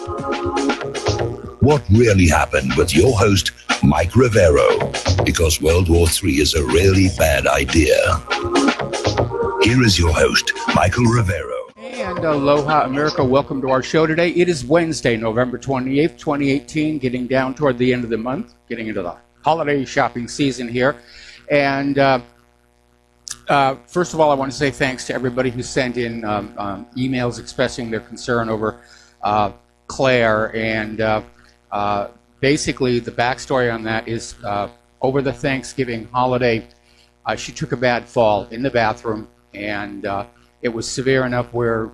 What really happened with your host, Mike Rivero, because World War III is a really bad idea. Here is your host, Michael Rivero. And aloha, America. Welcome to our show today. It is Wednesday, November 28th, 2018, getting down toward the end of the month, getting into the holiday shopping season here. And first of all, I want to say thanks to everybody who sent in emails expressing their concern over Claire. And basically, the backstory on that is over the Thanksgiving holiday, she took a bad fall in the bathroom, and it was severe enough where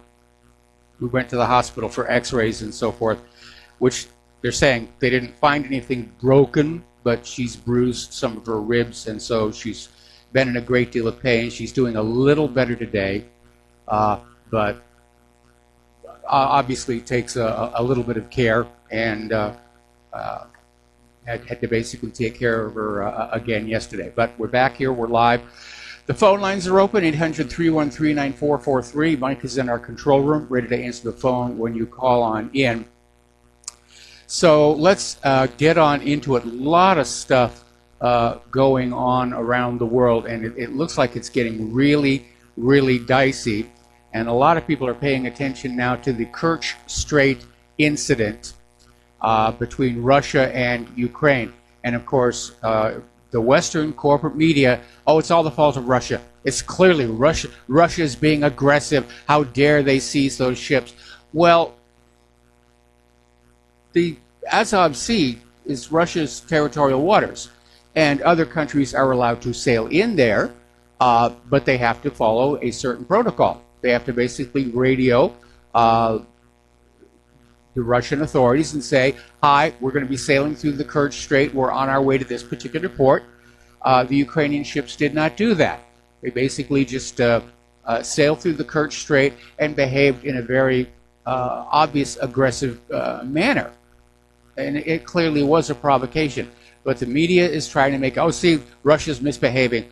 we went to the hospital for x-rays and so forth, which they're saying they didn't find anything broken, but she's bruised some of her ribs, and so she's been in a great deal of pain. She's doing a little better today, but obviously takes a little bit of care, and had to basically take care of her again yesterday. But we're back here, we're live. The phone lines are open, 800-313-9443. Mike is in our control room, ready to answer the phone when you call on in. So let's get on into it. A lot of stuff going on around the world, and it looks like it's getting really, really dicey. And a lot of people are paying attention now to the Kerch Strait incident between Russia and Ukraine. And of course, the Western corporate media, it's all the fault of Russia. It's clearly Russia. Russia is being aggressive. How dare they seize those ships? Well, the Azov Sea is Russia's territorial waters, and other countries are allowed to sail in there, but they have to follow a certain protocol. They have to basically radio the Russian authorities and say, hi, we're going to be sailing through the Kerch Strait. We're on our way to this particular port. The Ukrainian ships did not do that. They basically just sailed through the Kerch Strait and behaved in a very obvious aggressive manner. And it clearly was a provocation. But the media is trying to make, see, Russia's misbehaving.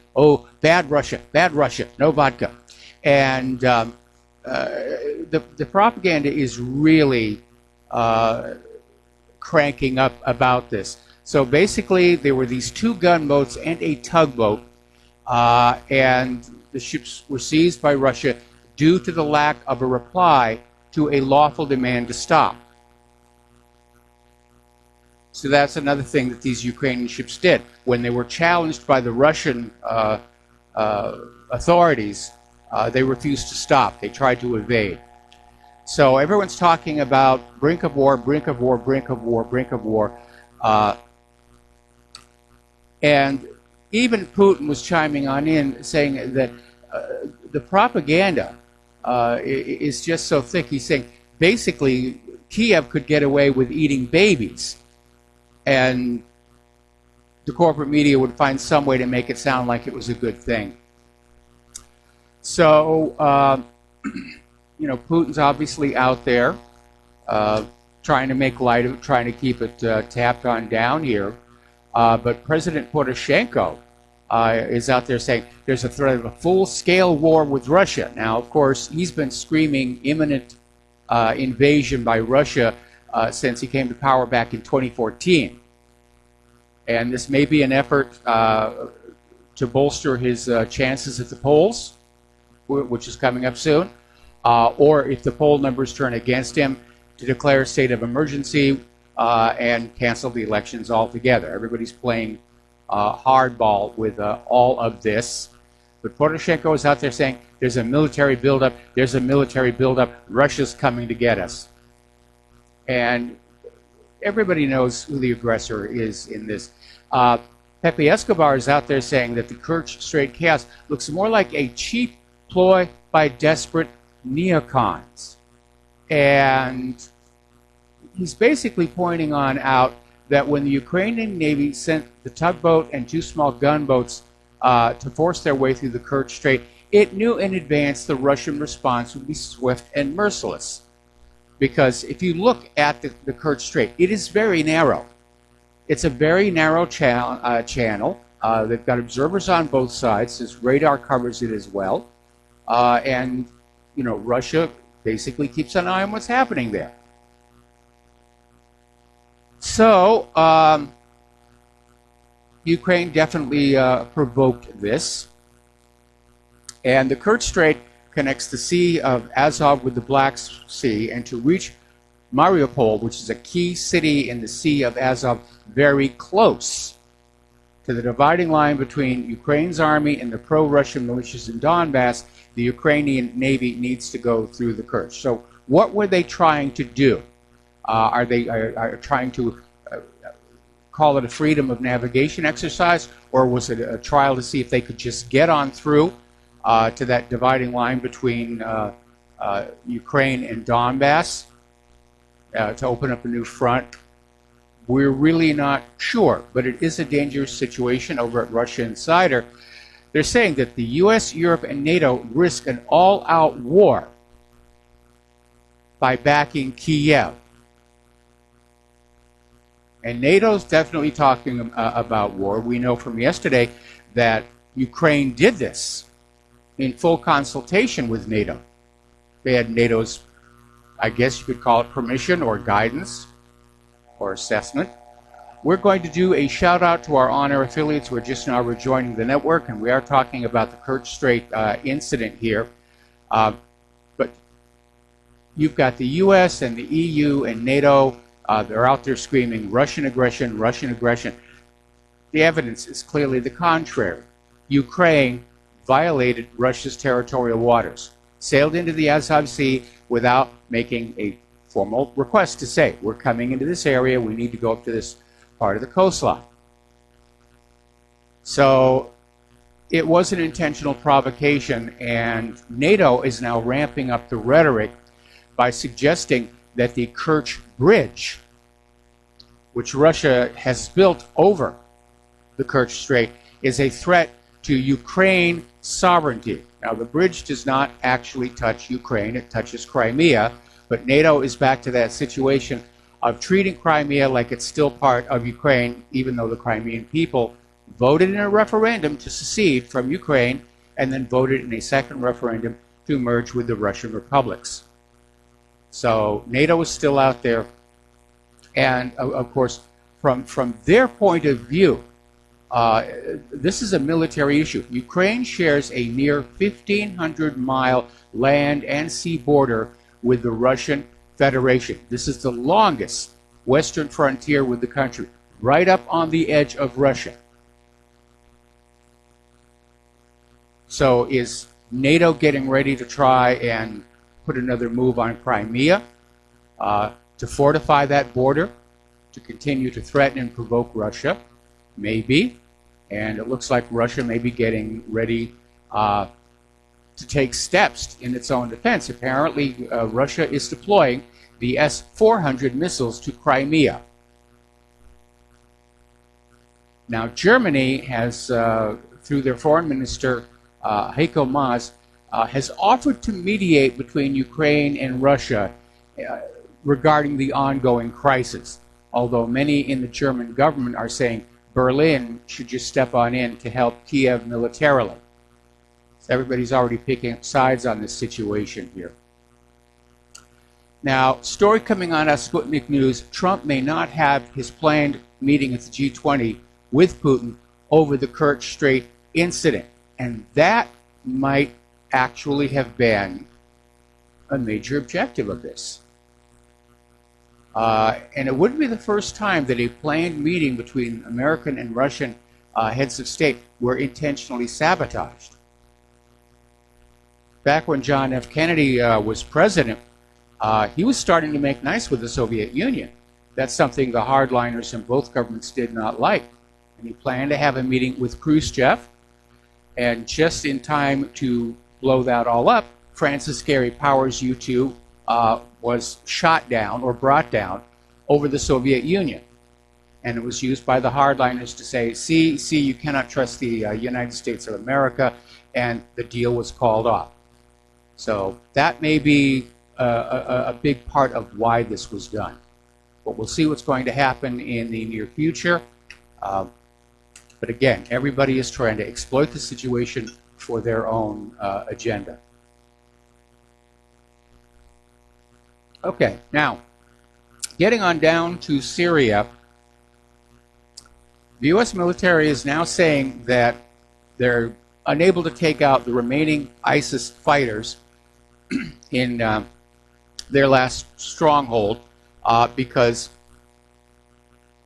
Bad Russia, no vodka. And the propaganda is really cranking up about this. So basically, there were these two gunboats and a tugboat, and the ships were seized by Russia due to the lack of a reply to a lawful demand to stop. So that's another thing that these Ukrainian ships did. When they were challenged by the Russian authorities, they refused to stop. They tried to evade. So everyone's talking about brink of war, brink of war, brink of war, brink of war. And even Putin was chiming on in, saying that the propaganda is just so thick. He's saying basically Kiev could get away with eating babies, and the corporate media would find some way to make it sound like it was a good thing. So, Putin's obviously out there trying to make light of it, trying to keep it tapped on down here. But President Poroshenko is out there saying there's a threat of a full-scale war with Russia. Now, of course, he's been screaming imminent invasion by Russia since he came to power back in 2014. And this may be an effort to bolster his chances at the polls, which is coming up soon, or if the poll numbers turn against him, to declare a state of emergency and cancel the elections altogether. Everybody's playing hardball with all of this. But Poroshenko is out there saying there's a military buildup, Russia's coming to get us. And everybody knows who the aggressor is in this. Pepe Escobar is out there saying that the Kerch Strait chaos looks more like a cheap ploy by desperate neocons. And he's basically pointing out that when the Ukrainian Navy sent the tugboat and two small gunboats to force their way through the Kerch Strait, it knew in advance the Russian response would be swift and merciless. Because if you look at the Kerch Strait, it is very narrow. It's a very narrow channel. They've got observers on both sides. This radar covers it as well. And, Russia basically keeps an eye on what's happening there. So, Ukraine definitely provoked this. And the Kerch Strait connects the Sea of Azov with the Black Sea, and to reach Mariupol, which is a key city in the Sea of Azov, very close to the dividing line between Ukraine's army and the pro-Russian militias in Donbass, the Ukrainian Navy needs to go through the Kerch. So what were they trying to do? Are they trying to call it a freedom of navigation exercise, or was it a trial to see if they could just get on through to that dividing line between Ukraine and Donbass to open up a new front? We're really not sure, but it is a dangerous situation. Over at Russia Insider, they're saying that the US, Europe, and NATO risk an all-out war by backing Kiev. And NATO's definitely talking about war. We know from yesterday that Ukraine did this in full consultation with NATO. They had NATO's, I guess you could call it permission or guidance or assessment. We're going to do a shout out to our on-air affiliates who are just now rejoining the network, and we are talking about the Kerch Strait incident here. But you've got the US and the EU and NATO, they're out there screaming Russian aggression, Russian aggression. The evidence is clearly the contrary. Ukraine violated Russia's territorial waters, sailed into the Azov Sea without making a formal request to say, we're coming into this area, we need to go up to this part of the coastline. So it was an intentional provocation, and NATO is now ramping up the rhetoric by suggesting that the Kerch Bridge, which Russia has built over the Kerch Strait, is a threat to Ukraine sovereignty. Now, the bridge does not actually touch Ukraine, it touches Crimea, but NATO is back to that situation of treating Crimea like it's still part of Ukraine, even though the Crimean people voted in a referendum to secede from Ukraine and then voted in a second referendum to merge with the Russian republics. So NATO is still out there. And of course, from their point of view, this is a military issue. Ukraine shares a near 1,500-mile land and sea border with the Russian Federation. This is the longest western frontier with the country, right up on the edge of Russia. So is NATO getting ready to try and put another move on Crimea to fortify that border, to continue to threaten and provoke Russia? Maybe. And it looks like Russia may be getting ready to take steps in its own defense. Apparently, Russia is deploying the S-400 missiles to Crimea. Now, Germany has, through their foreign minister, Heiko Maas, has offered to mediate between Ukraine and Russia regarding the ongoing crisis, although many in the German government are saying Berlin should just step on in to help Kiev militarily. So everybody's already picking up sides on this situation here. Now, story coming on Sputnik News, Trump may not have his planned meeting at the G20 with Putin over the Kerch Strait incident. And that might actually have been a major objective of this. And it wouldn't be the first time that a planned meeting between American and Russian heads of state were intentionally sabotaged. Back when John F. Kennedy was president, he was starting to make nice with the Soviet Union. That's something the hardliners in both governments did not like. And he planned to have a meeting with Khrushchev, and just in time to blow that all up, Francis Gary Powers U-2 was shot down or brought down over the Soviet Union. And it was used by the hardliners to say, see, you cannot trust the United States of America, and the deal was called off. So that may be a big part of why this was done. But we'll see what's going to happen in the near future. But again, everybody is trying to exploit the situation for their own agenda. Okay, now, getting on down to Syria, The U.S. military is now saying that they're unable to take out the remaining ISIS fighters in their last stronghold because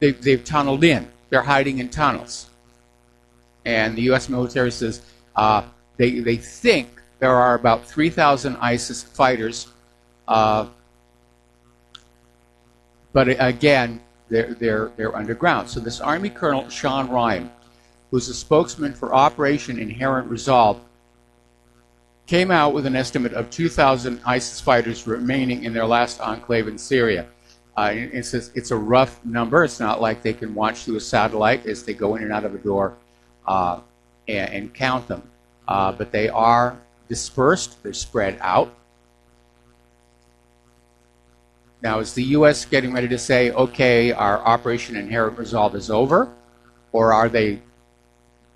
they've tunneled in. They're hiding in tunnels. And the U.S. military says they think there are about 3,000 ISIS fighters, but again, they're underground. So this Army Colonel Sean Ryan, who's a spokesman for Operation Inherent Resolve, came out with an estimate of 2,000 ISIS fighters remaining in their last enclave in Syria. It says it's a rough number. It's not like they can watch through a satellite as they go in and out of a door and count them. But they are dispersed. They're spread out. Now, is the U.S. getting ready to say, okay, our Operation Inherent Resolve is over? Or are they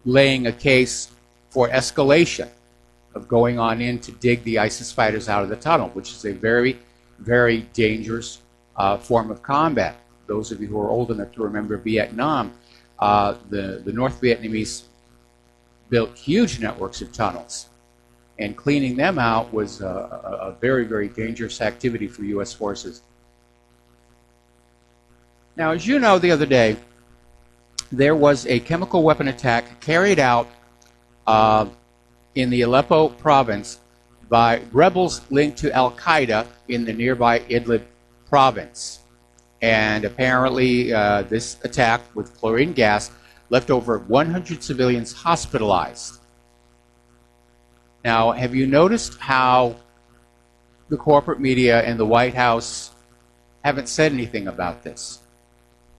laying a case for escalation of going on in to dig the ISIS fighters out of the tunnel, which is a very, very dangerous form of combat? Those of you who are old enough to remember Vietnam, the North Vietnamese built huge networks of tunnels, and cleaning them out was a very, very dangerous activity for U.S. forces. Now, as you know, the other day, there was a chemical weapon attack carried out in the Aleppo province by rebels linked to Al-Qaeda in the nearby Idlib province. And apparently this attack with chlorine gas left over 100 civilians hospitalized. Now, have you noticed how the corporate media and the White House haven't said anything about this?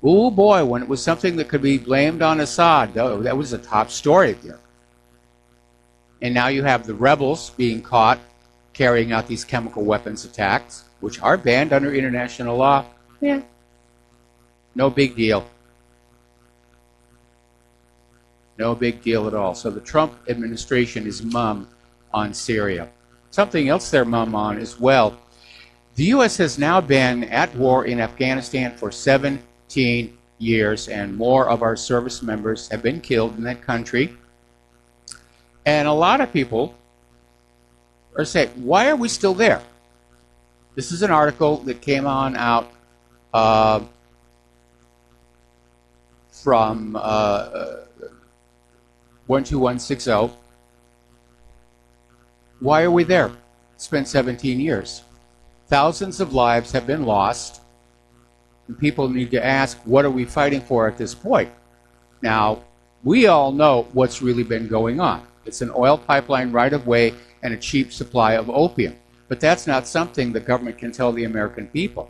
Oh boy, when it was something that could be blamed on Assad, though, that was a top story here. And now you have the rebels being caught carrying out these chemical weapons attacks, which are banned under international law. Yeah, no big deal. No big deal at all. So the Trump administration is mum on Syria. Something else they're mum on as well. The U.S. has now been at war in Afghanistan for 17 years, and more of our service members have been killed in that country. And a lot of people are saying, why are we still there? This is an article that came on out from 12160. Why are we there? It's been 17 years. Thousands of lives have been lost. And people need to ask, what are we fighting for at this point? Now, we all know what's really been going on. It's an oil pipeline right of way and a cheap supply of opium. But that's not something the government can tell the American people.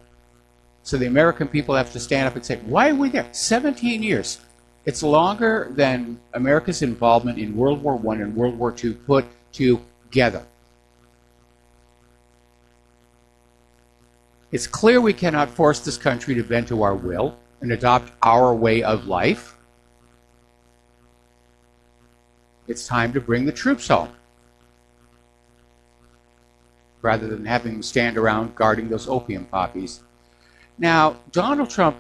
So the American people have to stand up and say, why are we there? 17 years. It's longer than America's involvement in World War I and World War II put together. It's clear we cannot force this country to bend to our will and adopt our way of life. It's time to bring the troops home, rather than having them stand around guarding those opium poppies. Now, Donald Trump,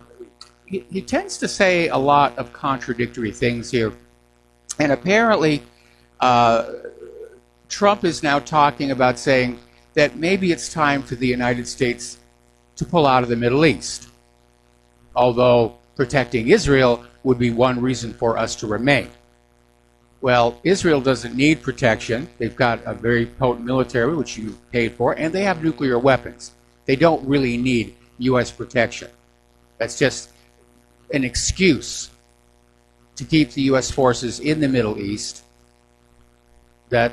he tends to say a lot of contradictory things here. And apparently, Trump is now talking about saying that maybe it's time for the United States to pull out of the Middle East, although protecting Israel would be one reason for us to remain. Well, Israel doesn't need protection. They've got a very potent military, which you've paid for, and they have nuclear weapons. They don't really need U.S. protection. That's just an excuse to keep the U.S. forces in the Middle East that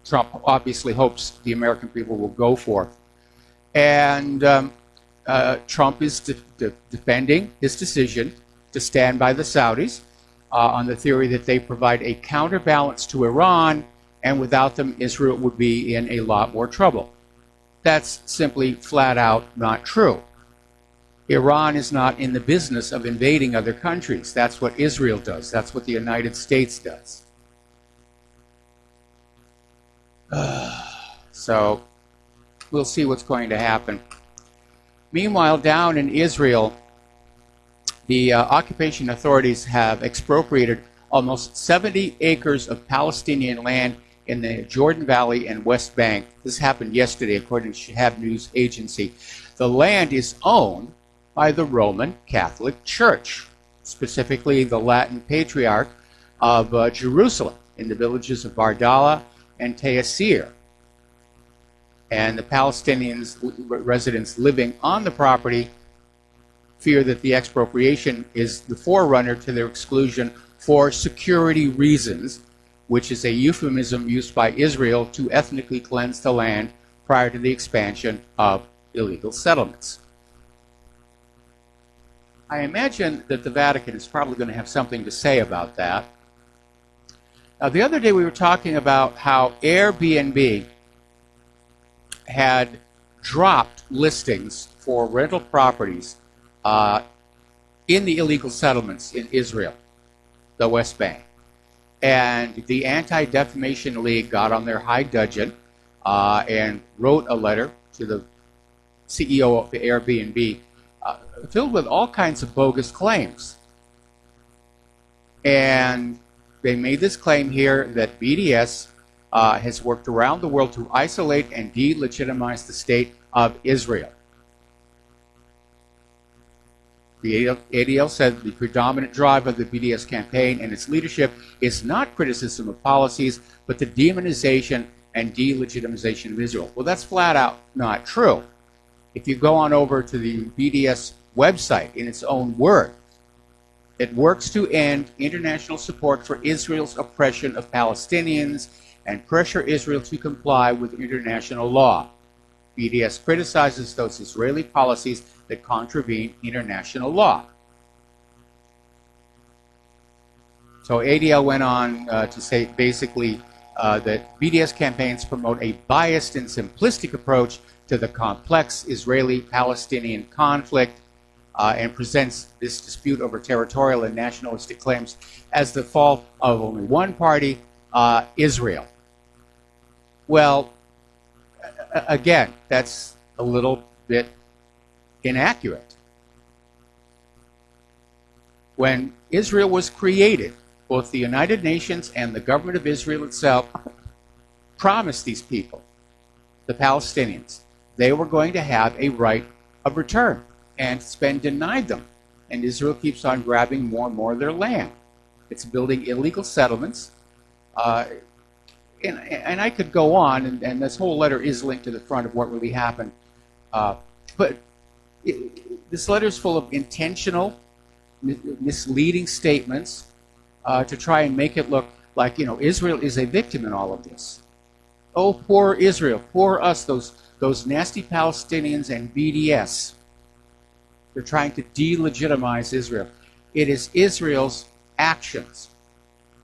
Trump obviously hopes the American people will go for. And Trump is defending his decision to stand by the Saudis on the theory that they provide a counterbalance to Iran, and without them, Israel would be in a lot more trouble. That's simply flat out not true. Iran is not in the business of invading other countries. That's what Israel does. That's what the United States does. So we'll see what's going to happen. Meanwhile, down in Israel, The occupation authorities have expropriated almost 70 acres of Palestinian land in the Jordan Valley and West Bank. This happened yesterday, according to Shahab News Agency. The land is owned by the Roman Catholic Church, specifically the Latin Patriarch of Jerusalem, in the villages of Bardala and Taysir. And the Palestinian residents living on the property fear that the expropriation is the forerunner to their exclusion for security reasons, which is a euphemism used by Israel to ethnically cleanse the land prior to the expansion of illegal settlements. I imagine that the Vatican is probably going to have something to say about that. Now, the other day we were talking about how Airbnb had dropped listings for rental properties in the illegal settlements in Israel, the West Bank. And the Anti-Defamation League got on their high dudgeon and wrote a letter to the CEO of the Airbnb filled with all kinds of bogus claims. And they made this claim here that BDS has worked around the world to isolate and delegitimize the state of Israel. The ADL said the predominant drive of the BDS campaign and its leadership is not criticism of policies, but the demonization and delegitimization of Israel. Well, that's flat out not true. If you go on over to the BDS website, in its own word, it works to end international support for Israel's oppression of Palestinians and pressure Israel to comply with international law. BDS criticizes those Israeli policies that contravene international law. So ADL went on to say basically that BDS campaigns promote a biased and simplistic approach to the complex Israeli-Palestinian conflict and presents this dispute over territorial and nationalistic claims as the fault of only one party, Israel. Well, again, that's a little bit inaccurate. When Israel was created, both the United Nations and the government of Israel itself promised these people, the Palestinians, they were going to have a right of return, and it's been denied them. And Israel keeps on grabbing more and more of their land. It's building illegal settlements. And I could go on, and this whole letter is linked to the front of what really happened. But this letter is full of intentional, misleading statements to try and make it look like, Israel is a victim in all of this. Oh, poor Israel, poor us, those nasty Palestinians and BDS. They're trying to delegitimize Israel. It is Israel's actions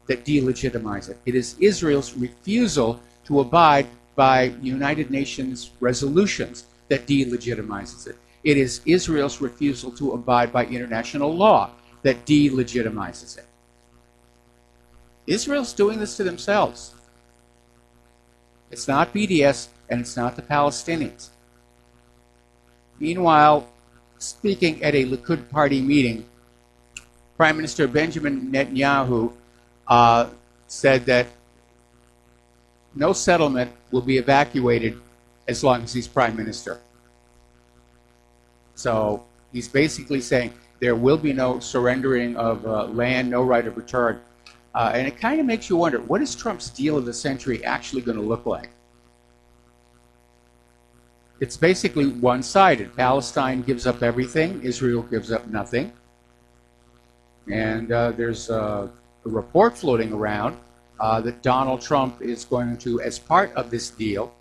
that delegitimize it. It is Israel's refusal to abide by United Nations resolutions that delegitimizes it. It is Israel's refusal to abide by international law that delegitimizes it. Israel's doing this to themselves. It's not BDS and it's not the Palestinians. Meanwhile, speaking at a Likud party meeting, Prime Minister Benjamin Netanyahu said that no settlement will be evacuated as long as he's prime minister. So he's basically saying there will be no surrendering of land, no right of return. And it kind of makes you wonder, what is Trump's deal of the century actually going to look like? It's basically one-sided. Palestine gives up everything. Israel gives up nothing. And there's a report floating around that Donald Trump is going to, as part of this deal,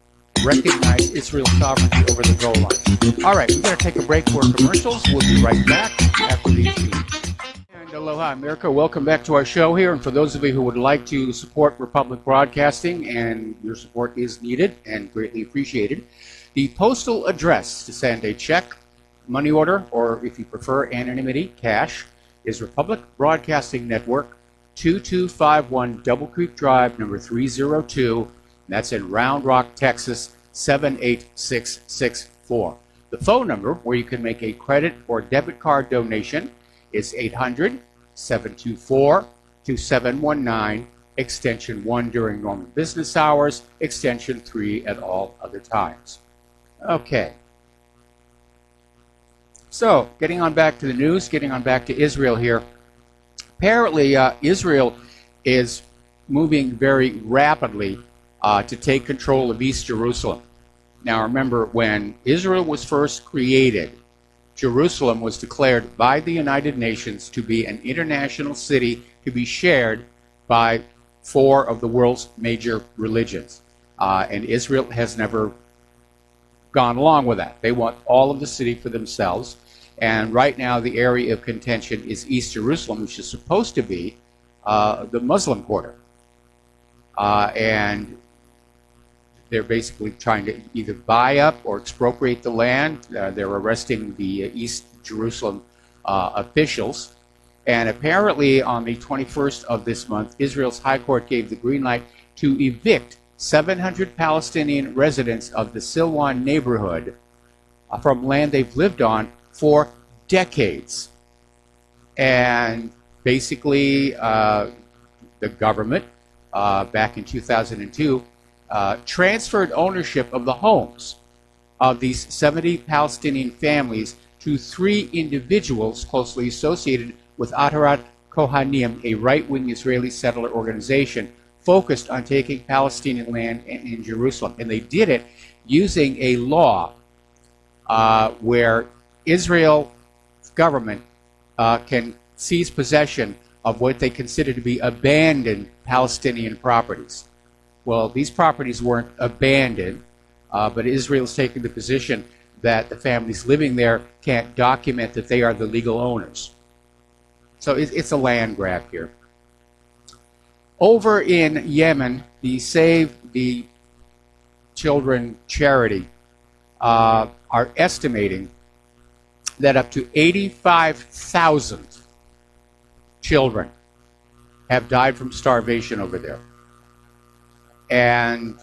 recognize Israel's sovereignty over the goal line. All right, we're going to take a break for commercials. We'll be right back after these tunes. And aloha, America. Welcome back to our show here. And for those of you who would like to support Republic Broadcasting, and your support is needed and greatly appreciated, the postal address to send a check, money order, or if you prefer anonymity, cash, is Republic Broadcasting Network, 2251 Double Creek Drive, number 302. And that's in Round Rock, Texas, 78664. The phone number where you can make a credit or debit card donation is 800-724-2719, extension 1 during normal business hours, extension 3 at all other times. Okay. So, getting on back to the news, getting on back to Israel here. Apparently, Israel is moving very rapidly to take control of East Jerusalem. Now, remember, when Israel was first created, Jerusalem was declared by the United Nations to be an international city to be shared by 4 of the world's major religions. And Israel has never gone along with that. They want all of the city for themselves. And right now, the area of contention is East Jerusalem, which is supposed to be the Muslim quarter. And they're basically trying to either buy up or expropriate the land. They're arresting the East Jerusalem officials. And apparently, on the 21st of this month, Israel's High Court gave the green light to evict 700 Palestinian residents of the Silwan neighborhood from land they've lived on for decades. And basically, the government, back in 2002, transferred ownership of the homes of these 70 Palestinian families to 3 individuals closely associated with Atarat Kohanim, a right-wing Israeli settler organization focused on taking Palestinian land in Jerusalem. And they did it using a law where Israel government can seize possession of what they consider to be abandoned Palestinian properties. Well, these properties weren't abandoned, but Israel's taken the position that the families living there can't document that they are the legal owners. So it's a land grab here. Over in Yemen, the Save the Children charity are estimating that up to 85,000 children have died from starvation over there. And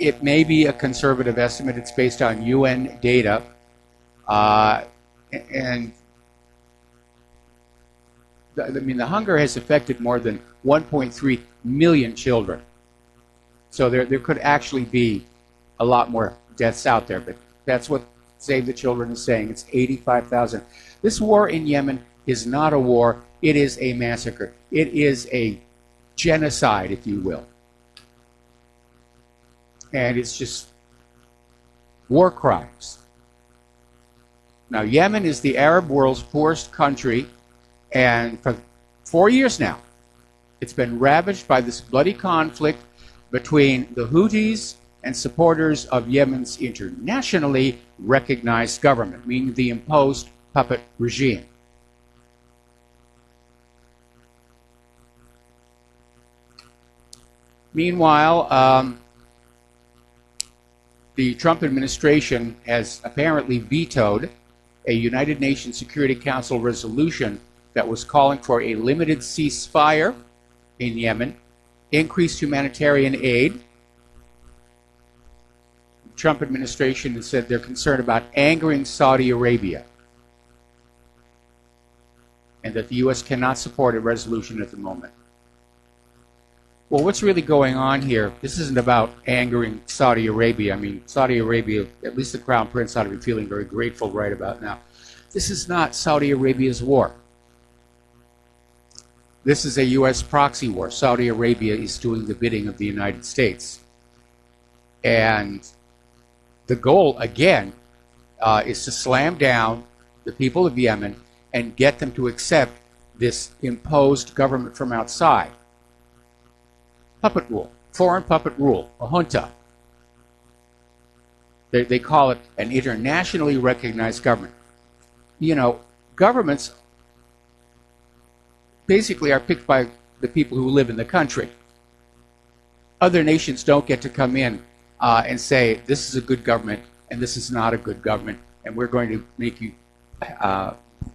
it may be a conservative estimate. It's based on UN data. And the hunger has affected more than 1.3 million children. So there could actually be a lot more deaths out there. But that's what Save the Children is saying. It's 85,000. This war in Yemen is not a war. It is a massacre. It is a genocide, if you will. And it's just war crimes. Now, Yemen is the Arab world's poorest country, and for 4 years now, it's been ravaged by this bloody conflict between the Houthis and supporters of Yemen's internationally recognized government, meaning the imposed puppet regime. Meanwhile, the Trump administration has apparently vetoed a United Nations Security Council resolution that was calling for a limited ceasefire in Yemen, increased humanitarian aid. The Trump administration has said they're concerned about angering Saudi Arabia and that the U.S. cannot support a resolution at the moment. Well, what's really going on here? This isn't about angering Saudi Arabia. I mean, Saudi Arabia, at least the Crown Prince ought to be feeling very grateful right about now. This is not Saudi Arabia's war. This is a U.S. proxy war. Saudi Arabia is doing the bidding of the United States. And the goal, again, is to slam down the people of Yemen and get them to accept this imposed government from outside. Puppet rule, foreign puppet rule, a junta. They call it an internationally recognized government. You know, governments basically are picked by the people who live in the country. Other nations don't get to come in and say, this is a good government and this is not a good government, and we're going to make you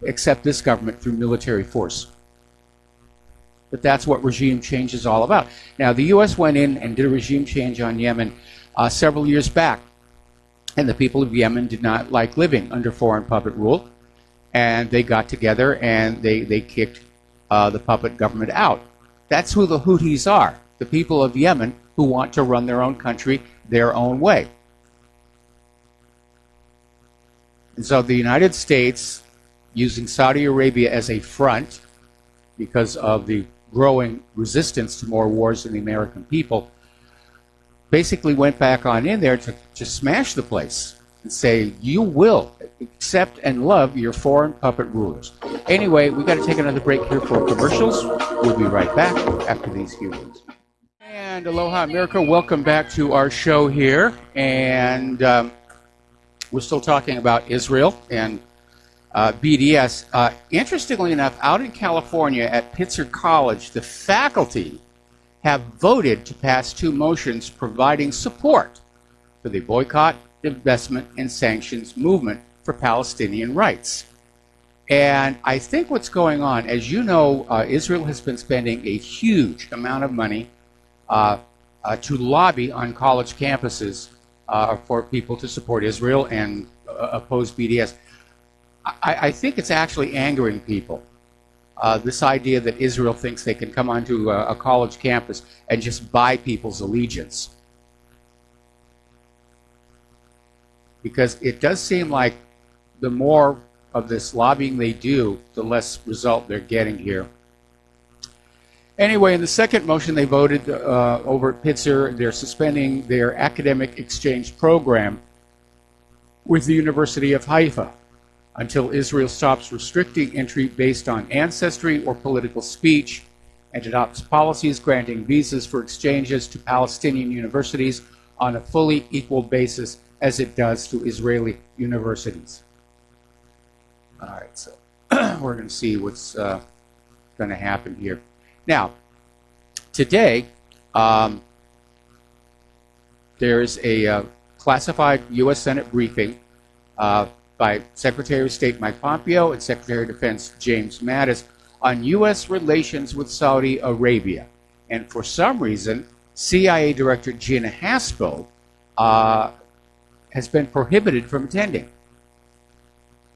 accept this government through military force. But that's what regime change is all about. Now, the U.S. went in and did a regime change on Yemen several years back, and the people of Yemen did not like living under foreign puppet rule. and they got together and they kicked the puppet government out. That's who the Houthis are, the people of Yemen who want to run their own country their own way. And so the United States, using Saudi Arabia as a front because of the growing resistance to more wars than the American people, basically went back on in there to smash the place and say, you will accept and love your foreign puppet rulers. Anyway, we got to take another break here for commercials. We'll be right back after these few words. And aloha America, welcome back to our show here. And we're still talking about Israel and BDS. Interestingly enough, out in California at Pitzer College, the faculty have voted to pass 2 motions providing support for the boycott, investment, and sanctions movement for Palestinian rights. And I think what's going on, as you know, Israel has been spending a huge amount of money to lobby on college campuses for people to support Israel and oppose BDS. I think it's actually angering people. This idea that Israel thinks they can come onto a college campus and just buy people's allegiance. Because it does seem like the more of this lobbying they do, the less result they're getting here. Anyway, in the second motion they voted over at Pitzer, they're suspending their academic exchange program with the University of Haifa until Israel stops restricting entry based on ancestry or political speech and adopts policies granting visas for exchanges to Palestinian universities on a fully equal basis as it does to Israeli universities. All right, so we're going to see what's going to happen here. Now, today, there's a classified U.S. Senate briefing by Secretary of State Mike Pompeo and Secretary of Defense James Mattis on U.S. relations with Saudi Arabia. And for some reason, CIA Director Gina Haspel has been prohibited from attending.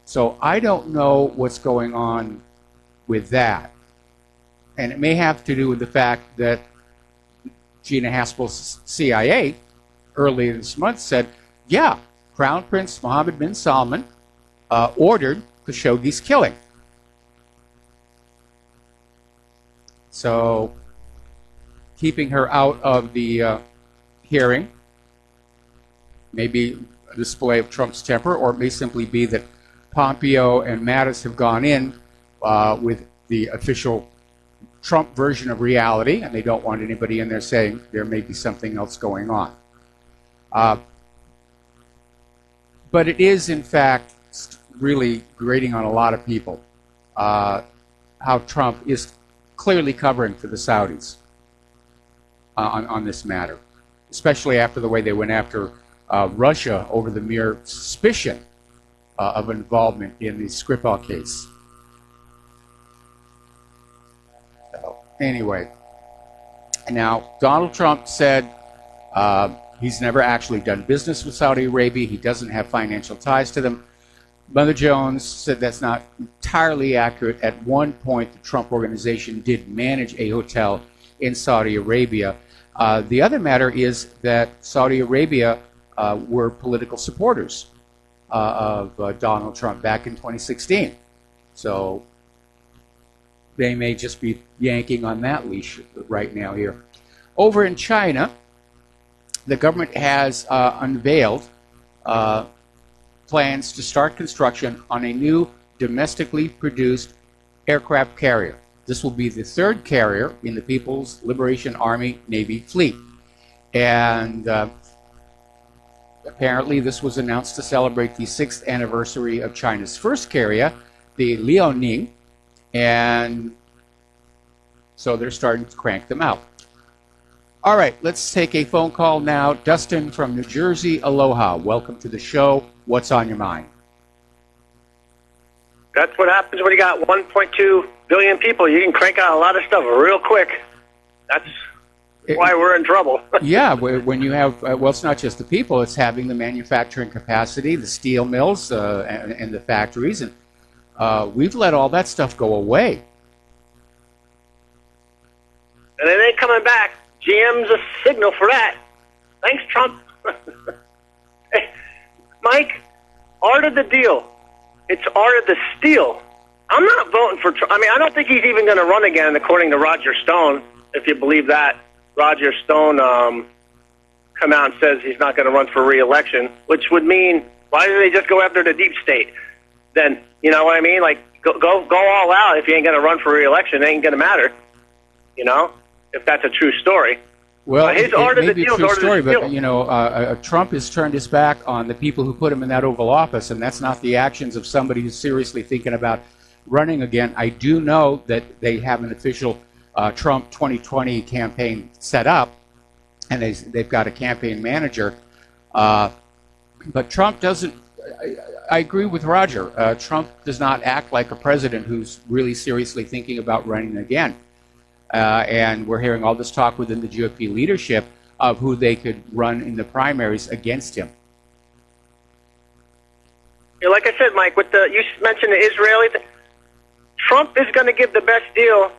So I don't know what's going on with that. And it may have to do with the fact that Gina Haspel's CIA earlier this month said, yeah, Crown Prince Mohammed bin Salman ordered Khashoggi's killing. So keeping her out of the hearing may be a display of Trump's temper, or it may simply be that Pompeo and Mattis have gone in with the official Trump version of reality, and they don't want anybody in there saying there may be something else going on. But it is, in fact, really grating on a lot of people how Trump is clearly covering for the Saudis on this matter, especially after the way they went after Russia over the mere suspicion of involvement in the Skripal case. So, anyway, now Donald Trump said he's never actually done business with Saudi Arabia. He doesn't have financial ties to them. Mother Jones said that's not entirely accurate. At one point, the Trump organization did manage a hotel in Saudi Arabia. The other matter is that Saudi Arabia were political supporters of Donald Trump back in 2016. So they may just be yanking on that leash right now here. Over in China, the government has unveiled plans to start construction on a new domestically produced aircraft carrier. This will be the third carrier in the People's Liberation Army Navy fleet. And apparently this was announced to celebrate the 6th anniversary of China's first carrier, the Liaoning, and so they're starting to crank them out. All right, let's take a phone call now. Dustin from New Jersey, aloha. Welcome to the show. What's on your mind? That's what happens when you got 1.2 billion people. You can crank out a lot of stuff real quick. That's why we're in trouble. Yeah, when you have, well, it's not just the people, it's having the manufacturing capacity, the steel mills and the factories. And We've let all that stuff go away. And it ain't coming back. GM's a signal for that. Thanks, Trump. Hey, Mike, art of the deal. It's art of the steal. I'm not voting for Trump. I mean, I don't think he's even going to run again, according to Roger Stone, if you believe that. Roger Stone come out and says he's not going to run for re-election, which would mean, why do they just go after the deep state? Then, you know what I mean? Like, go all out. If you ain't going to run for re-election, it ain't going to matter, you know, if that's a true story. Well, his it art of may the be a deal, true art of the story, but steal. you know, Trump has turned his back on the people who put him in that Oval Office, and that's not the actions of somebody who's seriously thinking about running again. I do know that they have an official Trump 2020 campaign set up, and they've got a campaign manager. But Trump doesn't. I agree with Roger. Trump does not act like a president who's really seriously thinking about running again. And we're hearing all this talk within the GOP leadership of who they could run in the primaries against him. Yeah, like I said, Mike, you mentioned the Israeli thing. Trump is going to give the best deal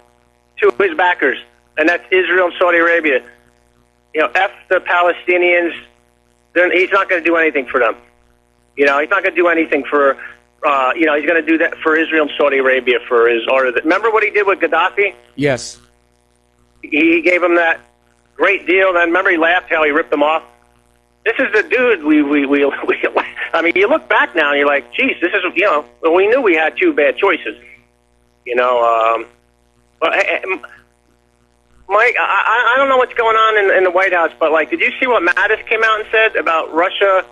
to his backers, and that's Israel and Saudi Arabia. You know, F the Palestinians. He's not going to do anything for them. You know, he's not going to do anything for, you know, he's going to do that for Israel and Saudi Arabia for his order. Remember what he did with Gaddafi? Yes. He gave him that great deal. Then remember he laughed how he ripped them off? This is the dude we I mean, you look back now and you're like, geez, this is, you know, we knew we had two bad choices. You know, but Mike, I don't know what's going on in the White House, but like, did you see what Mattis came out and said about Russia?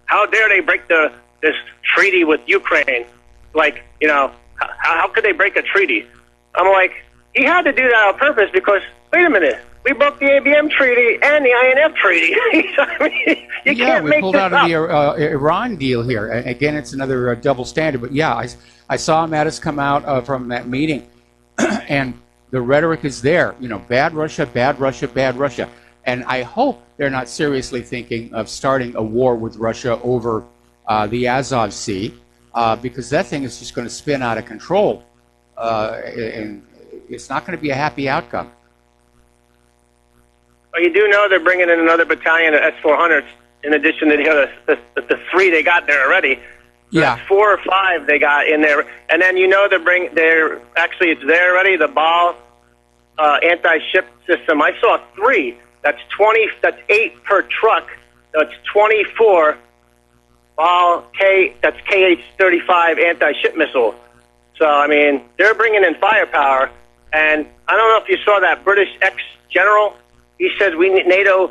How dare they break this treaty with Ukraine? Like, you know, how could they break a treaty? I'm like, he had to do that on purpose because, wait a minute, we broke the ABM treaty and the INF treaty. I mean, you can't we make pulled this out of the Iran deal here. Again, it's another double standard. But yeah, I saw Mattis come out from that meeting, and the rhetoric is there. You know, bad Russia, bad Russia, bad Russia. And I hope they're not seriously thinking of starting a war with Russia over the Azov Sea, because that thing is just going to spin out of control, and it's not going to be a happy outcome. Well, you do know they're bringing in another battalion of S-400s in addition to the three they got there already. So Yeah. that's 4 or 5 they got in there, and then you know they're actually it's there already. The BAL anti-ship system. I saw 3. That's 20. That's 8 per truck. That's 24. BAL That's KH-35 anti-ship missile. So I mean, they're bringing in firepower. And I don't know if you saw that British ex-general. He said NATO.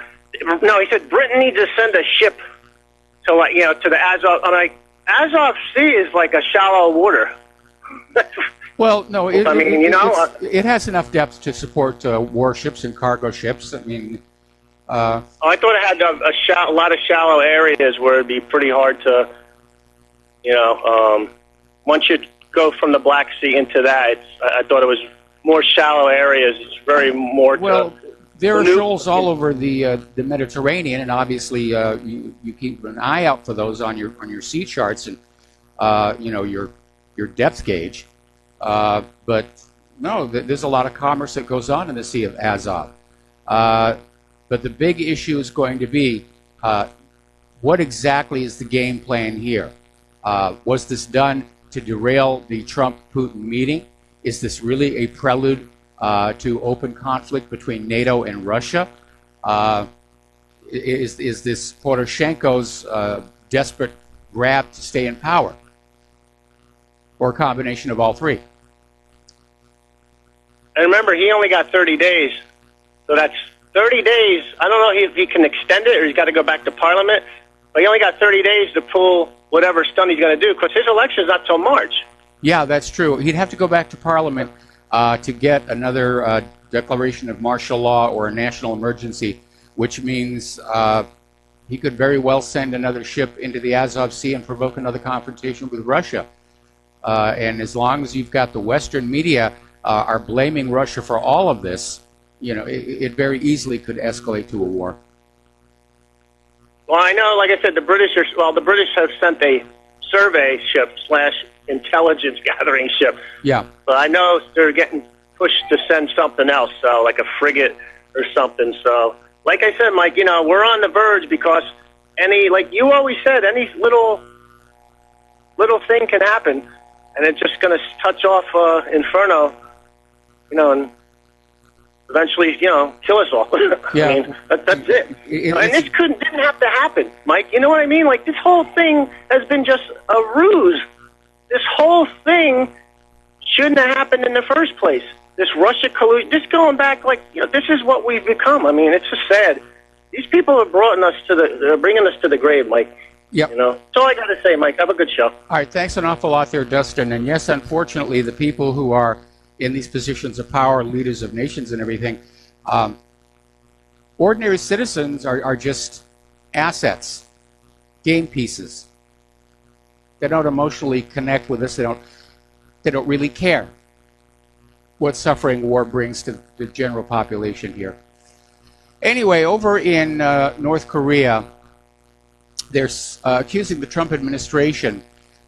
No, he said Britain needs to send a ship to, like, you know, to the Azov. I'm like, Azov Sea is like a shallow water. Well, no, it has enough depth to support warships and cargo ships. I mean, I thought it had a lot of shallow areas where it'd be pretty hard to, you know, once you go from the Black Sea into that, I thought it was more shallow areas. It's very more. Well, there are shoals all over the Mediterranean, and obviously you keep an eye out for those on your sea charts and you know, your depth gauge. But no, there's a lot of commerce that goes on in the Sea of Azov. But the big issue is going to be what exactly is the game plan here? Was this done to derail the Trump-Putin meeting? Is this really a prelude to open conflict between NATO and Russia? Is this Poroshenko's desperate grab to stay in power? Or a combination of all three? And remember, he only got 30 days. So that's 30 days. I don't know if he can extend it or he's got to go back to Parliament. But he only got 30 days to pull whatever stunt he's going to do because his election is not till March. Yeah, that's true. He'd have to go back to Parliament to get another declaration of martial law or a national emergency, which means he could very well send another ship into the Azov Sea and provoke another confrontation with Russia. And as long as you've got the Western media are blaming Russia for all of this, you know, it very easily could escalate to a war. Well, I know, like I said, the British have sent a survey ship / intelligence gathering ship. Yeah. But I know they're getting pushed to send something else, so like a frigate or something. So, like I said, Mike, we're on the verge because like you always said, any little thing can happen, and it's just going to touch off Inferno, and eventually, kill us all. Yeah. I mean, that's it. And this didn't have to happen, Mike. You know what I mean? Like, this whole thing has been just a ruse. This whole thing shouldn't have happened in the first place. This Russia collusion, just going back, this is what we've become. I mean, it's just sad. These people are bringing us to the grave, Mike. Yep. That's all I got to say, Mike. Have a good show. All right, thanks an awful lot there, Dustin. And yes, unfortunately, the people who are in these positions of power, leaders of nations and everything, ordinary citizens are just assets, game pieces. They don't emotionally connect with us. They don't really care what suffering war brings to the general population here. Anyway, over in North Korea, they're accusing the Trump administration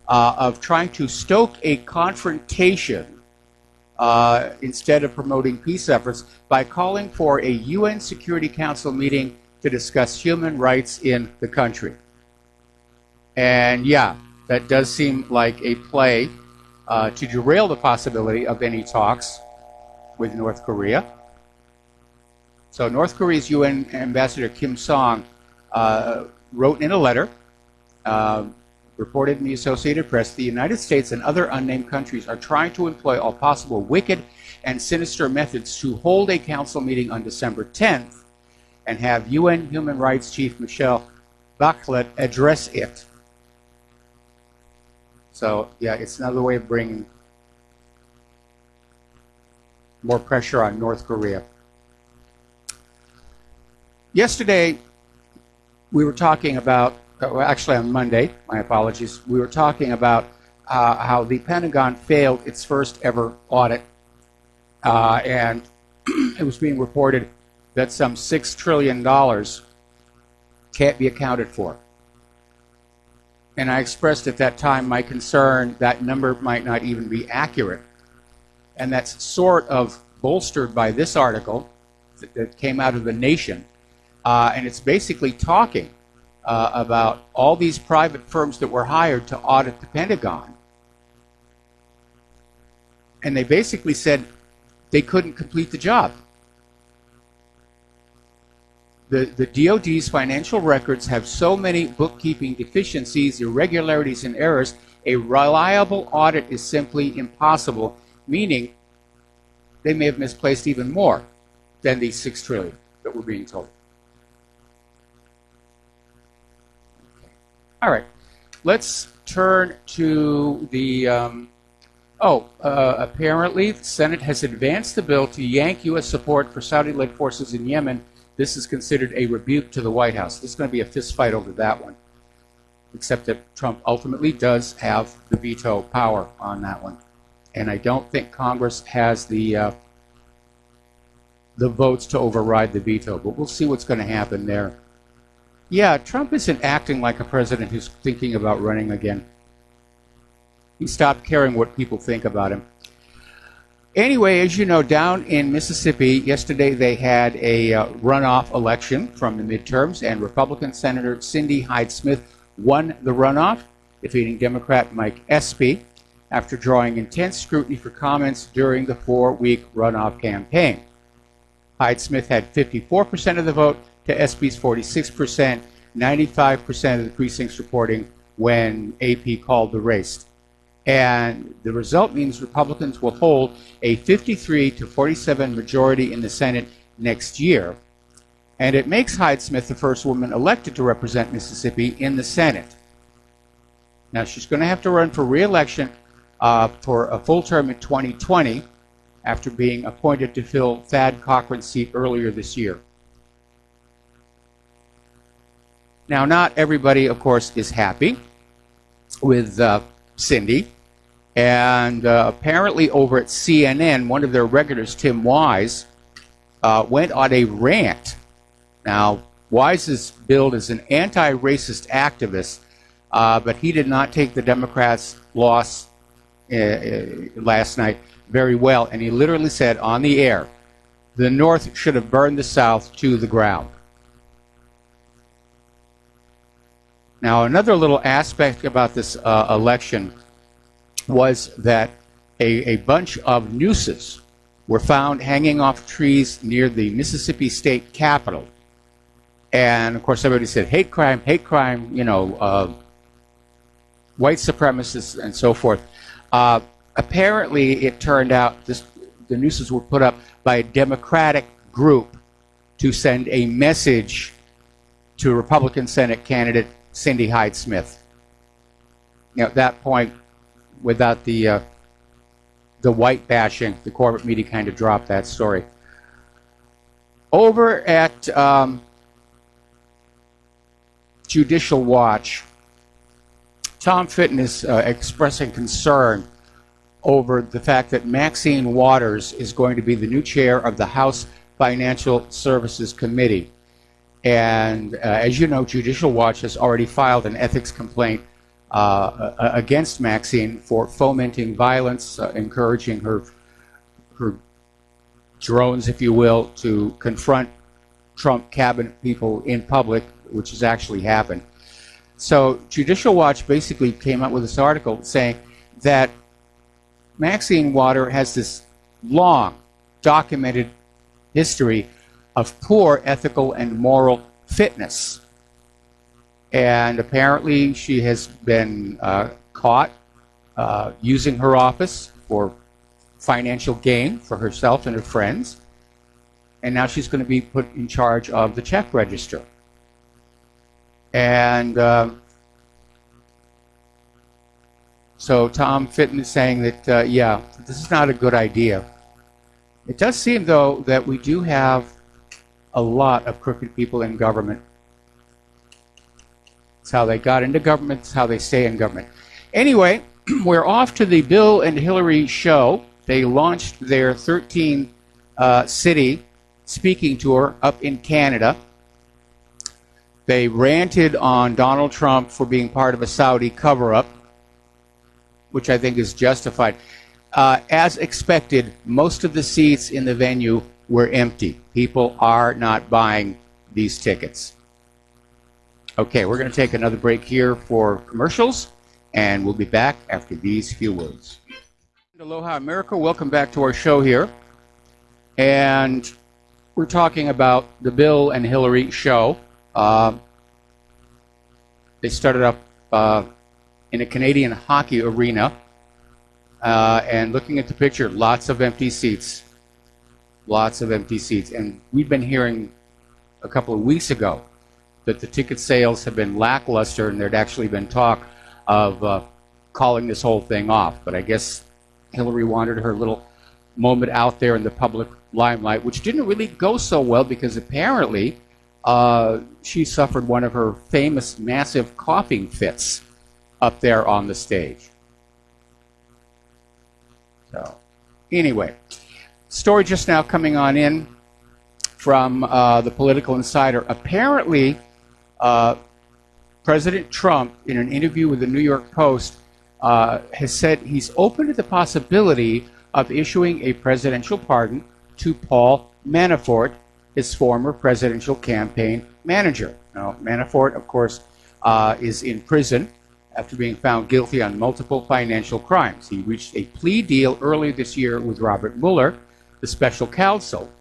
of trying to stoke a confrontation instead of promoting peace efforts by calling for a UN Security Council meeting to discuss human rights in the country. And yeah, that does seem like a play to derail the possibility of any talks with North Korea. So North Korea's UN Ambassador Kim Song wrote in a letter, reported in the Associated Press, the United States and other unnamed countries are trying to employ all possible wicked and sinister methods to hold a council meeting on December 10th and have UN Human Rights Chief Michelle Bachelet address it. So, yeah, it's another way of bringing more pressure on North Korea. Yesterday, we were talking about, actually on Monday, my apologies, we were talking about how the Pentagon failed its first ever audit. And it was being reported that some $6 trillion can't be accounted for. And I expressed at that time my concern that number might not even be accurate. And that's sort of bolstered by this article that came out of The Nation. And it's basically talking about all these private firms that were hired to audit the Pentagon. And they basically said they couldn't complete the job. The DoD's financial records have so many bookkeeping deficiencies, irregularities, and errors, a reliable audit is simply impossible, meaning they may have misplaced even more than the $6 trillion that we're being told. All right, let's turn to the, apparently the Senate has advanced the bill to yank U.S. support for Saudi-led forces in Yemen. This is considered a rebuke to the White House. There's going to be a fist fight over that one, except that Trump ultimately does have the veto power on that one. And I don't think Congress has the votes to override the veto, but we'll see what's going to happen there. Yeah, Trump isn't acting like a president who's thinking about running again. He stopped caring what people think about him. Anyway, as you know, down in Mississippi, yesterday they had a runoff election from the midterms, and Republican Senator Cindy Hyde-Smith won the runoff, defeating Democrat Mike Espy after drawing intense scrutiny for comments during the 4-week runoff campaign. Hyde-Smith had 54% of the vote to Espy's 46%, 95% of the precincts reporting when AP called the race. And the result means Republicans will hold a 53 to 47 majority in the Senate next year. And it makes Hyde-Smith the first woman elected to represent Mississippi in the Senate. Now, she's going to have to run for re-election for a full term in 2020 after being appointed to fill Thad Cochran's seat earlier this year. Now, not everybody, of course, is happy with Cindy. And apparently over at CNN, one of their regulars, Tim Wise, went on a rant. Now, Wise is billed as an anti-racist activist, but he did not take the Democrats' loss last night very well, and he literally said on the air, the North should have burned the South to the ground. Now, another little aspect about this election was that a bunch of nooses were found hanging off trees near the Mississippi State Capitol. And, of course, everybody said, hate crime, you know, white supremacists, and so forth. Apparently, it turned out the nooses were put up by a Democratic group to send a message to Republican Senate candidate Cindy Hyde-Smith. You know, at that point, without the white bashing, the corporate media kind of dropped that story. Over at Judicial Watch, Tom Fitton is expressing concern over the fact that Maxine Waters is going to be the new chair of the House Financial Services Committee. And as you know, Judicial Watch has already filed an ethics complaint against Maxine for fomenting violence, encouraging her drones, if you will, to confront Trump cabinet people in public, which has actually happened. So Judicial Watch basically came out with this article saying that Maxine Waters has this long documented history of poor ethical and moral fitness. And apparently she has been caught using her office for financial gain for herself and her friends. And now she's going to be put in charge of the check register. And so Tom Fitton is saying that, yeah, this is not a good idea. It does seem, though, that we do have a lot of crooked people in government. It's how they got into government. It's how they stay in government. Anyway, we're off to the Bill and Hillary show. They launched their 13-city speaking tour up in Canada. They ranted on Donald Trump for being part of a Saudi cover-up, which I think is justified. As expected, most of the seats in the venue were empty. People are not buying these tickets. Okay, we're going to take another break here for commercials, and we'll be back after these few words. Aloha America, welcome back to our show here. And we're talking about the Bill and Hillary show. They started up in a Canadian hockey arena. And looking at the picture, lots of empty seats. Lots of empty seats. And we've been hearing a couple of weeks ago that the ticket sales have been lackluster, and there'd actually been talk of calling this whole thing off. But I guess Hillary wanted her little moment out there in the public limelight, which didn't really go so well because apparently she suffered one of her famous massive coughing fits up there on the stage. So, anyway, story just now coming on in from the Political Insider. Apparently, President Trump, in an interview with the New York Post, has said he's open to the possibility of issuing a presidential pardon to Paul Manafort, his former presidential campaign manager. Now, Manafort, of course, is in prison after being found guilty on multiple financial crimes. He reached a plea deal earlier this year with Robert Mueller, the special counsel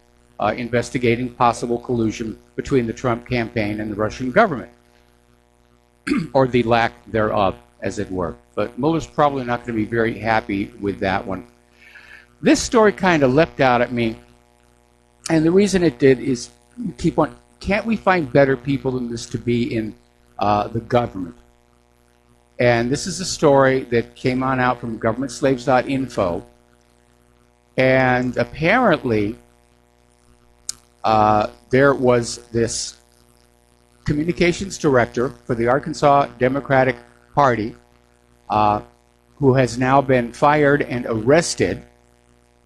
investigating possible collusion between the Trump campaign and the Russian government, or the lack thereof, as it were. But Mueller's probably not going to be very happy with that one. This story kind of leapt out at me, and the reason it did is keep on. Can't we find better people than this to be in the government? And this is a story that came on out from governmentslaves.info. And apparently, there was this communications director for the Arkansas Democratic Party who has now been fired and arrested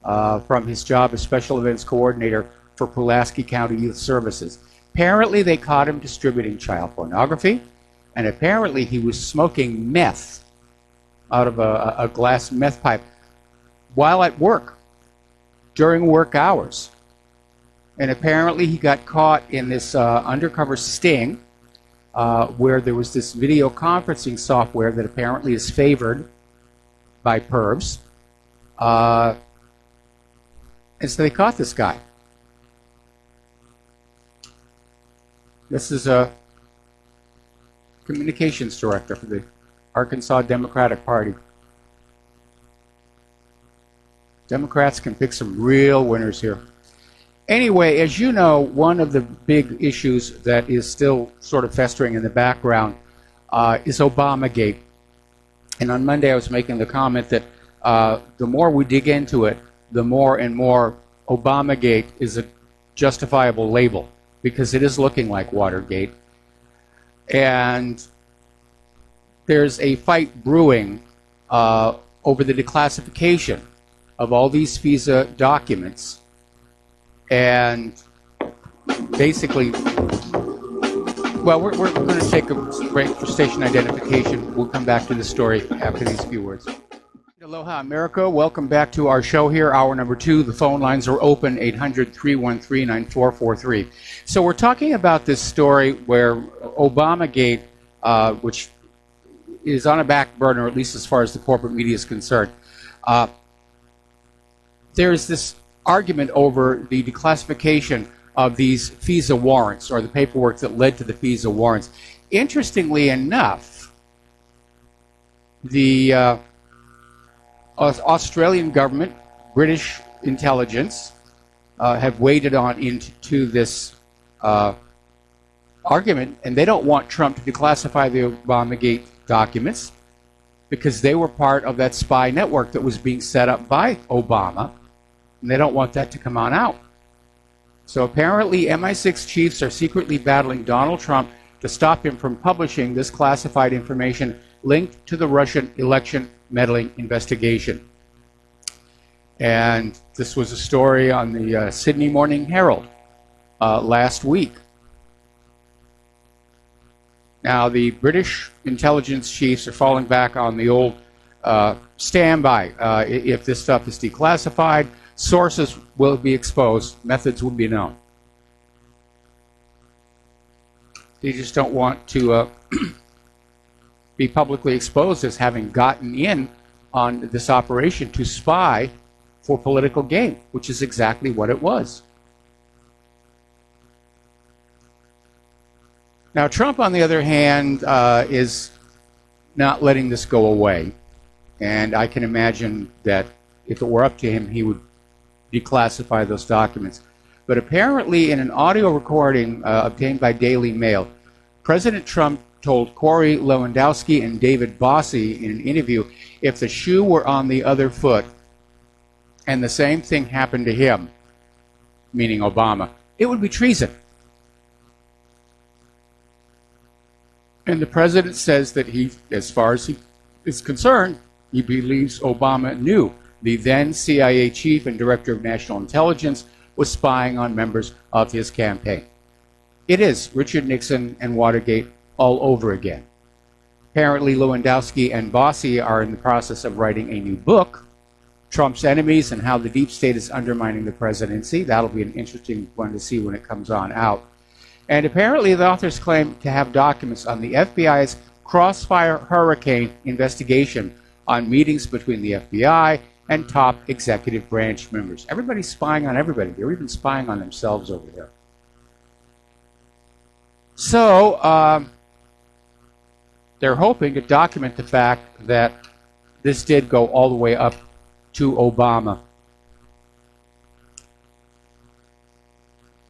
from his job as special events coordinator for Pulaski County Youth Services. Apparently, they caught him distributing child pornography, and apparently he was smoking meth out of a glass meth pipe while at work, during work hours. And apparently he got caught in this undercover sting where there was this video conferencing software that apparently is favored by pervs. And so they caught this guy. This is a communications director for the Arkansas Democratic Party. Democrats can pick some real winners here. Anyway, as you know, one of the big issues that is still sort of festering in the background is Obamagate. And on Monday I was making the comment that the more we dig into it, the more and more Obamagate is a justifiable label, because it is looking like Watergate. And there's a fight brewing over the declassification of all these visa documents. And basically, well, we're going to take a break for station identification. We'll come back to the story after these few words. Aloha, America. Welcome back to our show here, hour number 2. The phone lines are open, 800-313-9443. So we're talking about this story where Obamagate, which is on a back burner, at least as far as the corporate media is concerned, there's this argument over the declassification of these FISA warrants, or the paperwork that led to the FISA warrants. Interestingly enough, the Australian government, British intelligence, have waded on into this argument, and they don't want Trump to declassify the Obamagate documents because they were part of that spy network that was being set up by Obama, and they don't want that to come on out. So apparently MI6 chiefs are secretly battling Donald Trump to stop him from publishing this classified information linked to the Russian election meddling investigation. And this was a story on the Sydney Morning Herald last week. Now, the British intelligence chiefs are falling back on the old standby. If this stuff is declassified, sources will be exposed, methods will be known. They just don't want to be publicly exposed as having gotten in on this operation to spy for political gain, which is exactly what it was. Now, Trump, on the other hand, is not letting this go away. And I can imagine that if it were up to him, he would declassify those documents. But apparently, in an audio recording obtained by Daily Mail, President Trump told Corey Lewandowski and David Bossie in an interview, if the shoe were on the other foot and the same thing happened to him, meaning Obama, it would be treason. And the president says that he, as far as he is concerned, he believes Obama knew the then CIA chief and director of national intelligence was spying on members of his campaign. It is Richard Nixon and Watergate all over again. Apparently, Lewandowski and Bossie are in the process of writing a new book, Trump's Enemies and How the Deep State is Undermining the Presidency. That'll be an interesting one to see when it comes on out. And apparently, the authors claim to have documents on the FBI's Crossfire Hurricane investigation on meetings between the FBI and top executive branch members. Everybody's spying on everybody. They're even spying on themselves over there. So, they're hoping to document the fact that this did go all the way up to Obama.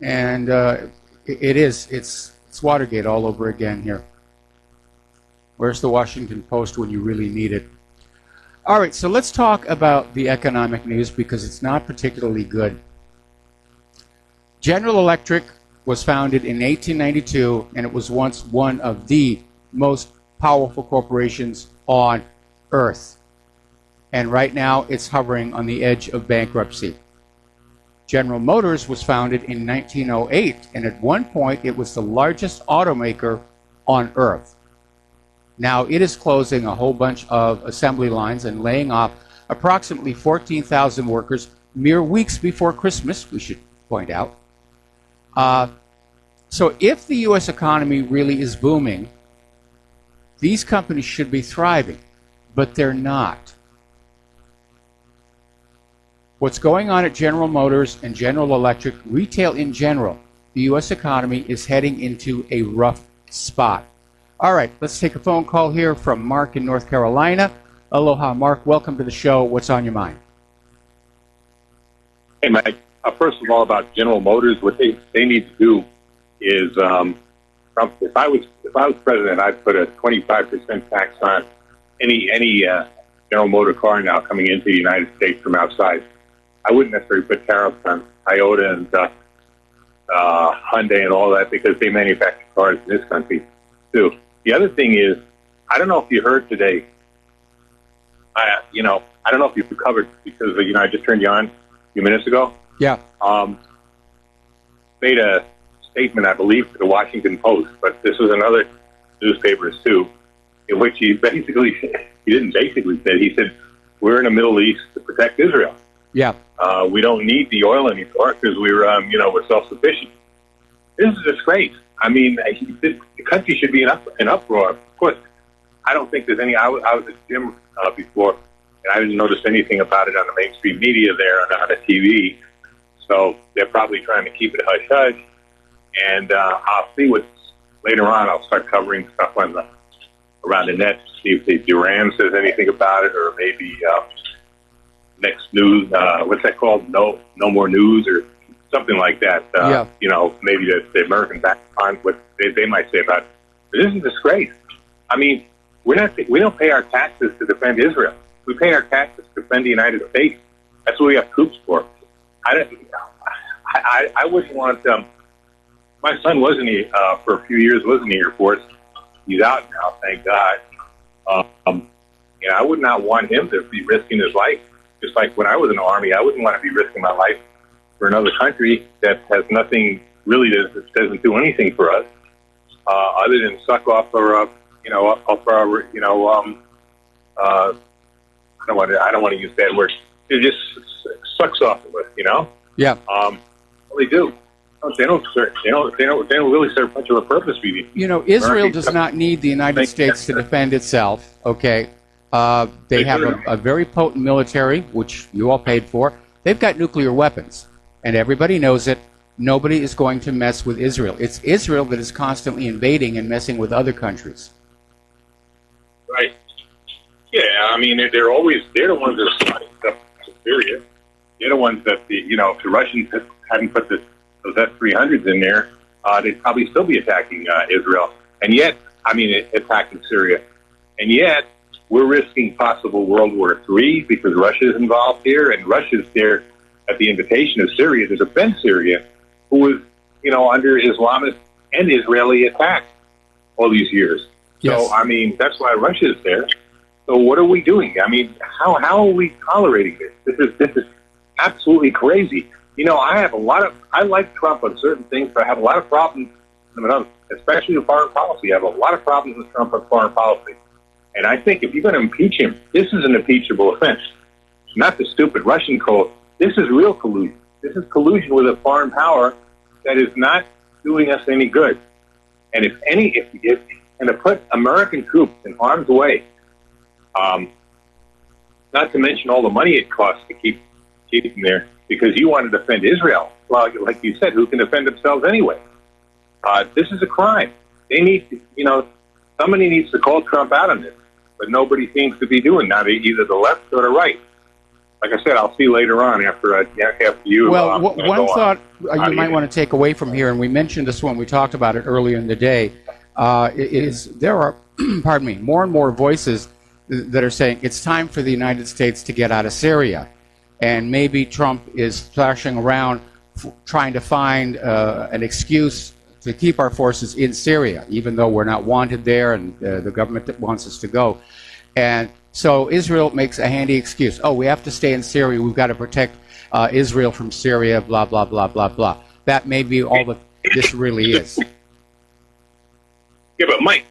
And it's Watergate all over again here. Where's the Washington Post when you really need it? All right, so let's talk about the economic news because it's not particularly good. General Electric was founded in 1892, and it was once one of the most powerful corporations on Earth. And right now, it's hovering on the edge of bankruptcy. General Motors was founded in 1908, and at one point, it was the largest automaker on Earth. Now it is closing a whole bunch of assembly lines and laying off approximately 14,000 workers mere weeks before Christmas, we should point out. So if the U.S. economy really is booming, these companies should be thriving, but they're not. What's going on at General Motors and General Electric, retail in general, the U.S. economy is heading into a rough spot. All right, let's take a phone call here from Mark in North Carolina. Aloha, Mark. Welcome to the show. What's on your mind? Hey, Mike. First of all, about General Motors, what they need to do is, if I was president, I'd put a 25% tax on any General Motor car now coming into the United States from outside. I wouldn't necessarily put tariffs on Toyota and Hyundai and all that because they manufacture cars in this country too. The other thing is, I don't know if you heard today. I don't know if you've covered because I just turned you on a few minutes ago. Yeah. Made a statement, I believe, to the Washington Post, but this was another newspapers too, in which he said, he said, we're in the Middle East to protect Israel. Yeah. We don't need the oil anymore because we're self-sufficient. This is a disgrace. I mean, the country should be in uproar. Of course, I don't think there's any. I was at the gym before, and I didn't notice anything about it on the mainstream media there on the TV. So they're probably trying to keep it hush-hush. And I'll see what's later on. I'll start covering stuff around the net to see if the Duran says anything about it, or maybe next news. What's that called? No more news, or something like that. Maybe the American back on what they might say about it. But this is a disgrace. I mean, we don't pay our taxes to defend Israel. We pay our taxes to defend the United States. That's what we have troops for. I wouldn't want. My son was for a few years was in the Air Force. He's out now, thank God. I would not want him to be risking his life. Just like when I was in the Army, I wouldn't want to be risking my life for another country that has nothing really that doesn't do anything for us, other than suck off our, I don't want to use bad words. It just sucks off of us, Yeah. Well, they do. They don't really serve much of a purpose. Israel does not need the United States to defend itself. Okay. They have a very potent military, which you all paid for. They've got nuclear weapons, and everybody knows it. Nobody is going to mess with Israel. It's Israel that is constantly invading and messing with other countries. Right. Yeah, I mean, they're the ones that are starting stuff in Syria. They're the ones that, if the Russians hadn't put those S-300s in there, they'd probably still be attacking Israel. And yet, attacking Syria. And yet, we're risking possible World War III because Russia is involved here, and Russia's there at the invitation of Syria to defend Syria, who was, under Islamist and Israeli attack all these years. Yes. So, that's why Russia is there. So what are we doing? How are we tolerating this? This is absolutely crazy. I like Trump on certain things, but I have a lot of problems, especially with foreign policy. I have a lot of problems with Trump on foreign policy. And I think if you're going to impeach him, this is an impeachable offense. Not the stupid Russian code. This is real collusion. This is collusion with a foreign power that is not doing us any good. And if to put American troops in harm's way, not to mention all the money it costs to keep them there, because you want to defend Israel. Well, like you said, who can defend themselves anyway? This is a crime. They need to, somebody needs to call Trump out on this, but nobody seems to be doing that, either the left or the right. Like I said, I'll see later on after you. Well, one thought you might want to take away from here, and we mentioned this when we talked about it earlier in the day, is there are, pardon me, more and more voices that are saying it's time for the United States to get out of Syria. And maybe Trump is splashing around trying to find an excuse to keep our forces in Syria, even though we're not wanted there and the government that wants us to go. And so Israel makes a handy excuse. Oh, we have to stay in Syria. We've got to protect Israel from Syria, blah, blah, blah, blah, blah. That may be all that this really is. Yeah, but Mike,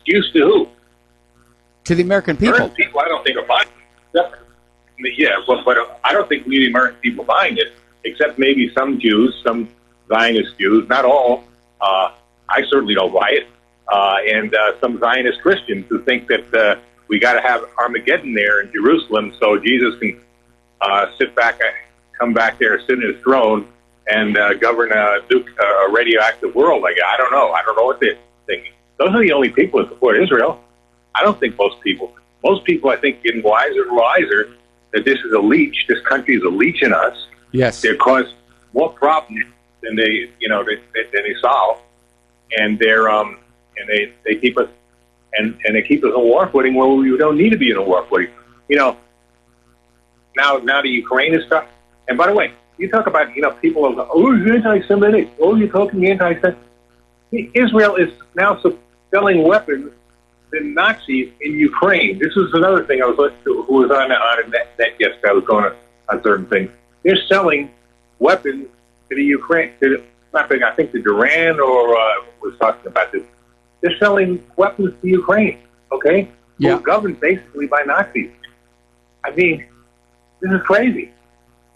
Excuse to who? To the American people. American people, I don't think are buying it. Yeah, but I don't think we, the American people, are buying it, except maybe some Jews, some Zionist Jews, not all. I certainly don't buy it. And some Zionist Christians who think that we got to have Armageddon there in Jerusalem so Jesus can come back there, sit in his throne, and govern a radioactive world. Like, I don't know. I don't know what they're thinking. Those are the only people that support Israel. I don't think most people. Most people, I think, getting wiser and wiser that this is a leech. This country is a leech in us. Yes. They cause more problems than they solve, and they keep us and they keep us on war footing where we don't need to be in a war footing. Now the Ukraine is stuff. And by the way, you talk about people are it's anti-Semitic. You're talking anti-Semitic. Israel is now selling weapons to Nazis in Ukraine. This is another thing I was listening to. Who was on a net yesterday? I was going on certain things. They're selling weapons to the Ukraine. I think the Duran was talking about this. They're selling weapons to Ukraine. Okay, yeah. Who are governed basically by Nazis. I mean, this is crazy.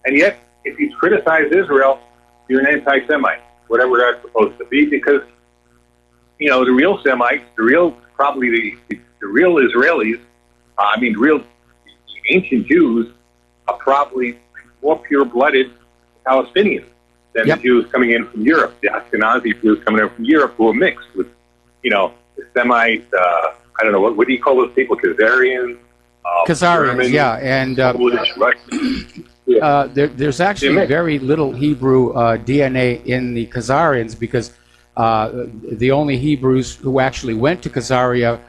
And yet, if you criticize Israel, you're an anti-Semite, whatever that's supposed to be, because the real Semites, the real Israelis, the ancient Jews are probably more pure-blooded Palestinians than the Jews coming in from Europe, the Ashkenazi Jews coming in from Europe who are mixed with, the Semites, I don't know, what do you call those people, Khazarians? Khazarians, yeah, and there's actually very little Hebrew DNA in the Khazarians because the only Hebrews who actually went to Khazaria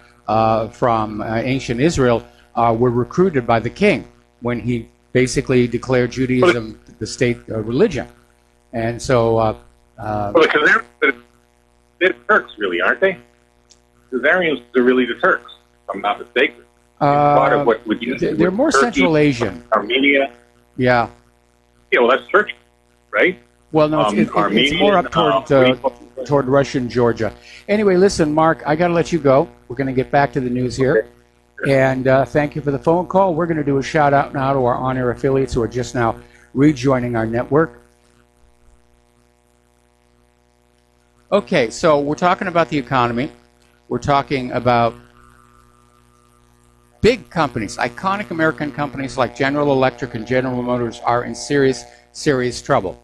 from ancient Israel were recruited by the king when he basically declared Judaism the state religion. And so... the Khazarians, they're Turks, really, aren't they? Khazarians are really the Turks, if I'm not mistaken. Part of what would you they're more Turkey, Central Asian. Armenia. Yeah. Yeah, well, that's Turkey, right? Well, no, it's more up toward Russian Georgia. Anyway, listen, Mark, I got to let you go. We're going to get back to the news here. Okay. And thank you for the phone call. We're going to do a shout-out now to our on-air affiliates who are just now rejoining our network. Okay, so we're talking about the economy. We're talking about big companies, iconic American companies like General Electric and General Motors are in serious, serious trouble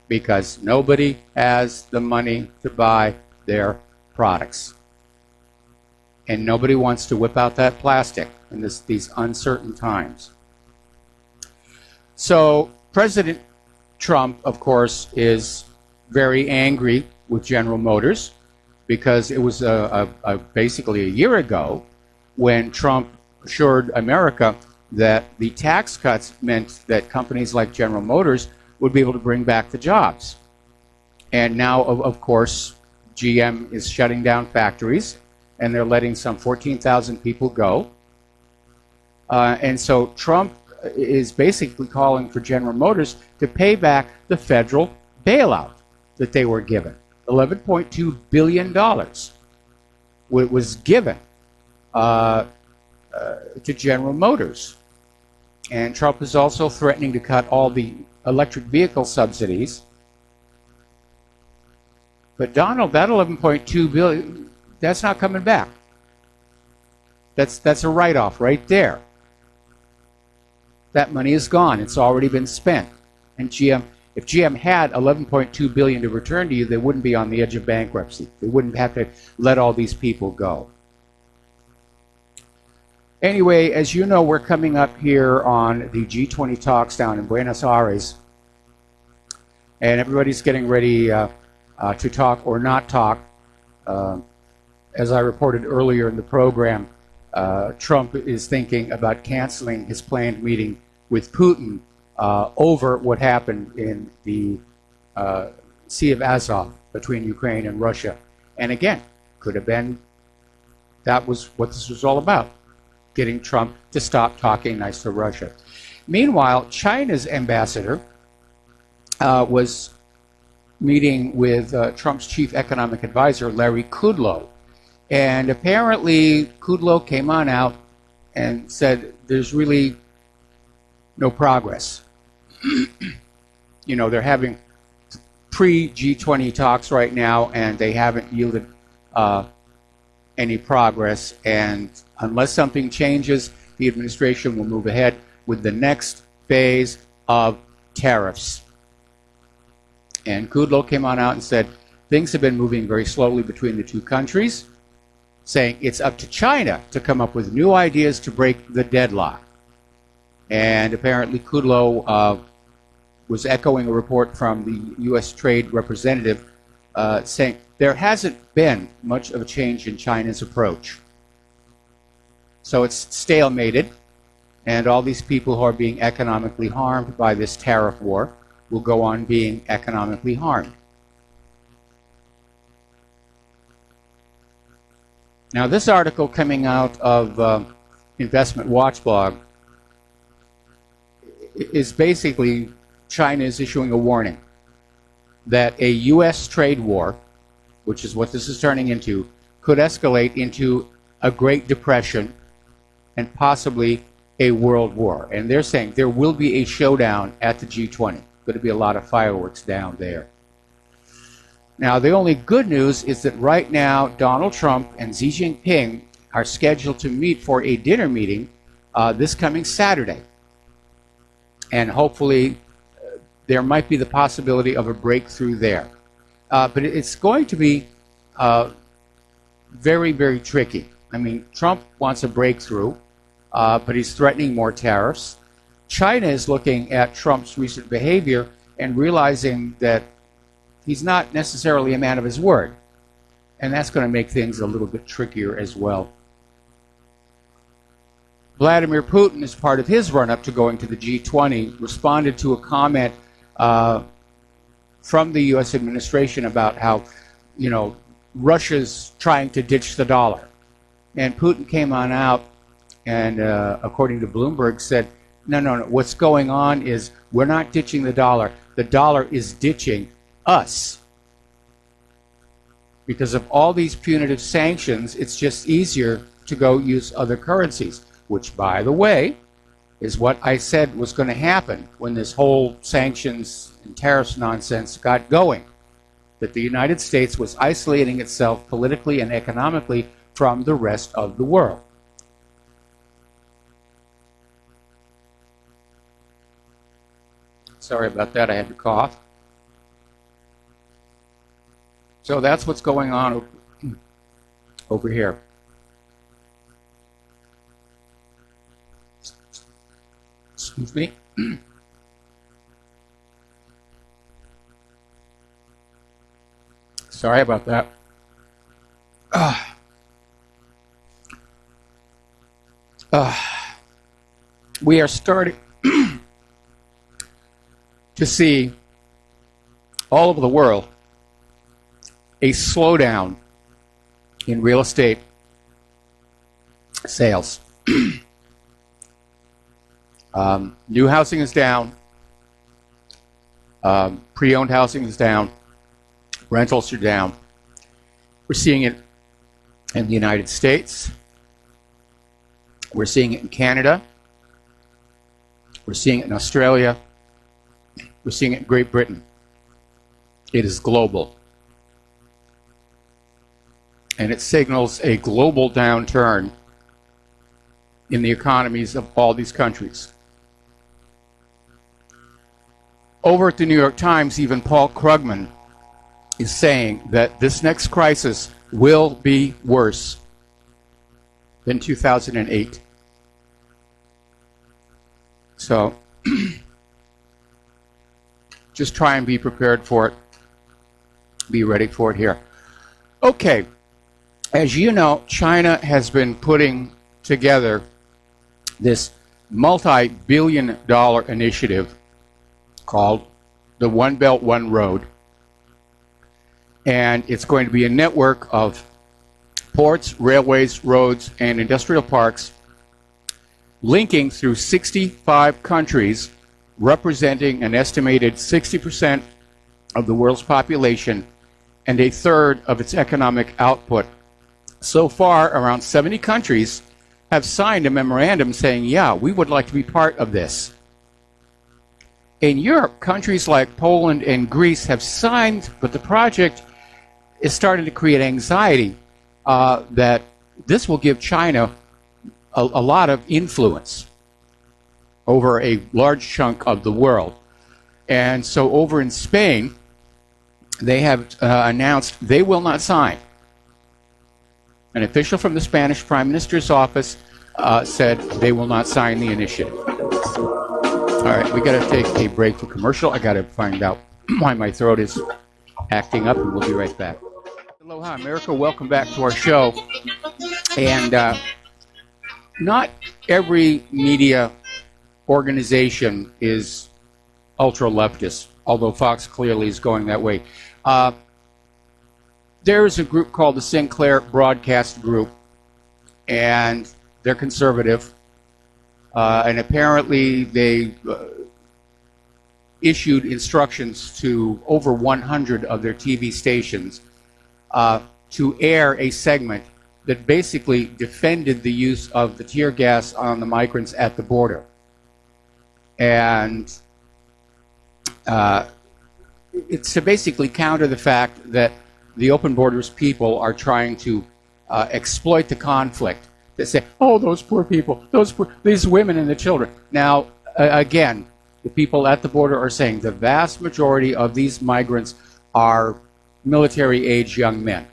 because nobody has the money to buy their products. And nobody wants to whip out that plastic in these uncertain times. So President Trump, of course, is very angry with General Motors because it was basically a year ago when Trump assured America that the tax cuts meant that companies like General Motors would be able to bring back the jobs. And now, of course, GM is shutting down factories, and they're letting some 14,000 people go. And so Trump is basically calling for General Motors to pay back the federal bailout that they were given. $11.2 billion was given to General Motors. And Trump is also threatening to cut all the electric vehicle subsidies. But Donald, that $11.2 billion, that's not coming back. That's a write-off right there. That money is gone. It's already been spent. And if GM had $11.2 billion to return to you, they wouldn't be on the edge of bankruptcy. They wouldn't have to let all these people go. Anyway, as you know, we're coming up here on the G20 talks down in Buenos Aires, and everybody's getting ready to talk or not talk. As I reported earlier in the program, Trump is thinking about canceling his planned meeting with Putin over what happened in the Sea of Azov between Ukraine and Russia. And again, could have been that was what this was all about. Getting Trump to stop talking nice to Russia. Meanwhile, China's ambassador was meeting with Trump's chief economic advisor, Larry Kudlow. And apparently, Kudlow came on out and said there's really no progress. You know, they're having pre-G20 talks right now, and they haven't yielded any progress. And unless something changes, the administration will move ahead with the next phase of tariffs. And Kudlow came on out and said things have been moving very slowly between the two countries, saying it's up to China to come up with new ideas to break the deadlock. And apparently Kudlow was echoing a report from the U.S. Trade Representative saying there hasn't been much of a change in China's approach. So it's stalemated, and all these people who are being economically harmed by this tariff war will go on being economically harmed. Now, this article coming out of Investment Watch blog is basically China is issuing a warning that a U.S. trade war, which is what this is turning into, could escalate into a Great Depression and possibly a world war. And they're saying there will be a showdown at the G20. Going to be a lot of fireworks down there. Now, the only good news is that right now, Donald Trump and Xi Jinping are scheduled to meet for a dinner meeting this coming Saturday. And hopefully, there might be the possibility of a breakthrough there. But it's going to be very, very tricky. I mean, Trump wants a breakthrough, but he's threatening more tariffs. China is looking at Trump's recent behavior and realizing that he's not necessarily a man of his word. And that's going to make things a little bit trickier as well. Vladimir Putin, as part of his run-up to going to the G20, responded to a comment from the U.S. administration about how, you know, Russia's trying to ditch the dollar. And Putin came on out and, according to Bloomberg, said, no, what's going on is we're not ditching the dollar. The dollar is ditching us. Because of all these punitive sanctions, it's just easier to go use other currencies, which, by the way, is what I said was going to happen when this whole sanctions and tariffs nonsense got going. That the United States was isolating itself politically and economically from the rest of the world. Sorry about that, I had to cough. So that's what's going on over here. Excuse me. Sorry about that. We are starting to see all over the world a slowdown in real estate sales. New housing is down. Pre-owned housing is down. Rentals are down. We're seeing it in the United States. We're seeing it in Canada. We're seeing it in Australia. We're seeing it in Great Britain. It is global. And it signals a global downturn in the economies of all these countries. Over at the New York Times, even Paul Krugman is saying that this next crisis will be worse than 2008. So, just try and be prepared for it. Be ready for it here. Okay, as you know, China has been putting together this multi-billion-dollar initiative called the One Belt, One Road. And it's going to be a network of ports, railways, roads, and industrial parks linking through 65 countries, representing an estimated 60% of the world's population and a third of its economic output So far, around 70 countries have signed a memorandum saying, yeah, we would like to be part of this. In Europe, countries like Poland and Greece have signed, but the project is starting to create anxiety that this will give China a lot of influence over a large chunk of the world. And so over in Spain, they have announced they will not sign. An official from the Spanish Prime Minister's office said they will not sign the initiative. All right, we got to take a break for commercial. I got to find out why my throat is acting up, and we'll be right back. Aloha, America. Welcome back to our show. And not every media organization is ultra-leftist, although Fox clearly is going that way. There is a group called the Sinclair Broadcast Group, and they're conservative. And apparently they issued instructions to over 100 of their TV stations to air a segment that basically defended the use of the tear gas on the migrants at the border. And it's to basically counter the fact that the open borders people are trying to exploit the conflict. They say, oh, those poor people, these women and the children. Now, again, the people at the border are saying the vast majority of these migrants are military-age young men.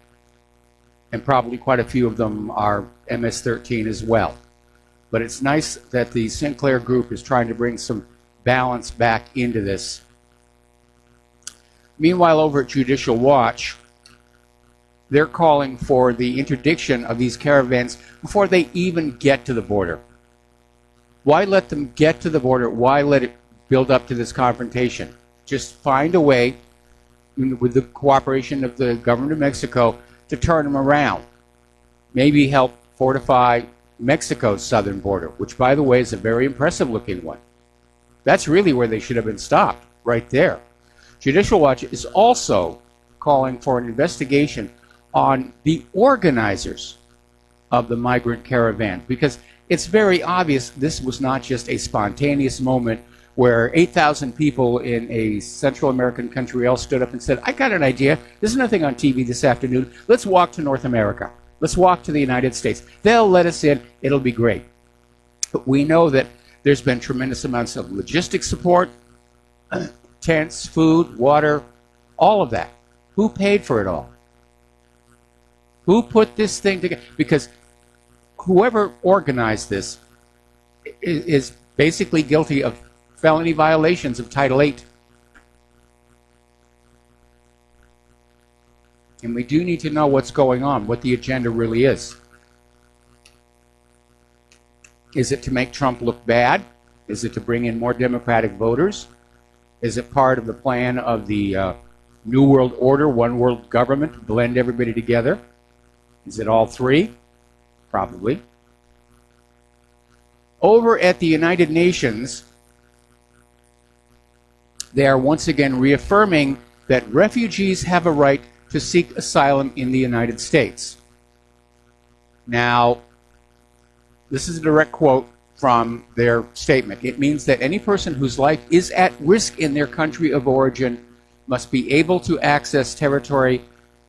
And probably quite a few of them are MS-13 as well. But it's nice that the Sinclair Group is trying to bring some balance back into this. Meanwhile, over at Judicial Watch, they're calling for the interdiction of these caravans before they even get to the border. Why let them get to the border? Why let it build up to this confrontation? Just find a way, with the cooperation of the government of Mexico, to turn them around. Maybe help fortify Mexico's southern border, which, by the way, is a very impressive-looking one. That's really where they should have been stopped, right there. Judicial Watch is also calling for an investigation on the organizers of the migrant caravan, because it's very obvious this was not just a spontaneous moment where 8,000 people in a Central American country all stood up and said, I got an idea. There's nothing on TV this afternoon. Let's walk to North America. Let's walk to the United States. They'll let us in. It'll be great. But we know that there's been tremendous amounts of logistic support, tents, food, water, all of that. Who paid for it all? Who put this thing together? Because whoever organized this is basically guilty of felony violations of Title VIII. And we do need to know what's going on, what the agenda really is. Is it to make Trump look bad? Is it to bring in more Democratic voters? Is it part of the plan of the New World Order, one world government, blend everybody together? Is it all three? Probably. Over at the United Nations, they are once again reaffirming that refugees have a right to seek asylum in the United States. Now, this is a direct quote from their statement. It means that any person whose life is at risk in their country of origin must be able to access territory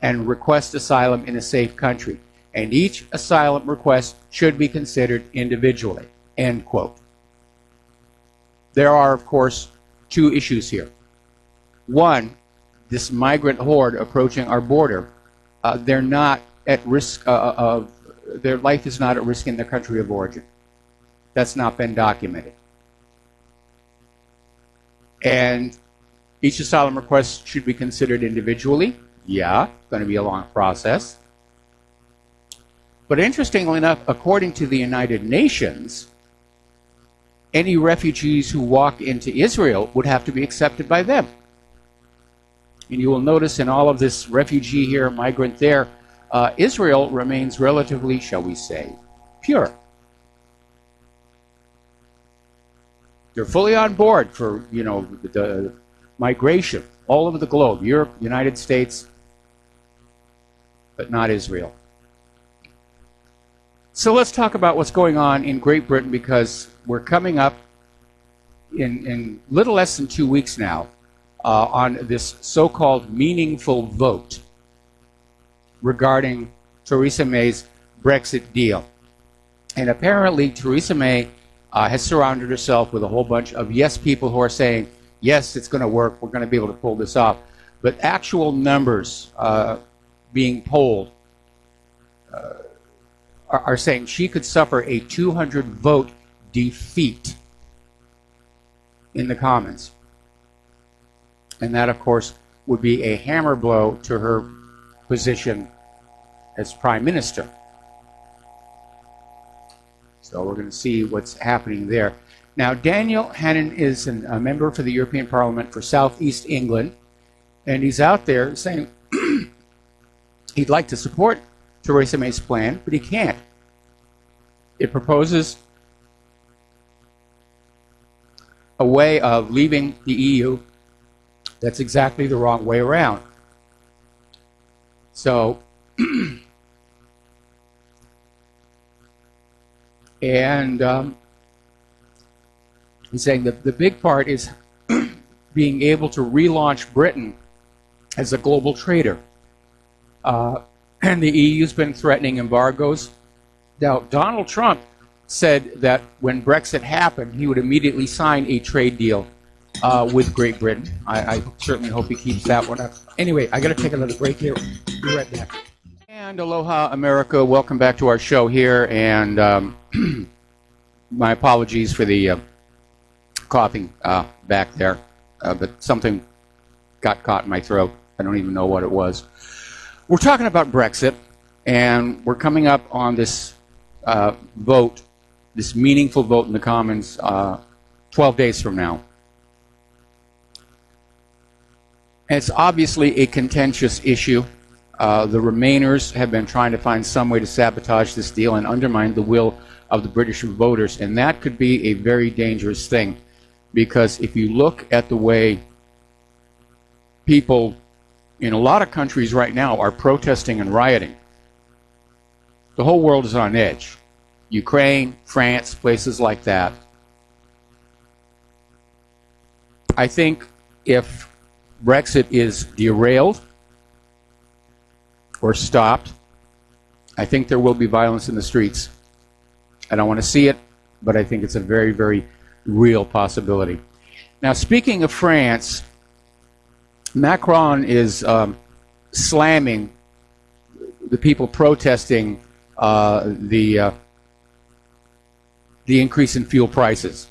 and request asylum in a safe country. And each asylum request should be considered individually. End quote. There are, of course, two issues here. One, this migrant horde approaching our border, they're not at risk their life is not at risk in their country of origin. That's not been documented. And each asylum request should be considered individually. Yeah, it's going to be a long process. But interestingly enough, according to the United Nations, any refugees who walk into Israel would have to be accepted by them. And you will notice in all of this refugee here, migrant there, Israel remains relatively, shall we say, pure. They're fully on board for, the migration all over the globe, Europe, United States, but not Israel. So let's talk about what's going on in Great Britain, because we're coming up in little less than 2 weeks now on this so-called meaningful vote regarding Theresa May's Brexit deal. And apparently Theresa May has surrounded herself with a whole bunch of yes people who are saying, yes, it's going to work, we're going to be able to pull this off. But actual numbers being polled are saying she could suffer a 200 vote defeat in the Commons. And that, of course, would be a hammer blow to her position as Prime Minister. So we're going to see what's happening there. Now, Daniel Hannan is a member for the European Parliament for South East England, and he's out there saying he'd like to support Theresa May's plan, but he can't. It proposes a way of leaving the EU that's exactly the wrong way around. So, and he's saying that the big part is being able to relaunch Britain as a global trader. And the EU's been threatening embargoes. Now, Donald Trump said that when Brexit happened, he would immediately sign a trade deal with Great Britain. I certainly hope he keeps that one up. Anyway, I got to take another break here. Be right back. And aloha, America. Welcome back to our show here. And my apologies for the coughing back there. But something got caught in my throat. I don't even know what it was. We're talking about Brexit, and we're coming up on this vote, this meaningful vote in the Commons 12 days from now. And it's obviously a contentious issue. The Remainers have been trying to find some way to sabotage this deal and undermine the will of the British voters, and that could be a very dangerous thing, because if you look at the way people in a lot of countries right now are protesting and rioting, the whole world is on edge. Ukraine, France, places like that. I think if Brexit is derailed or stopped, I think there will be violence in the streets. I don't want to see it, but I think it's a very, very real possibility. Now, speaking of France, Macron is slamming the people protesting the increase in fuel prices,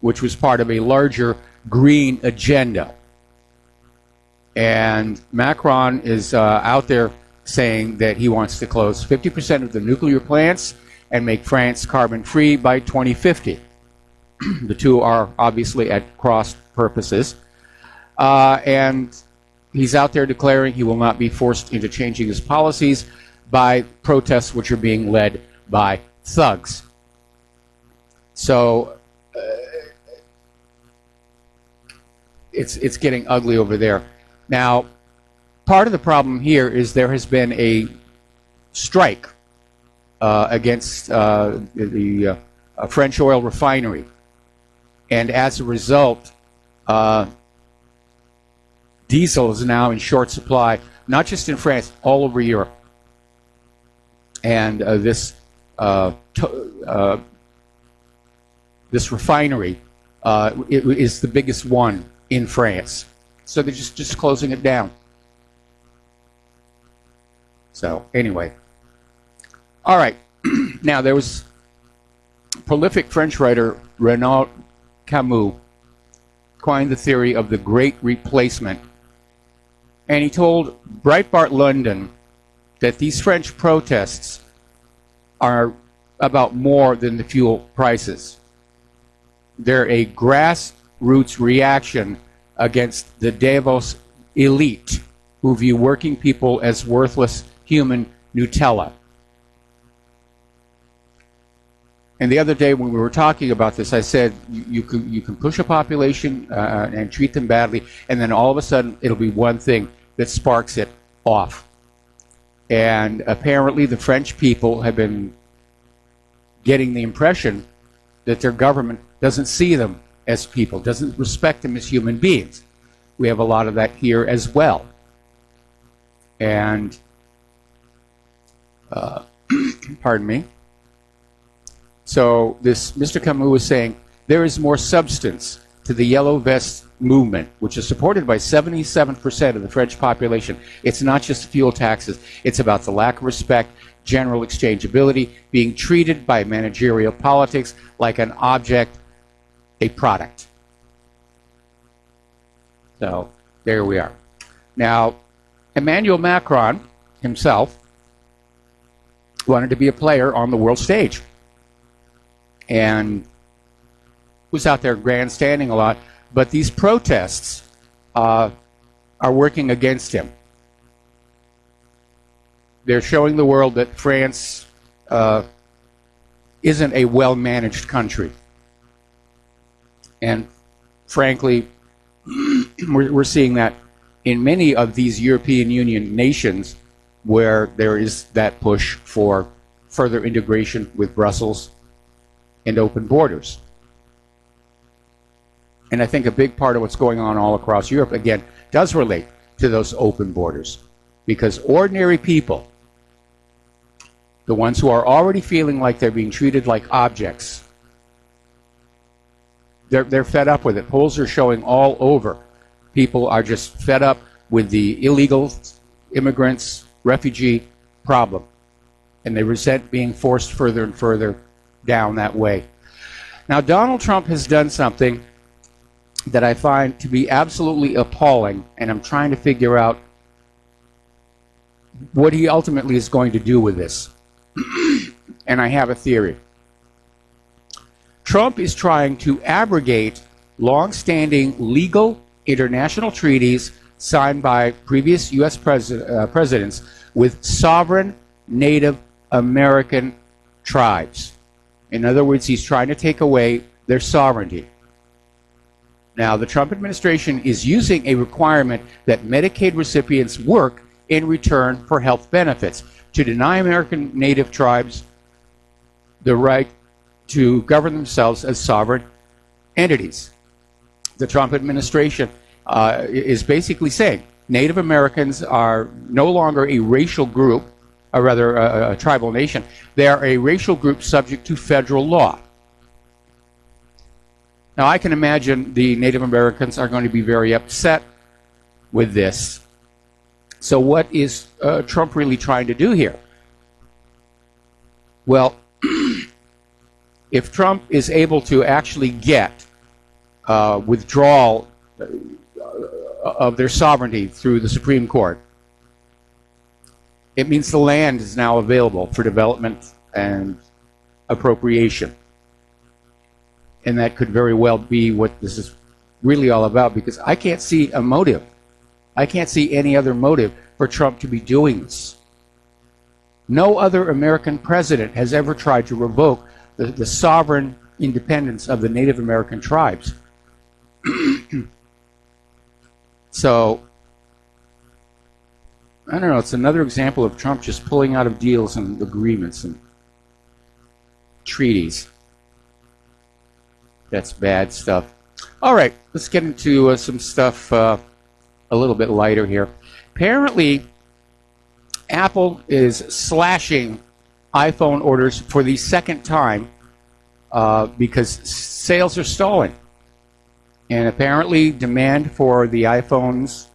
which was part of a larger green agenda. And Macron is out there saying that he wants to close 50% of the nuclear plants and make France carbon-free by 2050. The two are obviously at cross purposes. And he's out there declaring he will not be forced into changing his policies by protests which are being led by thugs. So it's getting ugly over there. Now, part of the problem here is there has been a strike against the French oil refinery. And as a result, diesel is now in short supply, not just in France, all over Europe. And this refinery is the biggest one in France. So they're just closing it down. So anyway. All right. Now, there was prolific French writer Renaud Camus coined the theory of the Great Replacement. And he told Breitbart London that these French protests are about more than the fuel prices. They're a grassroots reaction against the Davos elite, who view working people as worthless human Nutella. And the other day when we were talking about this, I said you can push a population and treat them badly, and then all of a sudden it'll be one thing that sparks it off. And apparently the French people have been getting the impression that their government doesn't see them as people, doesn't respect them as human beings. We have a lot of that here as well. And, pardon me. So this Mr. Camus was saying, there is more substance to the Yellow Vest movement, which is supported by 77% of the French population. It's not just fuel taxes. It's about the lack of respect, general exchangeability, being treated by managerial politics like an object, a product. So there we are. Now, Emmanuel Macron himself wanted to be a player on the world stage and was out there grandstanding a lot, but these protests are working against him. They're showing the world that France isn't a well-managed country. And frankly, we're seeing that in many of these European Union nations where there is that push for further integration with Brussels and open borders. And I think a big part of what's going on all across Europe, again, does relate to those open borders. Because ordinary people, the ones who are already feeling like they're being treated like objects, they're fed up with it. Polls are showing all over. People are just fed up with the illegal immigrants, refugee problem. And they resent being forced further and further down that way. Now, Donald Trump has done something that I find to be absolutely appalling, and I'm trying to figure out what he ultimately is going to do with this. And I have a theory. Trump is trying to abrogate long-standing legal international treaties signed by previous U.S. presidents with sovereign Native American tribes. In other words, he's trying to take away their sovereignty. Now, the Trump administration is using a requirement that Medicaid recipients work in return for health benefits to deny American Native tribes the right to govern themselves as sovereign entities. The Trump administration is basically saying Native Americans are no longer a racial group, or rather a tribal nation. They are a racial group subject to federal law. Now, I can imagine the Native Americans are going to be very upset with this. So what is Trump really trying to do here? Well, if Trump is able to actually get withdrawal of their sovereignty through the Supreme Court, it means the land is now available for development and appropriation. And that could very well be what this is really all about, because I can't see a motive. I can't see any other motive for Trump to be doing this. No other American president has ever tried to revoke the sovereign independence of the Native American tribes. So, I don't know, it's another example of Trump just pulling out of deals and agreements and treaties. That's bad stuff. All right, let's get into some stuff a little bit lighter here. Apparently, Apple is slashing iPhone orders for the second time because sales are stalling. And apparently, demand for the iPhones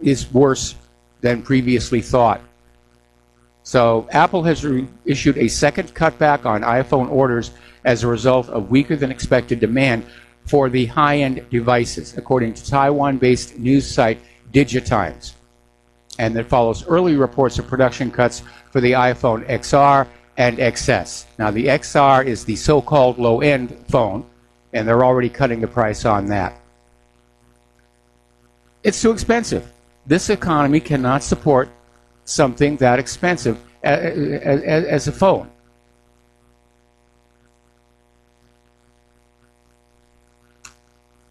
is worse than previously thought. So Apple has issued a second cutback on iPhone orders as a result of weaker than expected demand for the high-end devices, according to Taiwan-based news site Digitimes. And that follows early reports of production cuts for the iPhone XR and XS. Now, the XR is the so-called low-end phone, and they're already cutting the price on that. It's too expensive. This economy cannot support something that expensive as a phone.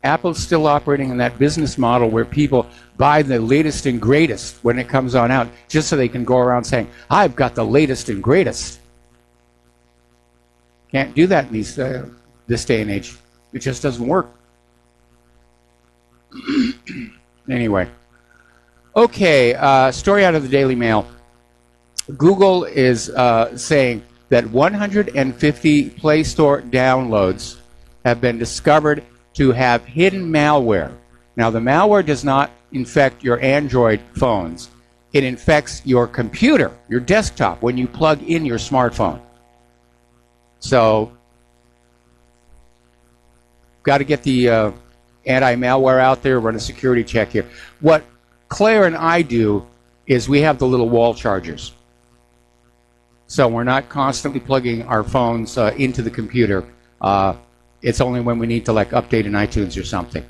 Apple's still operating in that business model where people buy the latest and greatest when it comes on out, just so they can go around saying, I've got the latest and greatest. Can't do that in this day and age. It just doesn't work. Anyway. Okay, story out of the Daily Mail. Google is saying that 150 Play Store downloads have been discovered to have hidden malware. Now, the malware does not infect your Android phones. It infects your computer, your desktop, when you plug in your smartphone. So, got to get the anti-malware out there, run a security check here. What Claire and I do is we have the little wall chargers. So we're not constantly plugging our phones into the computer. It's only when we need to like update an iTunes or something.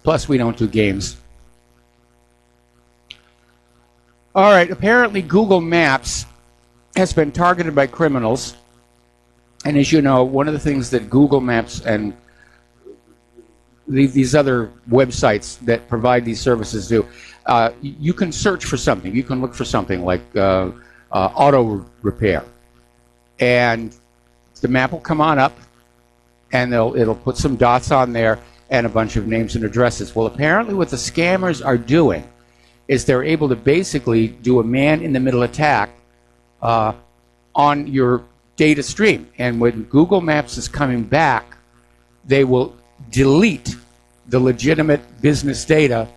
Plus, we don't do games. All right, apparently Google Maps has been targeted by criminals. And as you know, one of the things that Google Maps and these other websites that provide these services do, you can search for something. You can look for something like auto repair. And the map will come on up, and it'll put some dots on there and a bunch of names and addresses. Well, apparently what the scammers are doing is they're able to basically do a man-in-the-middle attack on your data stream. And when Google Maps is coming back, they will delete the legitimate business data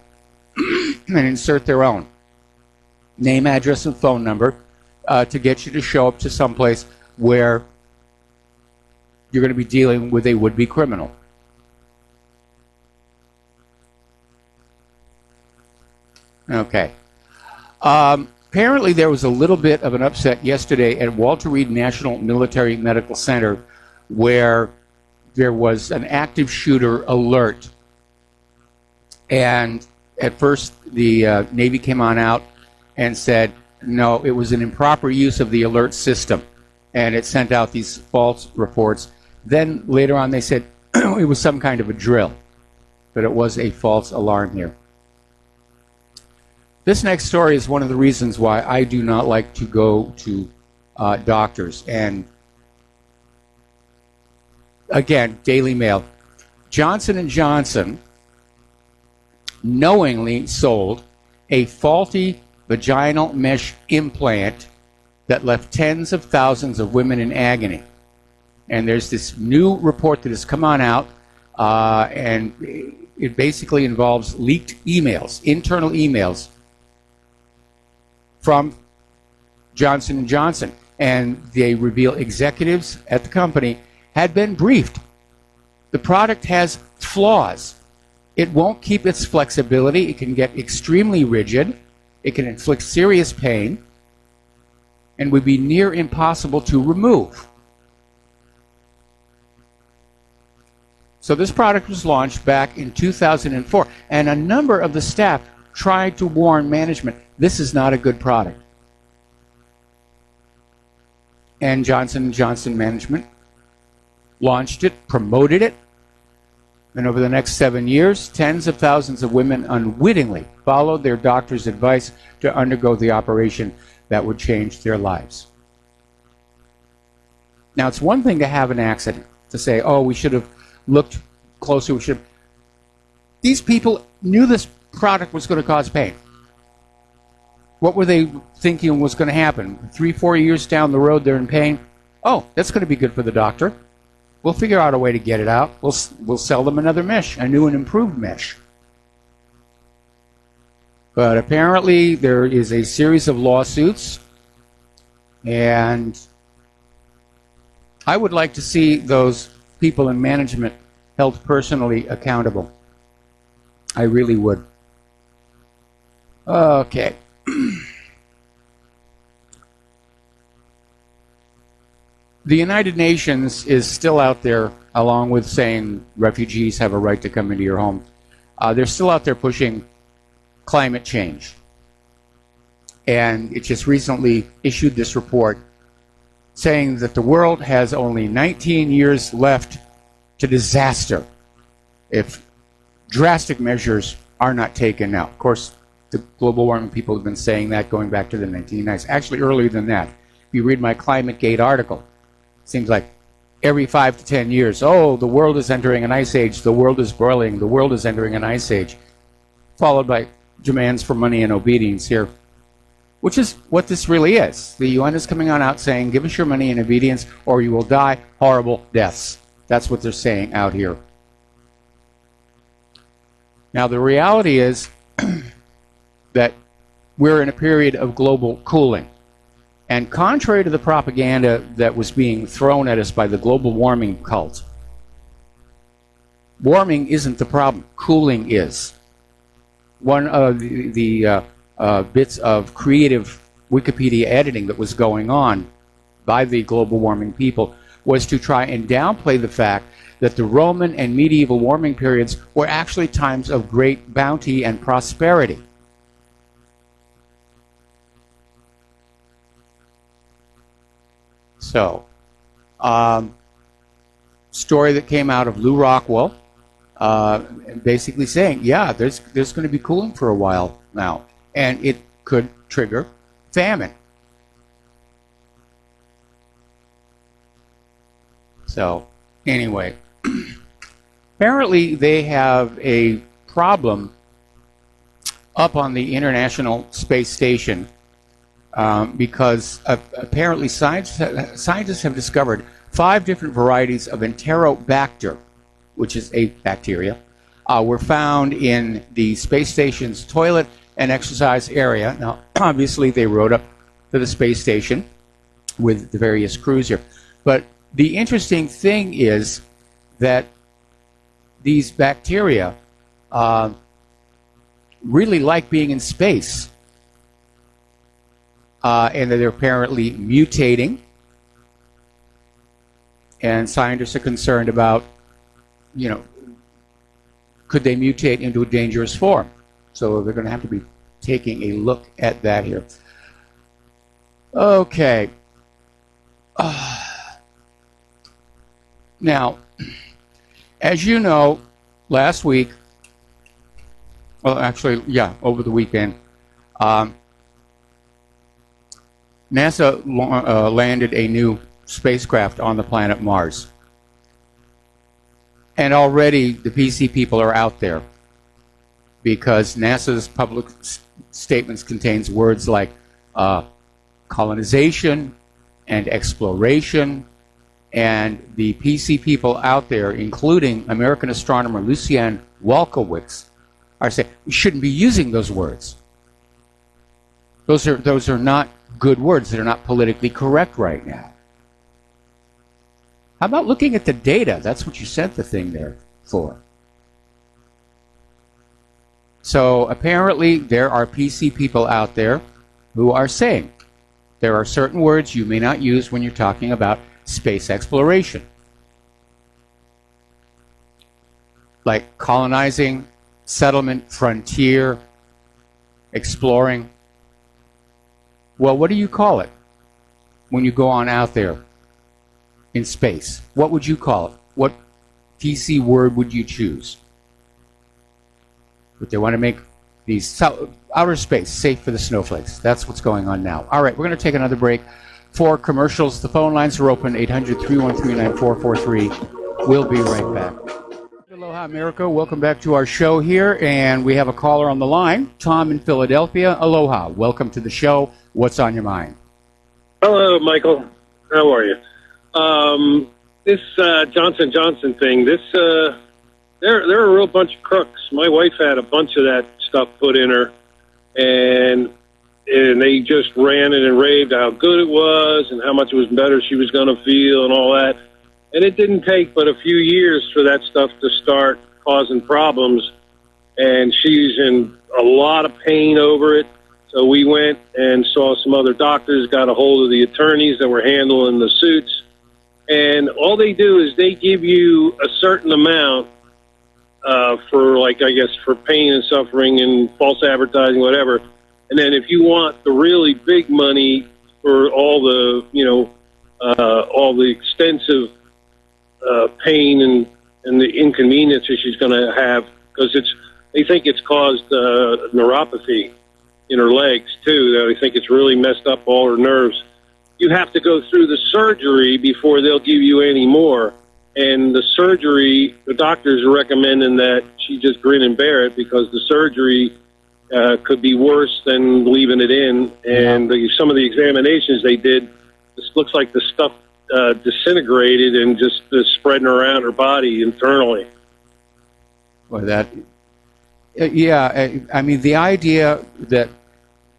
and insert their own name, address, and phone number to get you to show up to someplace where you're going to be dealing with a would-be criminal. Okay. Apparently there was a little bit of an upset yesterday at Walter Reed National Military Medical Center where there was an active shooter alert. And at first the Navy came on out and said, no, it was an improper use of the alert system. And it sent out these false reports. Then later on they said it was some kind of a drill. But it was a false alarm here. This next story is one of the reasons why I do not like to go to doctors. And again, Daily Mail. Johnson & Johnson knowingly sold a faulty vaginal mesh implant that left tens of thousands of women in agony. And there's this new report that has come on out, and it basically involves leaked emails, internal emails, from Johnson & Johnson. And they reveal executives at the company had been briefed. The product has flaws. It won't keep its flexibility. It can get extremely rigid. It can inflict serious pain and would be near impossible to remove. So this product was launched back in 2004, and a number of the staff tried to warn management, this is not a good product. And Johnson & Johnson management launched it, promoted it, and over the next 7 years, tens of thousands of women unwittingly followed their doctor's advice to undergo the operation that would change their lives. Now, it's one thing to have an accident, to say, oh, we should have looked closer, we should. These people knew this product was going to cause pain. What were they thinking was going to happen? 3-4 years down the road, they're in pain. Oh, that's going to be good for the doctor. We'll figure out a way to get it out. We'll sell them another mesh, a new and improved mesh. But apparently there is a series of lawsuits, and I would like to see those people in management held personally accountable. I really would. Okay. The United Nations is still out there, along with saying refugees have a right to come into your home. They're still out there pushing climate change. And it just recently issued this report saying that the world has only 19 years left to disaster if drastic measures are not taken now. Of course, the global warming people have been saying that going back to the 1990s. Actually, earlier than that. If you read my ClimateGate article, Seems like every 5 to 10 years, oh, the world is entering an ice age, the world is boiling, the world is entering an ice age, followed by demands for money and obedience here, which is what this really is. The UN is coming on out saying, give us your money and obedience or you will die horrible deaths. That's what they're saying out here. Now, the reality is that we're in a period of global cooling. And contrary to the propaganda that was being thrown at us by the global warming cult, warming isn't the problem. Cooling is. One of the bits of creative Wikipedia editing that was going on by the global warming people was to try and downplay the fact that the Roman and medieval warming periods were actually times of great bounty and prosperity. So, story that came out of Lou Rockwell, basically saying, yeah, there's going to be cooling for a while now, and it could trigger famine. So, anyway, apparently they have a problem up on the International Space Station. Because apparently scientists have discovered 5 different varieties of Enterobacter, which is a bacteria, were found in the space station's toilet and exercise area. Now, obviously, they rode up to the space station with the various crews here. But the interesting thing is that these bacteria really like being in space. And they're apparently mutating. And scientists are concerned about, could they mutate into a dangerous form? So they're going to have to be taking a look at that here. Okay. Now, as you know, last week, well, actually, yeah, over the weekend, NASA landed a new spacecraft on the planet Mars. And already the PC people are out there because NASA's public statements contains words like colonization and exploration, and the PC people out there, including American astronomer Lucian Walkowicz, are saying we shouldn't be using those words. Those are not good words. They're not politically correct right now. How about looking at the data? That's what you sent the thing there for. So apparently there are PC people out there who are saying there are certain words you may not use when you're talking about space exploration. Like colonizing, settlement, frontier, exploring. Well, what do you call it when you go on out there in space? What would you call it? What PC word would you choose? But they want to make these outer space safe for the snowflakes. That's what's going on now. All right, we're going to take another break for commercials. The phone lines are open, 800-313-9443. We'll be right back. Aloha, America. Welcome back to our show here, and we have a caller on the line, Tom in Philadelphia. Aloha. Welcome to the show. What's on your mind? Hello, Michael. How are you? This Johnson & Johnson thing, they're a real bunch of crooks. My wife had a bunch of that stuff put in her, and they just ran it and raved how good it was and how much it was better she was going to feel and all that. And it didn't take but a few years for that stuff to start causing problems, and she's in a lot of pain over it. So we went and saw some other doctors, got a hold of the attorneys that were handling the suits, and all they do is they give you a certain amount for, like, I guess, for pain and suffering and false advertising, whatever. And then if you want the really big money for all the, all the extensive pain and the inconveniences she's going to have, because they think it's caused neuropathy in her legs too. They think it's really messed up all her nerves. you have to go through the surgery before they'll give you any more. And the surgery, the doctors are recommending that she just grin and bear it because the surgery could be worse than leaving it in. And some of the examinations they did, this looks like the stuff disintegrated and just spreading around her body internally. Well, I mean, the idea that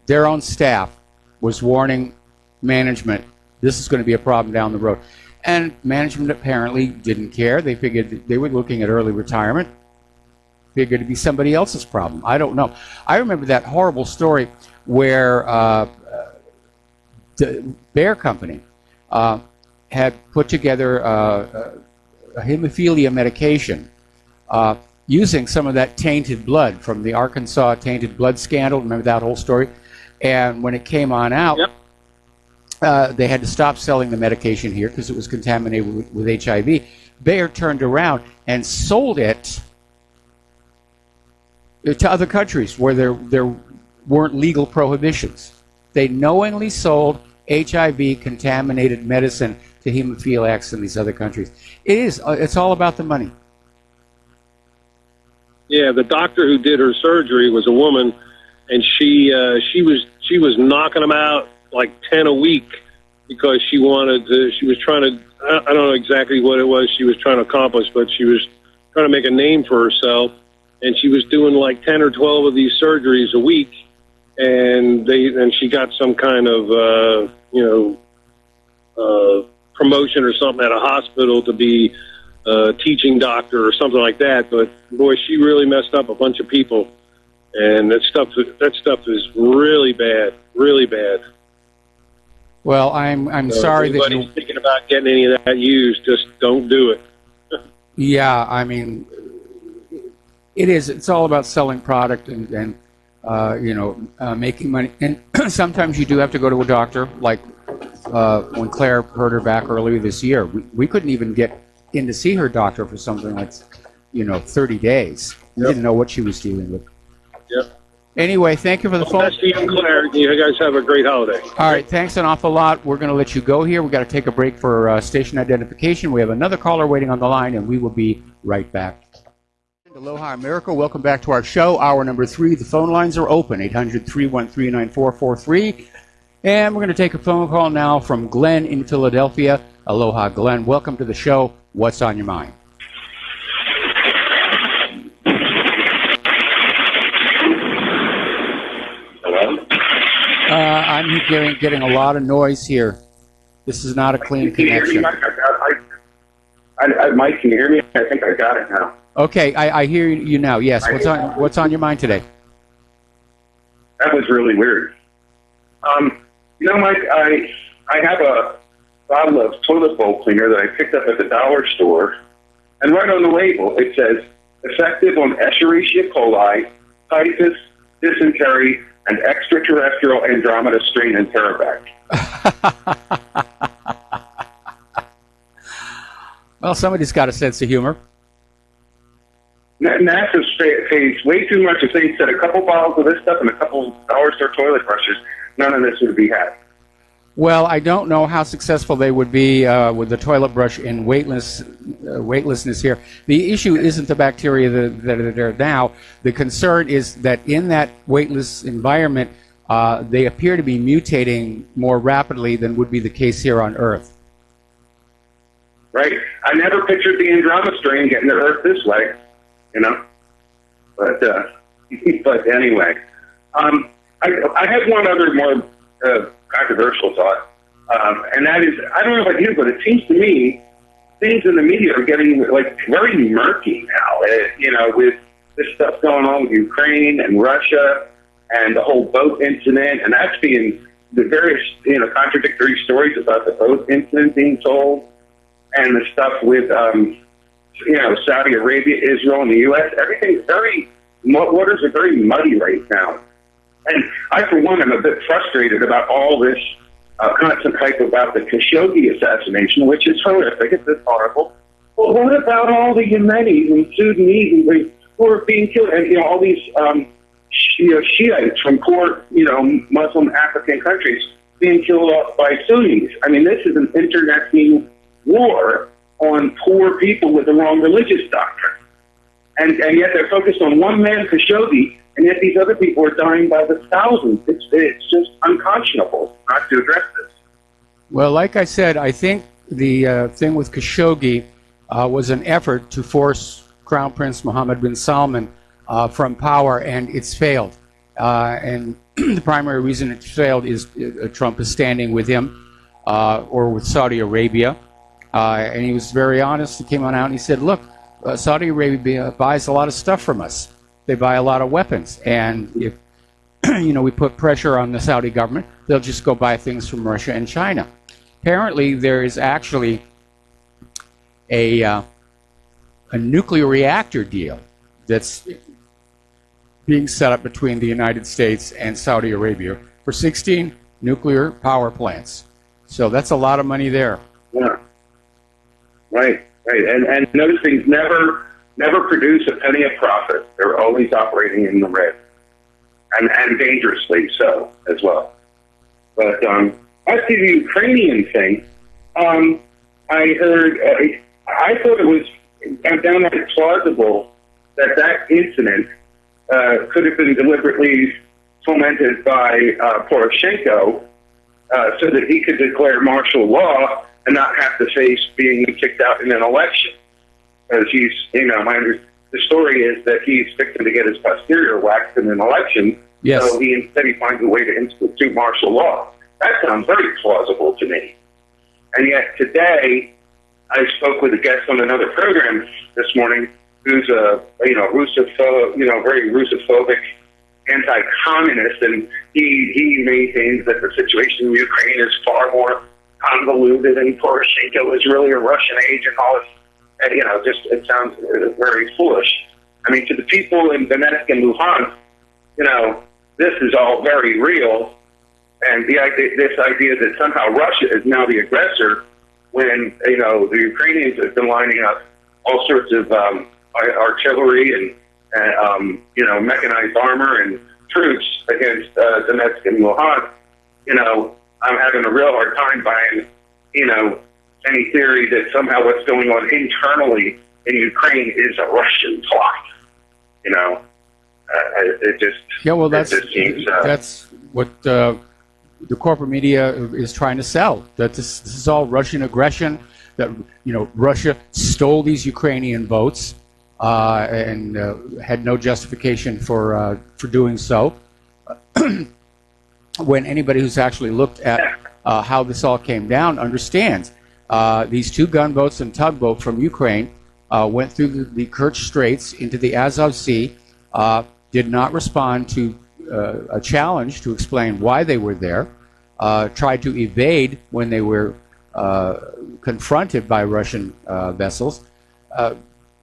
their own staff was warning management, this is going to be a problem down the road. And management apparently didn't care. They figured they were looking at early retirement. Figured it'd be somebody else's problem. I don't know. I remember that horrible story where the Bear Company had put together a hemophilia medication using some of that tainted blood from the Arkansas tainted blood scandal. Remember that whole story? And when it came on out, they had to stop selling the medication here because it was contaminated with HIV. Bayer turned around and sold it to other countries where there weren't legal prohibitions. They knowingly sold HIV-contaminated medicine to hemophiliacs in these other countries. It's all about the money. Yeah, the doctor who did her surgery was a woman, and she was knocking them out like 10 a week because she was trying to, I don't know exactly what it was she was trying to accomplish, but she was trying to make a name for herself, and she was doing like 10 or 12 of these surgeries a week, and she got some kind of promotion or something at a hospital to be a teaching doctor or something like that. But boy, she really messed up a bunch of people, and that stuff is really bad, really bad. Well, I'm sorry that you're thinking about getting any of that used. Just don't do it. Yeah, I mean, it's all about selling product and making money. And sometimes you do have to go to a doctor. Like when Claire hurt her back earlier this year, we couldn't even get in to see her doctor for something like 30 days. We didn't know what she was dealing with. Yep. Anyway, thank you for the phone. Best to you, Claire. You guys have a great holiday. All right, thanks an awful lot. We're going to let you go here. We've got to take a break for station identification. We have another caller waiting on the line, and we will be right back. Aloha America, welcome back to our show. Hour number 3. The phone lines are open, 800-313-9443. And we're going to take a phone call now from Glenn in Philadelphia. Aloha, Glenn. Welcome to the show. What's on your mind? I'm getting a lot of noise here. This is not a clean connection. Mike, can you hear me? I think I got it now. Okay, I hear you now. Yes. What's on your mind today? That was really weird. Mike, I have a bottle of toilet bowl cleaner that I picked up at the dollar store, and right on the label it says effective on Escherichia coli, typhus, dysentery, and extraterrestrial Andromeda strain Enterovac. Well, somebody's got a sense of humor. NASA pays way too much if they said a couple bottles of this stuff and a couple dollar store toilet brushes. None of this would be had. Well, I don't know how successful they would be with the toilet brush in weightlessness here. The issue isn't the bacteria that are there now. The concern is that in that weightless environment, they appear to be mutating more rapidly than would be the case here on Earth. Right? I never pictured the Andromeda strain getting to Earth this way, But anyway, I had one other more controversial thought, and that is, I don't know about you, but it seems to me things in the media are getting very murky now. With this stuff going on with Ukraine and Russia and the whole boat incident, and that's being the various contradictory stories about the boat incident being told, and the stuff with Saudi Arabia, Israel, and the U.S. Everything's waters are very muddy right now. And I, for one, am a bit frustrated about all this constant hype about the Khashoggi assassination, which is horrific. It's horrible. Well, what about all the Yemenis and Sudanese who are being killed? And, all these Shiites from poor, Muslim African countries being killed off by Sunnis. I mean, this is an internecine war on poor people with the wrong religious doctrine. And yet they're focused on one man, Khashoggi, and yet these other people are dying by the thousands. It's just unconscionable not to address this. Well, like I said, I think the thing with Khashoggi was an effort to force Crown Prince Mohammed bin Salman from power, and it's failed. And the primary reason it failed is Trump is standing with him or with Saudi Arabia. And he was very honest. He came on out and he said, look, Saudi Arabia buys a lot of stuff from us. They buy a lot of weapons. And if we put pressure on the Saudi government, they'll just go buy things from Russia and China. Apparently, there is actually a nuclear reactor deal that's being set up between the United States and Saudi Arabia for 16 nuclear power plants. So that's a lot of money there. Yeah. Right. And those things never produce a penny of profit. They're always operating in the red. And dangerously so as well. But as to the Ukrainian thing, I heard, I thought it was downright plausible that incident could have been deliberately fomented by Poroshenko so that he could declare martial law and not have to face being kicked out in an election. Because he's, the story is that he's fixing to get his posterior waxed in an election. Yes. So instead he finds a way to institute martial law. That sounds very plausible to me. And yet today, I spoke with a guest on another program this morning who's a, very Russophobic anti-communist, and he maintains that the situation in Ukraine is far more convoluted and Poroshenko is really a Russian agent, all this. And, it sounds very foolish. I mean, to the people in Donetsk and Luhansk, this is all very real. And this idea that somehow Russia is now the aggressor when, the Ukrainians have been lining up all sorts of artillery and mechanized armor and troops against Donetsk and Luhansk, I'm having a real hard time buying, any theory that somehow what's going on internally in Ukraine is a Russian plot. It just that's what the corporate media is trying to sell. That this is all Russian aggression. That Russia stole these Ukrainian votes and had no justification for doing so. When anybody who's actually looked at how this all came down understands these two gunboats and tugboat from Ukraine went through the Kerch Straits into the Azov Sea, did not respond to a challenge to explain why they were there, tried to evade when they were confronted by Russian vessels,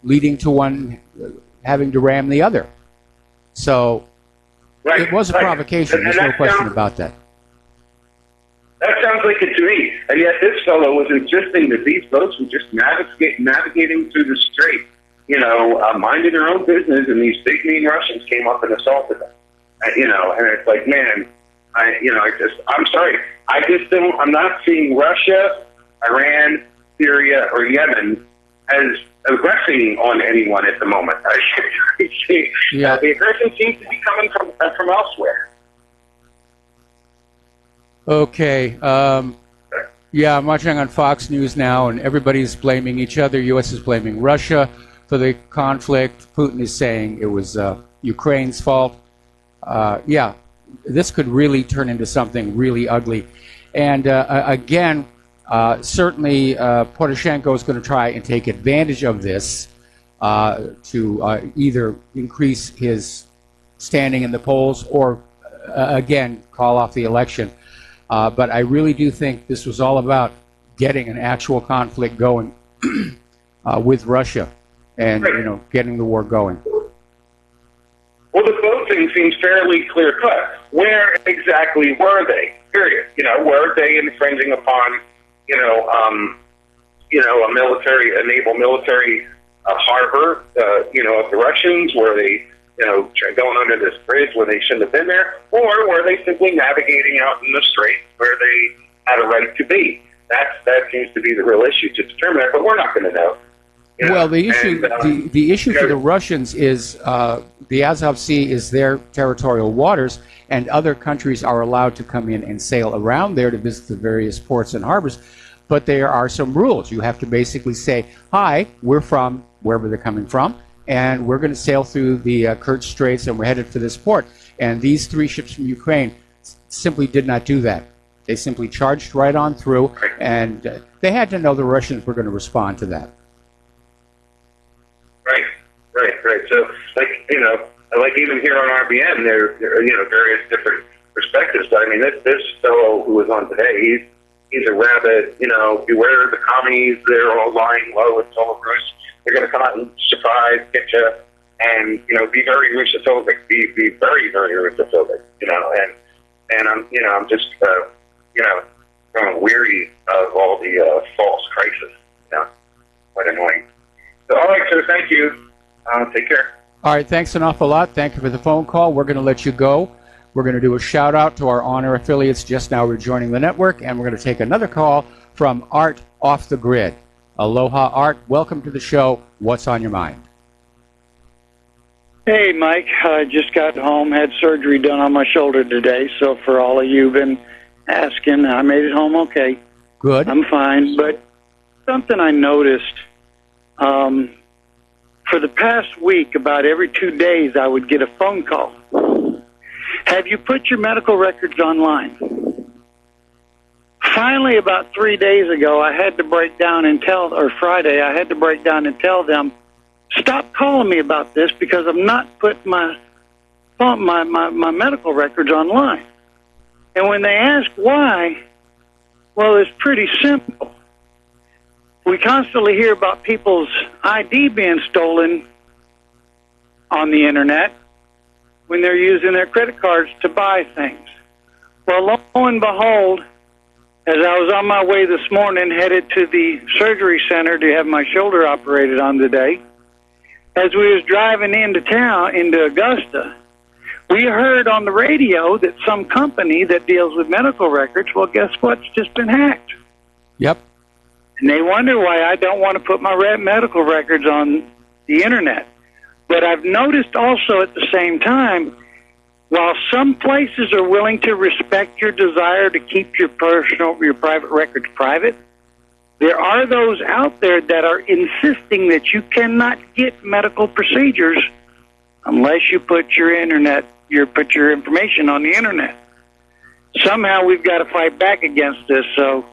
leading to one having to ram the other. So it was a provocation. There's no question about that. That sounds like it to me. And yet this fellow was insisting that these boats were just navigating through the strait, minding their own business, and these big mean Russians came up and assaulted them. And it's like, man, I'm sorry. I'm not seeing Russia, Iran, Syria, or Yemen as aggressing on anyone at the moment. The aggression seems to be coming from elsewhere. Okay. I'm watching on Fox News now, and everybody's blaming each other. U.S. is blaming Russia for the conflict. Putin is saying it was Ukraine's fault. This could really turn into something really ugly. And again, certainly Poroshenko is going to try and take advantage of this to either increase his standing in the polls or, again, call off the election. But I really do think this was all about getting an actual conflict going with Russia and, getting the war going. Well, the boat thing seems fairly clear-cut. Where exactly were they? Period. Were they infringing upon, a naval military harbor, of the Russians? Were they going under this bridge when they shouldn't have been there, or were they simply navigating out in the strait where they had a right to be? That seems to be the real issue to determine that, but we're not going to know. Well, the issue for the Russians is the Azov Sea is their territorial waters, and other countries are allowed to come in and sail around there to visit the various ports and harbors. But there are some rules. You have to basically say, "Hi, we're from wherever they're coming from, and we're going to sail through the Kerch Straits, and we're headed for this port." And these 3 ships from Ukraine simply did not do that. They simply charged right on through, and they had to know the Russians were going to respond to that. Right. So, like even here on RBN, there are various different perspectives. But I mean, this fellow who was on today, he's a rabid. Beware the commies. They're all lying low and all Bruce. They're going to come out and surprise, get you, and be very Russophobic. Be very, very Russophobic. And I'm just growing weary of all the false crisis. Quite annoying. So, all right, sir. Thank you. Take care. All right, thanks an awful lot. Thank you for the phone call. We're going to let you go. We're going to do a shout out to our honor affiliates just now rejoining the network, and we're going to take another call from Art off the grid. Aloha, Art. Welcome to the show. What's on your mind? Hey, Mike. I just got home, had surgery done on my shoulder today, so for all of you been asking, I made it home okay. Good. I'm fine, but something I noticed, for the past week, about every 2 days, I would get a phone call. Have you put your medical records online? Finally, about 3 days ago, I had to break down and Friday, I had to break down and tell them, stop calling me about this because I'm not putting my medical records online. And when they ask why, well, it's pretty simple. We constantly hear about people's ID being stolen on the internet when they're using their credit cards to buy things. Well, lo and behold, as I was on my way this morning, headed to the surgery center to have my shoulder operated on today, as we was driving into town, into Augusta, we heard on the radio that some company that deals with medical records, well, guess what? It's just been hacked. Yep. And they wonder why I don't want to put my medical records on the internet. But I've noticed also at the same time, while some places are willing to respect your desire to keep your private records private, there are those out there that are insisting that you cannot get medical procedures unless you put your information on the internet. Somehow we've got to fight back against this. So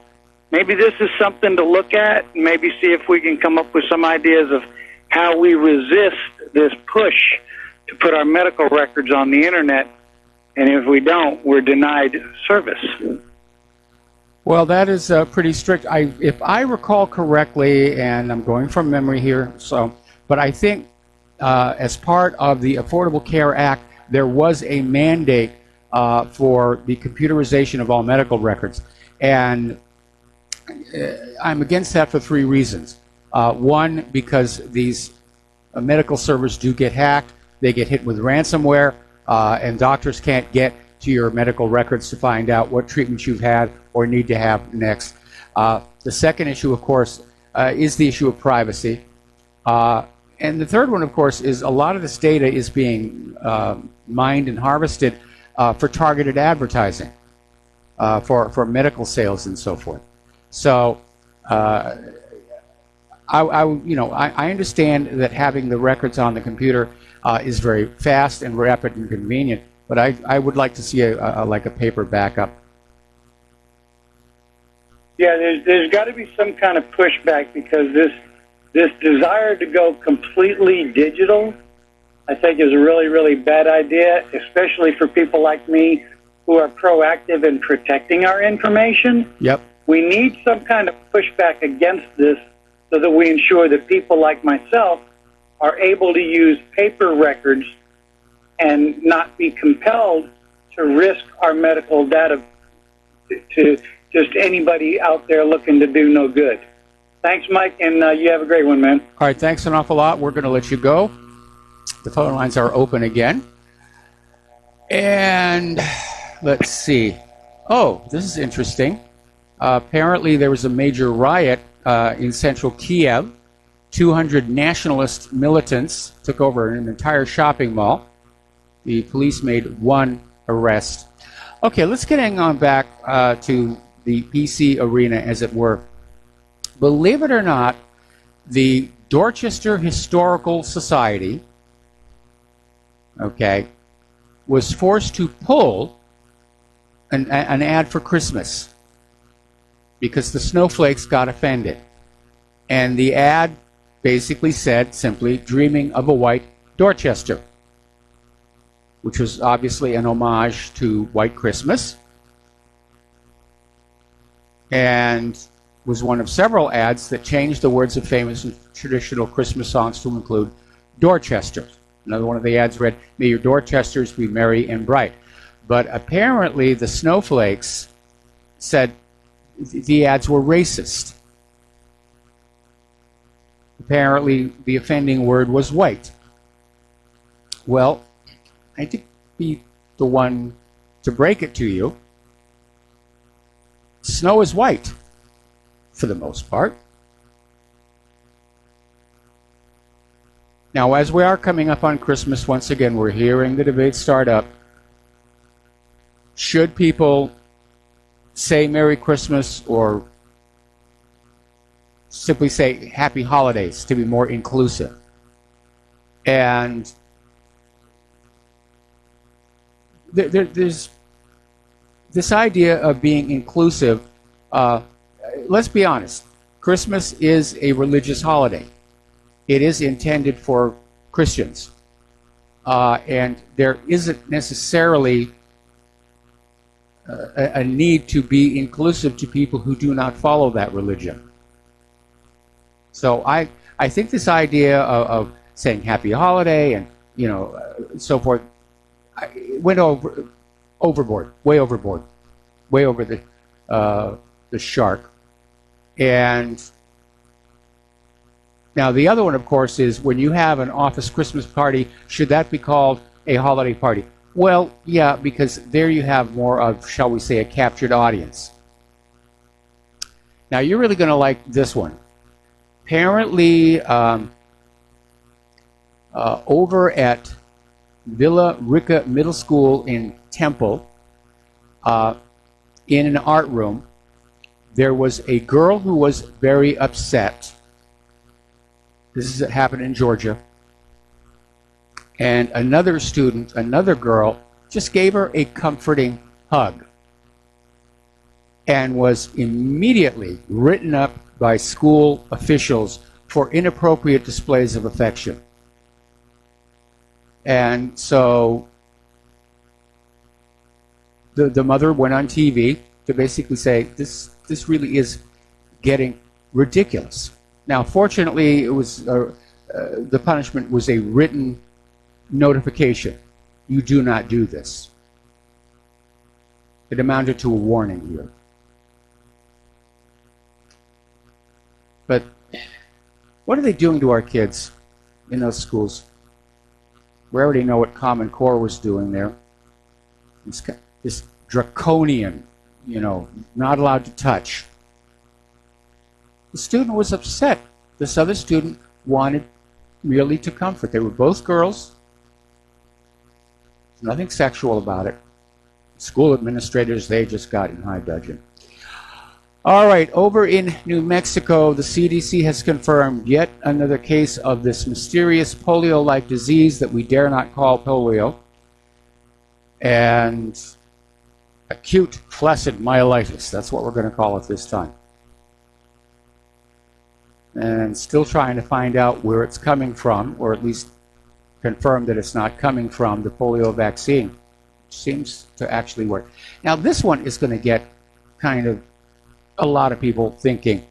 maybe this is something to look at, and maybe see if we can come up with some ideas of how we resist this push to put our medical records on the internet. And if we don't, we're denied service. Well, that is pretty strict. If I recall correctly, and I'm going from memory here, but I think as part of the Affordable Care Act, there was a mandate for the computerization of all medical records. And I'm against that for 3 reasons. One, because these medical servers do get hacked. They get hit with ransomware, and doctors can't get to your medical records to find out what treatments you've had or need to have next. The second issue, of course, is the issue of privacy. And the third one, of course, is a lot of this data is being mined and harvested for targeted advertising, for medical sales and so forth. So I understand that having the records on the computer is very fast and rapid and convenient, but I would like to see a paper backup. Yeah, there's got to be some kind of pushback, because this desire to go completely digital, I think, is a really, really bad idea, especially for people like me who are proactive in protecting our information. Yep. We need some kind of pushback against this so that we ensure that people like myself are able to use paper records and not be compelled to risk our medical data to just anybody out there looking to do no good. Thanks, Mike, and you have a great one, man. All right, thanks an awful lot. We're going to let you go. The phone lines are open again. And let's see. Oh, this is interesting. Apparently, there was a major riot in central Kiev. 200 nationalist militants took over an entire shopping mall. The police made one arrest. Okay, let's get on back to the PC arena, as it were. Believe it or not, the Dorchester Historical Society, okay, was forced to pull an ad for Christmas because the snowflakes got offended. And the ad basically said simply, "Dreaming of a White Dorchester," which was obviously an homage to White Christmas, and was one of several ads that changed the words of famous and traditional Christmas songs to include Dorchester. Another one of the ads read, "May your Dorchesters be merry and bright." But apparently the snowflakes said the ads were racist. Apparently the offending word was white. Well, I could be the one to break it to you. Snow is white, for the most part. Now, as we are coming up on Christmas, once again, we're hearing the debate start up. Should people say Merry Christmas or simply say Happy Holidays to be more inclusive? And there's this idea of being inclusive. Let's be honest. Christmas is a religious holiday. It is intended for Christians. And there isn't necessarily a need to be inclusive to people who do not follow that religion. So I think this idea of saying Happy Holiday and, so forth, went overboard, way over the shark. And now the other one, of course, is when you have an office Christmas party, should that be called a holiday party? Well, yeah, because there you have more of, shall we say, a captured audience. Now you're really going to like this one. Apparently, over at Villa Rica Middle School in Temple, in an art room, there was a girl who was very upset. This happened in Georgia. And another student, another girl, just gave her a comforting hug and was immediately written up by school officials for inappropriate displays of affection. And so the mother went on TV to basically say, this really is getting ridiculous. Now, fortunately, it was the punishment was a written notification. You do not do this. It amounted to a warning here. But what are they doing to our kids in those schools? We already know what Common Core was doing there. This draconian, not allowed to touch. The student was upset. This other student wanted merely to comfort. They were both girls. There's nothing sexual about it. School administrators, they just got in high dudgeon. All right, over in New Mexico, the CDC has confirmed yet another case of this mysterious polio-like disease that we dare not call polio, and acute flaccid myelitis. That's what we're going to call it this time. And still trying to find out where it's coming from, or at least confirm that it's not coming from the polio vaccine, which seems to actually work. Now, this one is going to get kind of a lot of people thinking.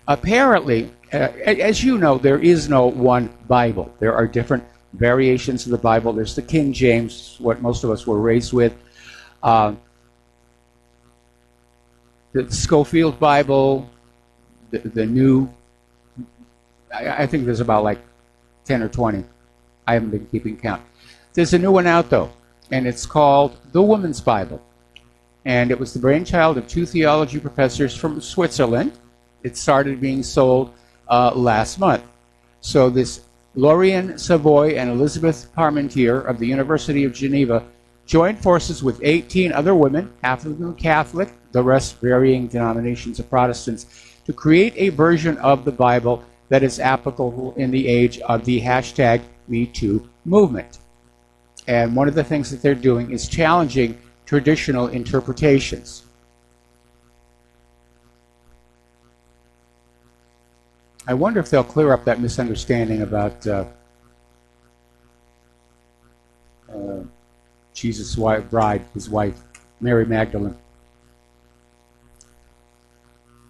Apparently, as you know, there is no one Bible. There are different variations of the Bible. There's the King James, what most of us were raised with. The Schofield Bible, the new, I think there's about like 10 or 20 I haven't been keeping count. There's a new one out, though, and it's called The Woman's Bible. And it was the brainchild of two theology professors from Switzerland. It started being sold last month. So this Lauriane Savoy and Elizabeth Parmentier of the University of Geneva joined forces with 18 other women, half of them Catholic, the rest varying denominations of Protestants, to create a version of the Bible that is applicable in the age of the hashtag #MeToo movement. And one of the things that they're doing is challenging traditional interpretations. I wonder if they'll clear up that misunderstanding about Jesus' bride, his wife, Mary Magdalene.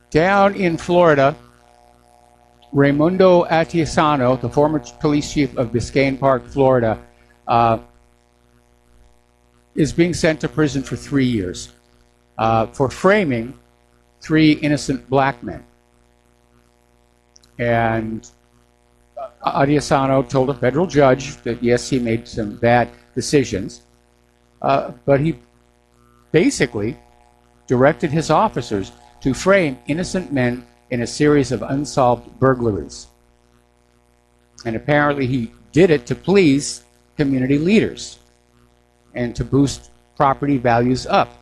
Down in Florida, Raimundo Atiesano, the former police chief of Biscayne Park, Florida, is being sent to prison for 3 years for framing 3 innocent black men. And Atiesano told a federal judge that, yes, he made some bad decisions, but he basically directed his officers to frame innocent men in a series of unsolved burglaries. And apparently he did it to please community leaders and to boost property values up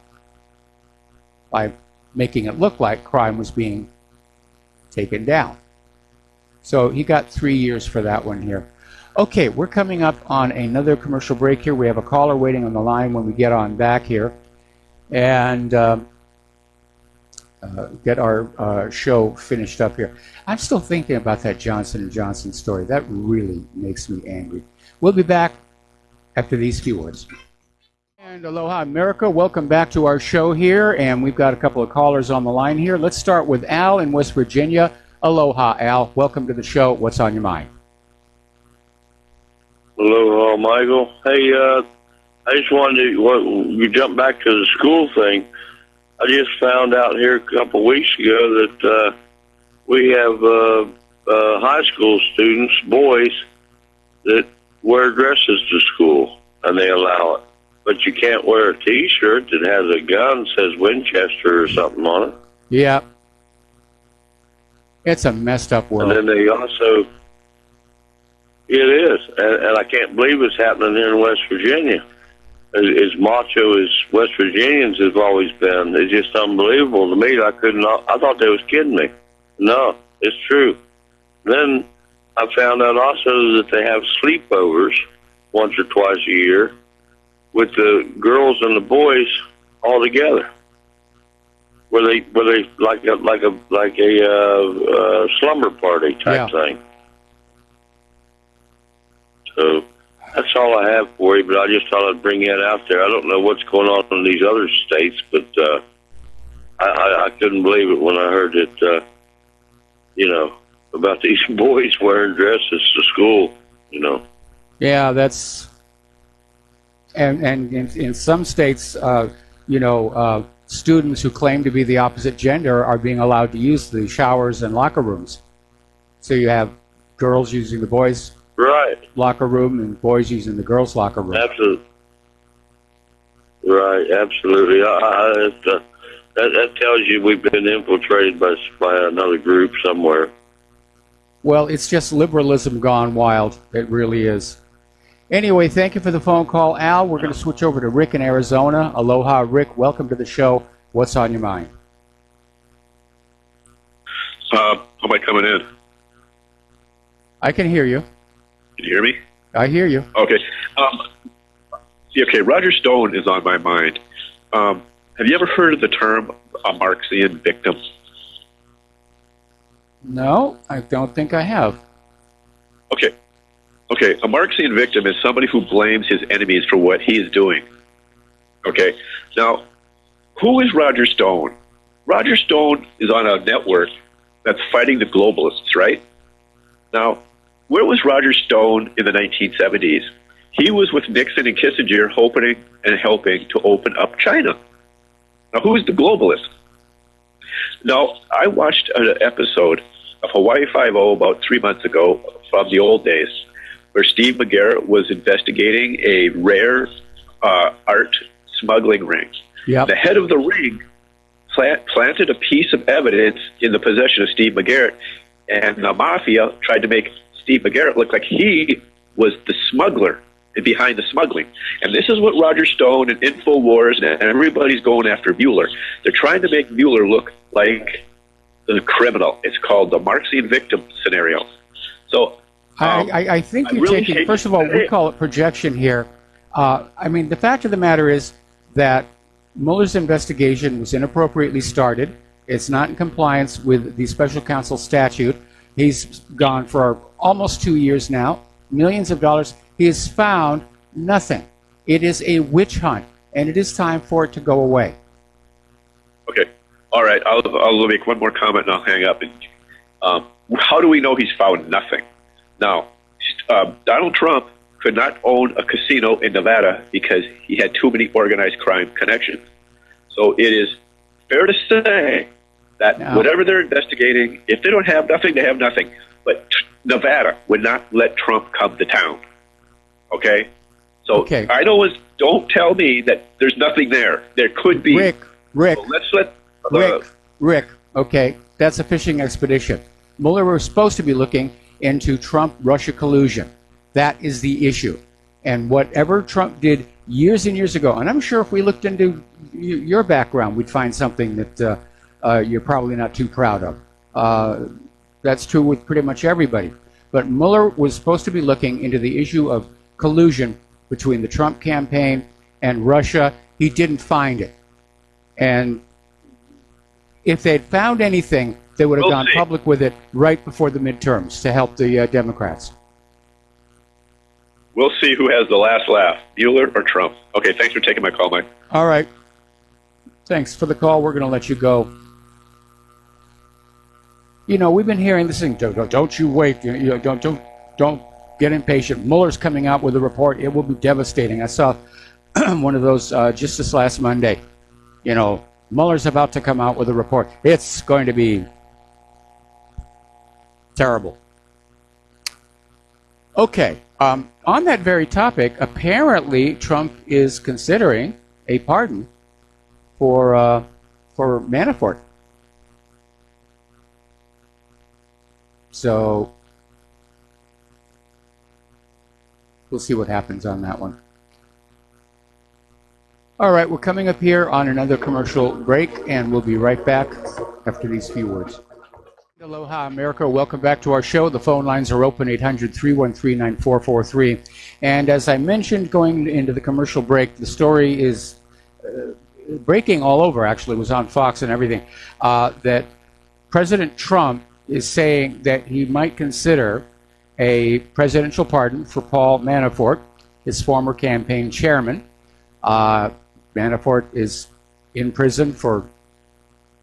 by making it look like crime was being taken down. So he got 3 years for that one here. Okay, we're coming up on another commercial break here. We have a caller waiting on the line when we get on back here. And get our show finished up here. I'm still thinking about that Johnson & Johnson story. That really makes me angry. We'll be back after these few words. And aloha, America. Welcome back to our show here. And we've got a couple of callers on the line here. Let's start with Al in West Virginia. Aloha, Al. Welcome to the show. What's on your mind? Aloha, Michael. Hey, I just wanted to, you jump back to the school thing. I just found out here a couple of weeks ago that we have high school students, boys, that wear dresses to school, and they allow it. But you can't wear a T-shirt that has a gun, says Winchester or something on it. Yeah. It's a messed up world. And then they also, it is, and I can't believe it's happening here in West Virginia. As macho as West Virginians have always been, it's just unbelievable to me. I thought they was kidding me. No, it's true. Then I found out also that they have sleepovers once or twice a year with the girls and the boys all together, where they like a slumber party type thing. So that's all I have for you, but I just thought I'd bring that out there. I don't know what's going on in these other states, but I couldn't believe it when I heard it, about these boys wearing dresses to school, Yeah, that's... And in some states, students who claim to be the opposite gender are being allowed to use the showers and locker rooms. So you have girls using the boys' locker room and boys using the girls' locker room. Absolutely. Right, absolutely. That tells you we've been infiltrated by another group somewhere. Well, it's just liberalism gone wild. It really is. Anyway, thank you for the phone call, Al. We're going to switch over to Rick in Arizona. Aloha, Rick. Welcome to the show. What's on your mind? How am I coming in? I can hear you. Can you hear me? I hear you. Okay. Okay, Roger Stone is on my mind. Have you ever heard of the term a Marxian victim? No, I don't think I have. Okay, a Marxian victim is somebody who blames his enemies for what he is doing. Okay, now, who is Roger Stone? Roger Stone is on a network that's fighting the globalists, right? Now, where was Roger Stone in the 1970s? He was with Nixon and Kissinger hoping and helping to open up China. Now, who is the globalist? Now, I watched an episode of Hawaii Five-0 about 3 months ago from the old days, where Steve McGarrett was investigating a rare art smuggling ring. Yep. The head of the ring planted a piece of evidence in the possession of Steve McGarrett, and the mafia tried to make Steve McGarrett look like he was the smuggler behind the smuggling. And this is what Roger Stone and InfoWars and everybody's going after Mueller. They're trying to make Mueller look like the criminal. It's called the Marxian victim scenario. So I think you're really taking, first of all, we call it projection here. I mean, the fact of the matter is that Mueller's investigation was inappropriately started. It's not in compliance with the special counsel statute. He's gone for almost 2 years now, millions of dollars. He has found nothing. It is a witch hunt, and it is time for it to go away. Okay. All right. I'll make one more comment and I'll hang up. How do we know he's found nothing? Now, Donald Trump could not own a casino in Nevada because he had too many organized crime connections. So it is fair to say that whatever they're investigating, if they don't have nothing, they have nothing. But Nevada would not let Trump come to town. Okay? So I don't tell me that there's nothing there. There could be. Rick, so let's let Rick, okay, that's a fishing expedition. Mueller was supposed to be looking into Trump-Russia collusion. That is the issue. And whatever Trump did years and years ago, and I'm sure if we looked into your background, we'd find something that you're probably not too proud of. That's true with pretty much everybody. But Mueller was supposed to be looking into the issue of collusion between the Trump campaign and Russia. He didn't find it. And if they'd found anything, they would have gone public with it right before the midterms to help the Democrats. We'll see who has the last laugh, Mueller or Trump. Okay, thanks for taking my call, Mike. All right. Thanks for the call. We're going to let you go. You know, we've been hearing this thing, don't you wait, don't get impatient. Mueller's coming out with a report. It will be devastating. I saw one of those just this last Monday. You know, Mueller's about to come out with a report. It's going to be terrible. Okay, on that very topic, apparently Trump is considering a pardon for Manafort. So we'll see what happens on that one. All right, we're coming up here on another commercial break, and we'll be right back after these few words. Aloha, America. Welcome back to our show. The phone lines are open, 800-313-9443. And as I mentioned going into the commercial break, the story is breaking all over, actually. It was on Fox and everything, that President Trump is saying that he might consider a presidential pardon for Paul Manafort, his former campaign chairman. Manafort is in prison for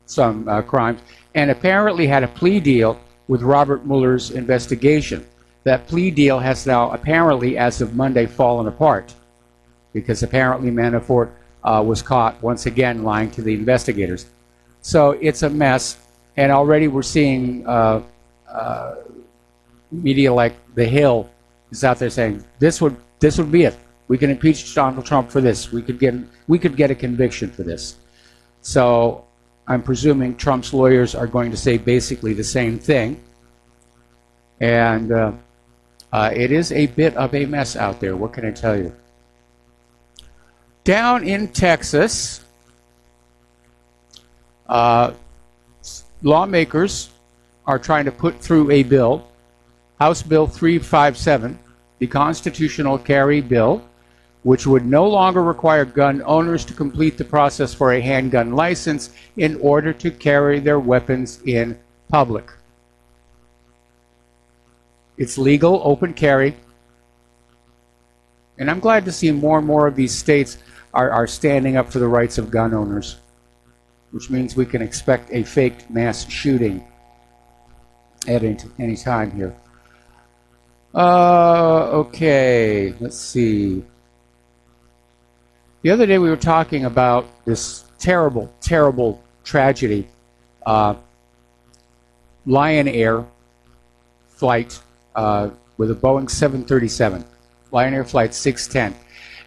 some crimes and apparently had a plea deal with Robert Mueller's investigation. That plea deal has now apparently, as of Monday, fallen apart because apparently Manafort was caught once again lying to the investigators. So it's a mess, and already we're seeing media like The Hill is out there saying this would be it. We can impeach Donald Trump for this. We could get a conviction for this. So I'm presuming Trump's lawyers are going to say basically the same thing. And it is a bit of a mess out there. What can I tell you? Down in Texas, lawmakers are trying to put through a bill, House Bill 357, the constitutional carry bill, which would no longer require gun owners to complete the process for a handgun license in order to carry their weapons in public. It's legal, open carry. And I'm glad to see more and more of these states are standing up for the rights of gun owners, which means we can expect a faked mass shooting at any time here. Okay, let's see. The other day we were talking about this terrible, terrible tragedy. Lion Air flight with a Boeing 737, Lion Air Flight 610.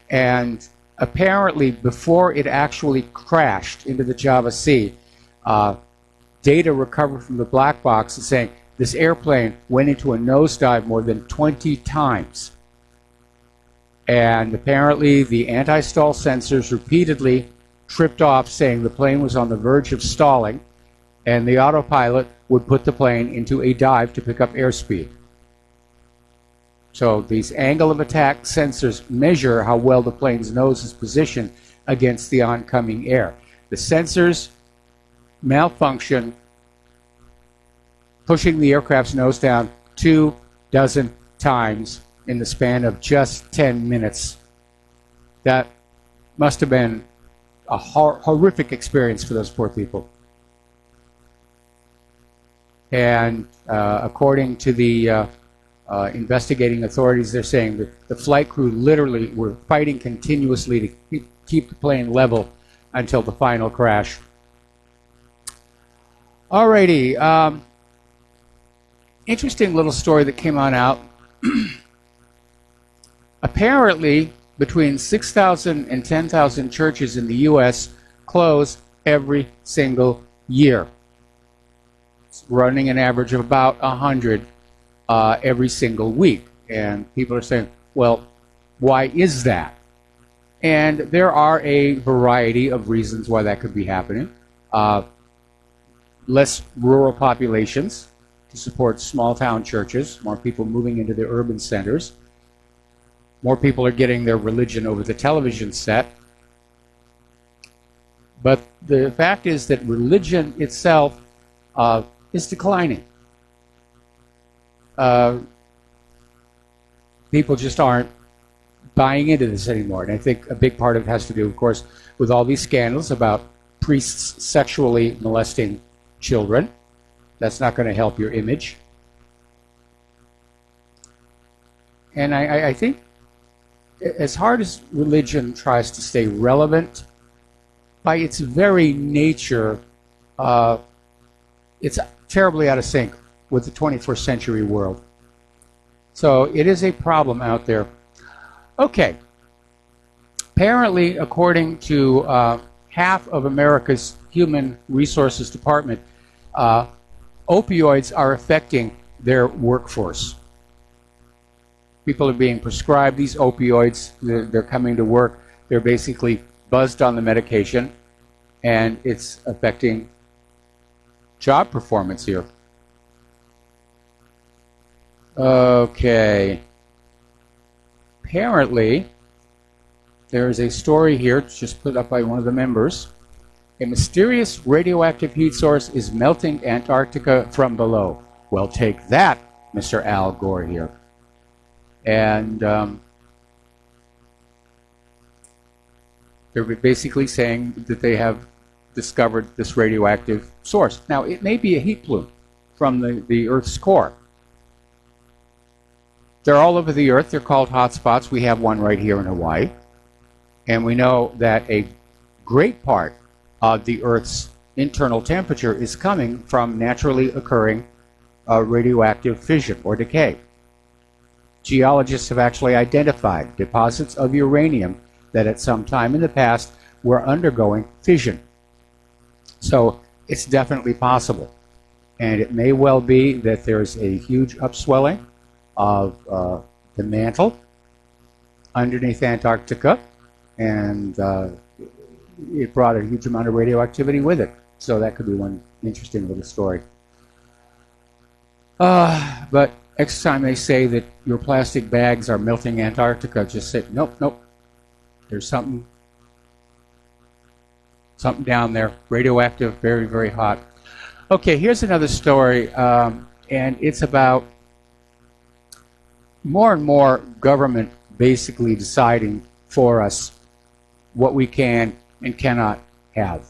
And apparently, before it actually crashed into the Java Sea, data recovered from the black box is saying this airplane went into a nosedive more than 20 times. And apparently, the anti-stall sensors repeatedly tripped off, saying the plane was on the verge of stalling, and the autopilot would put the plane into a dive to pick up airspeed. So these angle of attack sensors measure how well the plane's nose is positioned against the oncoming air. The sensors malfunction, pushing the aircraft's nose down 24 times in the span of just 10 minutes. That must have been a horrific experience for those poor people. And according to the investigating authorities, they're saying that the flight crew literally were fighting continuously to keep the plane level until the final crash. Alrighty, interesting little story that came on out. Apparently, between 6,000 and 10,000 churches in the U.S. close every single year. It's running an average of about 100 every single week. And people are saying, well, why is that? And there are a variety of reasons why that could be happening. Less rural populations to support small town churches, more people moving into the urban centers. More people are getting their religion over the television set. But the fact is that religion itself is declining. People just aren't buying into this anymore. And I think a big part of it has to do, of course, with all these scandals about priests sexually molesting children. That's not going to help your image. And I think as hard as religion tries to stay relevant, by its very nature, it's terribly out of sync with the 21st century world. So it is a problem out there. Okay. Apparently, according to half of America's Human Resources Department, opioids are affecting their workforce. People are being prescribed these opioids. They're coming to work. They're basically buzzed on the medication, and it's affecting job performance here. Okay. Apparently, there is a story here just put up by one of the members. A mysterious radioactive heat source is melting Antarctica from below. Well, take that, Mr. Al Gore here. And they're basically saying that they have discovered this radioactive source. Now, it may be a heat plume from the Earth's core. They're all over the Earth. They're called hotspots. We have one right here in Hawaii. And we know that a great part of the Earth's internal temperature is coming from naturally occurring radioactive fission or decay. Geologists have actually identified deposits of uranium that at some time in the past were undergoing fission. So it's definitely possible. And it may well be that there's a huge upswelling of the mantle underneath Antarctica, and it brought a huge amount of radioactivity with it. So that could be one interesting little story. But next time they say that your plastic bags are melting Antarctica, just say, nope, nope. There's something down there, radioactive, very, very hot. Okay, here's another story, and it's about more and more government basically deciding for us what we can and cannot have.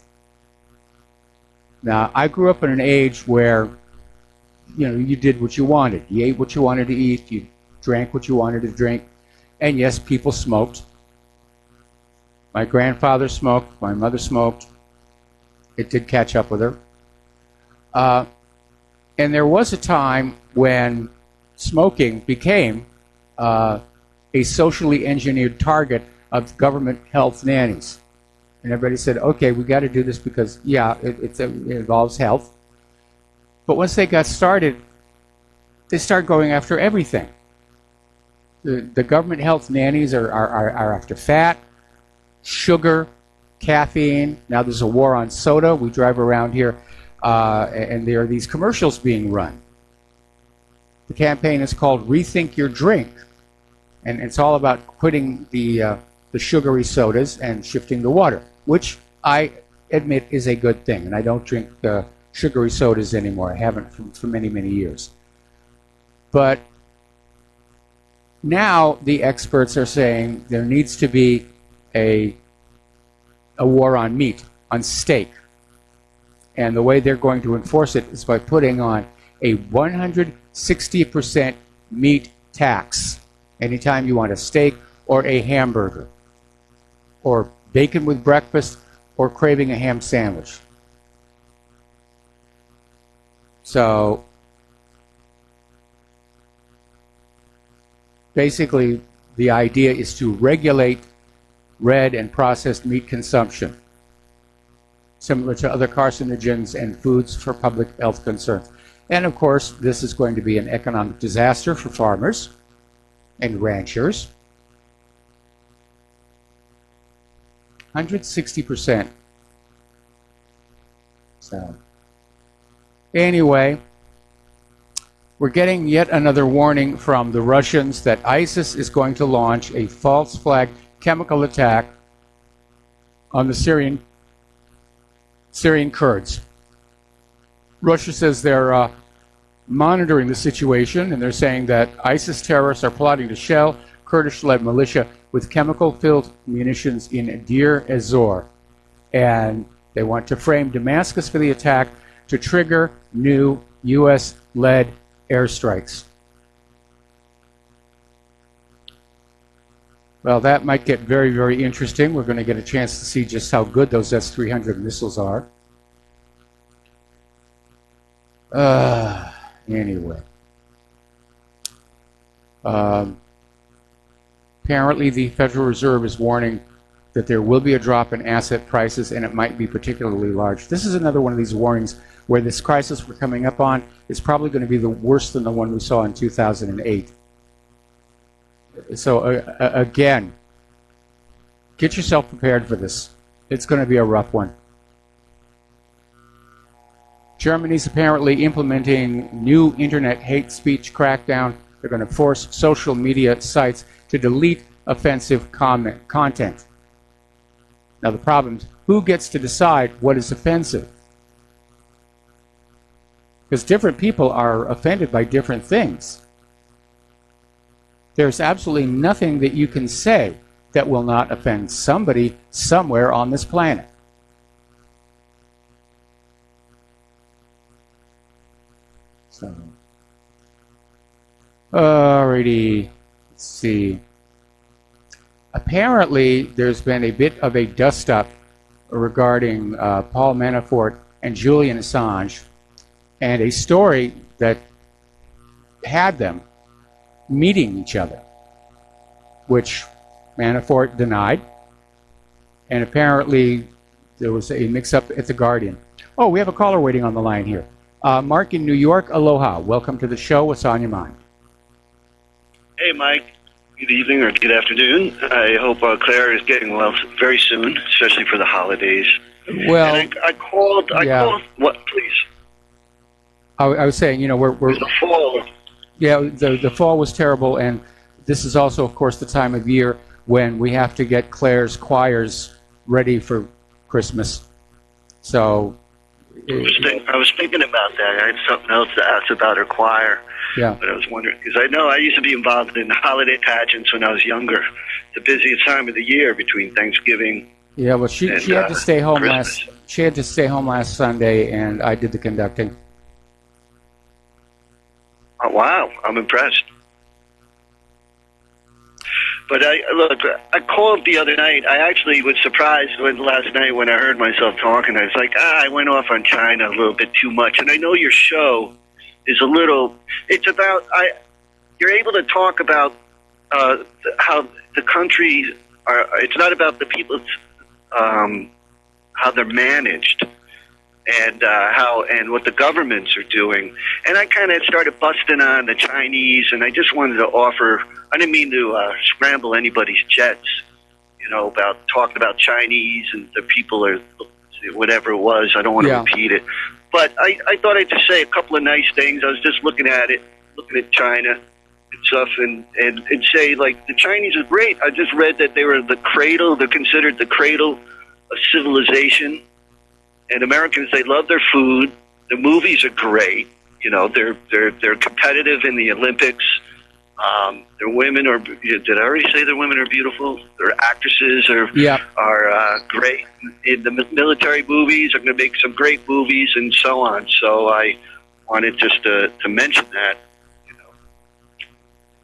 Now, I grew up in an age where, you did what you wanted. You ate what you wanted to eat. You drank what you wanted to drink. And yes, people smoked. My grandfather smoked. My mother smoked. It did catch up with her. And there was a time when smoking became a socially engineered target of government health nannies. And everybody said, okay, we got to do this because, yeah, it involves health. But once they got started, they start going after everything. The government health nannies are after fat, sugar, caffeine. Now there's a war on soda. We drive around here, and there are these commercials being run. The campaign is called Rethink Your Drink. And it's all about quitting the sugary sodas and shifting to water, which I admit is a good thing. And I don't drink sugary sodas anymore. I haven't for many, many years. But now the experts are saying there needs to be a war on meat, on steak. And the way they're going to enforce it is by putting on a 160% meat tax anytime you want a steak or a hamburger, or bacon with breakfast, or craving a ham sandwich. So basically, the idea is to regulate red and processed meat consumption, similar to other carcinogens and foods for public health concerns. And of course, this is going to be an economic disaster for farmers and ranchers. 160%. So, anyway, we're getting yet another warning from the Russians that ISIS is going to launch a false flag chemical attack on the Syrian Kurds. Russia says they're monitoring the situation, and they're saying that ISIS terrorists are plotting to shell Kurdish-led militia with chemical-filled munitions in Deir ez-Zor. And they want to frame Damascus for the attack to trigger new U.S.-led airstrikes. Well, that might get very, very interesting. We're going to get a chance to see just how good those S-300 missiles are. Anyway. Apparently, the Federal Reserve is warning that there will be a drop in asset prices, and it might be particularly large. This is another one of these warnings where this crisis we're coming up on is probably going to be the worse than the one we saw in 2008. So, again, get yourself prepared for this. It's going to be a rough one. Germany's apparently implementing new internet hate speech crackdown. They're going to force social media sites to delete offensive content. Now the problem is, who gets to decide what is offensive? Because different people are offended by different things. There's absolutely nothing that you can say that will not offend somebody somewhere on this planet. So, alrighty, let's see. Apparently, there's been a bit of a dust-up regarding Paul Manafort and Julian Assange, and a story that had them meeting each other, which Manafort denied, and apparently there was a mix-up at The Guardian. Oh, we have a caller waiting on the line here. Mark in New York, aloha. Welcome to the show. What's on your mind? Hey, Mike. Good evening or good afternoon. I hope Claire is getting well very soon, especially for the holidays. Well, and I called. What, please? I was saying, we're the fall. Yeah, the fall was terrible, and this is also, of course, the time of year when we have to get Claire's choirs ready for Christmas. So, I was thinking about that. I had something else to ask about her choir. Yeah. But I was wondering, because I know I used to be involved in holiday pageants when I was younger. The busiest time of the year between Thanksgiving. Yeah, well, she had to stay home Christmas. She had to stay home last Sunday, and I did the conducting. Oh, wow, I'm impressed. But I called the other night. I actually was surprised last night when I heard myself talking. I was like, I went off on China a little bit too much. And I know your show is it's about, you're able to talk about how the country it's not about the people, how they're managed, and what the governments are doing. And I kind of started busting on the Chinese, and I just wanted to offer. I didn't mean to scramble anybody's jets, about talking about Chinese and the people are whatever it was. I don't want to repeat it, but I thought I'd just say a couple of nice things. I was just looking at China and stuff, and say, like, the Chinese are great. I just read that they were the cradle. They're considered the cradle of civilization. And Americans, they love their food. The movies are great. They're competitive in the Olympics. Their women are. Did I already say their women are beautiful? Their actresses are great. In the military movies, are going to make some great movies and so on. So I wanted just to mention that.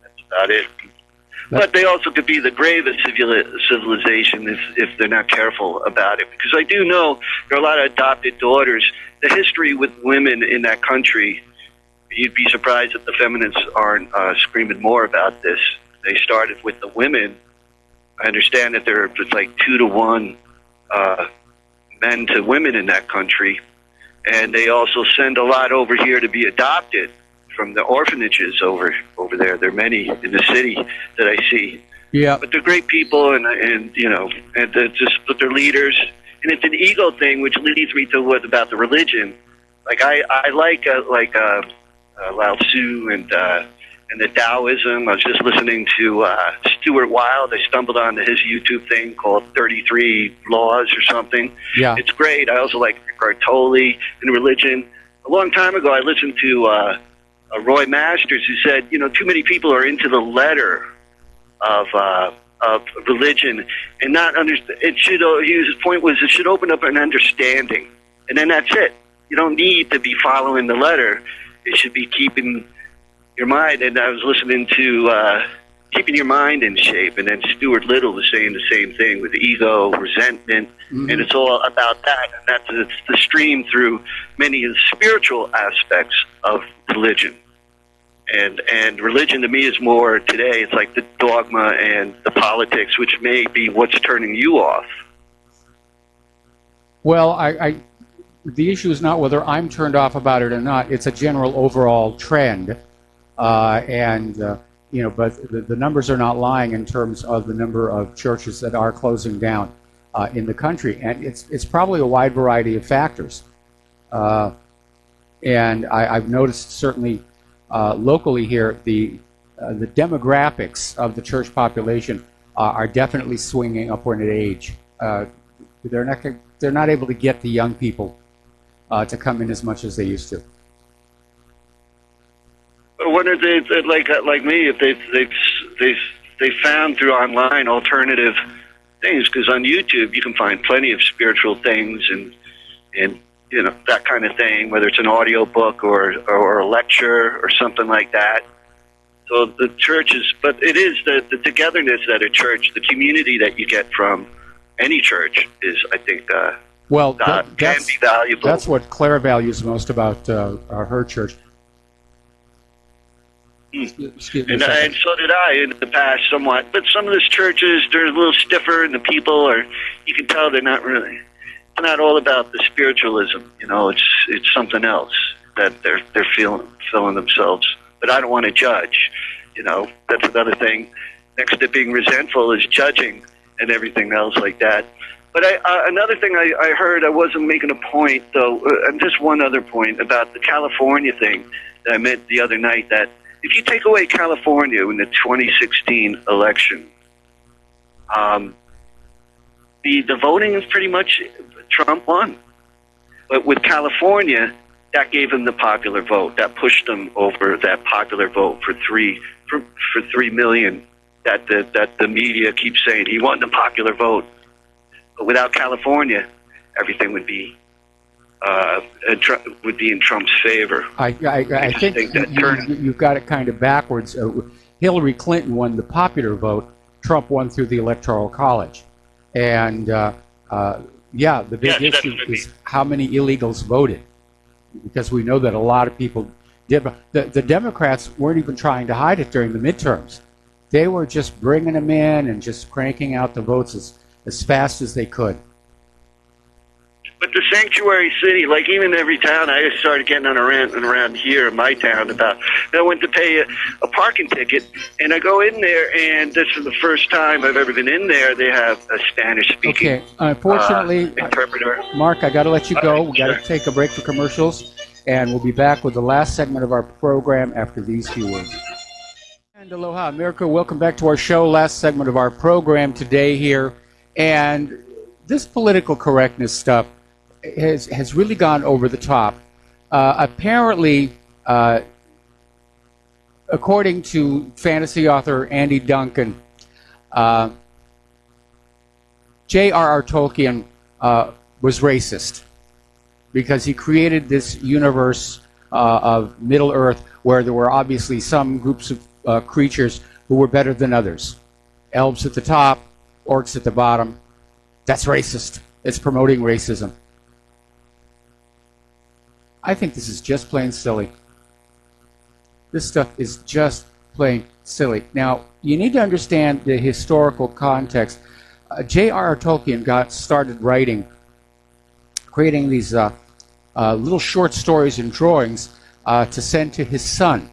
That's about it. But they also could be the gravest civilization if they're not careful about it. Because I do know there are a lot of adopted daughters. The history with women in that country, you'd be surprised that the feminists aren't screaming more about this. They started with the women. I understand that there's like 2-to-1 men to women in that country. And they also send a lot over here to be adopted from the orphanages over there. There are many in the city that I see. Yeah. But they're great people, and but they're leaders. And it's an ego thing, which leads me to what about the religion. Like I like Lao Tzu and the Taoism. I was just listening to Stuart Wilde. I stumbled onto his YouTube thing called 33 Laws or something. Yeah. It's great. I also like Eckhart Tolle in religion. A long time ago, I listened to Roy Masters, who said, too many people are into the letter of religion and not understand. His point was it should open up an understanding, and then that's it. You don't need to be following the letter. It should be keeping your mind. And I was listening to Keeping Your Mind in Shape, and then Stuart Little was saying the same thing with ego, resentment, and it's all about that. And it's the stream through many of the spiritual aspects of religion. And religion to me is more today, it's like the dogma and the politics, which may be what's turning you off. Well, the issue is not whether I'm turned off about it or not. It's a general overall trend. But the numbers are not lying in terms of the number of churches that are closing down in the country. And it's probably a wide variety of factors. And I've noticed certainly locally here, the demographics of the church population are definitely swinging upward in age. They're not able to get the young people to come in as much as they used to. I wonder if they like me, if they found through online alternative things, because on YouTube you can find plenty of spiritual things and that kind of thing, whether it's an audio book or a lecture or something like that. So the churches, but it is the togetherness at a church, the community that you get from any church is, I think, can be valuable. That's what Claire values most about her church. And so did I in the past somewhat. But some of these churches, they're a little stiffer, and the people are, you can tell they're not really, it's not all about the spiritualism. It's something else that they're filling themselves. But I don't want to judge. That's another thing. Next to being resentful is judging and everything else like that. But another thing I heard, I wasn't making a point, though, and just one other point about the California thing that I meant the other night, that if you take away California in the 2016 election, the voting is pretty much Trump won. But with California, that gave him the popular vote. That pushed him over that popular vote for 3 million. That the media keeps saying he won the popular vote. But without California, everything would be in Trump's favor. I think you've got it kind of backwards. Hillary Clinton won the popular vote. Trump won through the Electoral College. And the big issue is how many illegals voted. Because we know that a lot of people The Democrats weren't even trying to hide it during the midterms. They were just bringing them in and just cranking out the votes as fast as they could. But the sanctuary city, like even every town, I just started getting on a rant around here in my town about, I went to pay a parking ticket, and I go in there, and this is the first time I've ever been in there. They have a Spanish-speaking Okay, unfortunately, interpreter. Mark, I got to let you go. We got to take a break for commercials, and we'll be back with the last segment of our program after these few words. And aloha, America. Welcome back to our show. Last segment of our program today here, and this political correctness stuff has really gone over the top. Apparently, according to fantasy author Andy Duncan, J.R.R. Tolkien was racist because he created this universe of Middle Earth where there were obviously some groups of creatures who were better than others. Elves at the top, orcs at the bottom. That's racist. It's promoting racism. I think this is just plain silly. This stuff is just plain silly. Now, you need to understand the historical context. J.R.R. Tolkien got started writing, creating these little short stories and drawings to send to his son,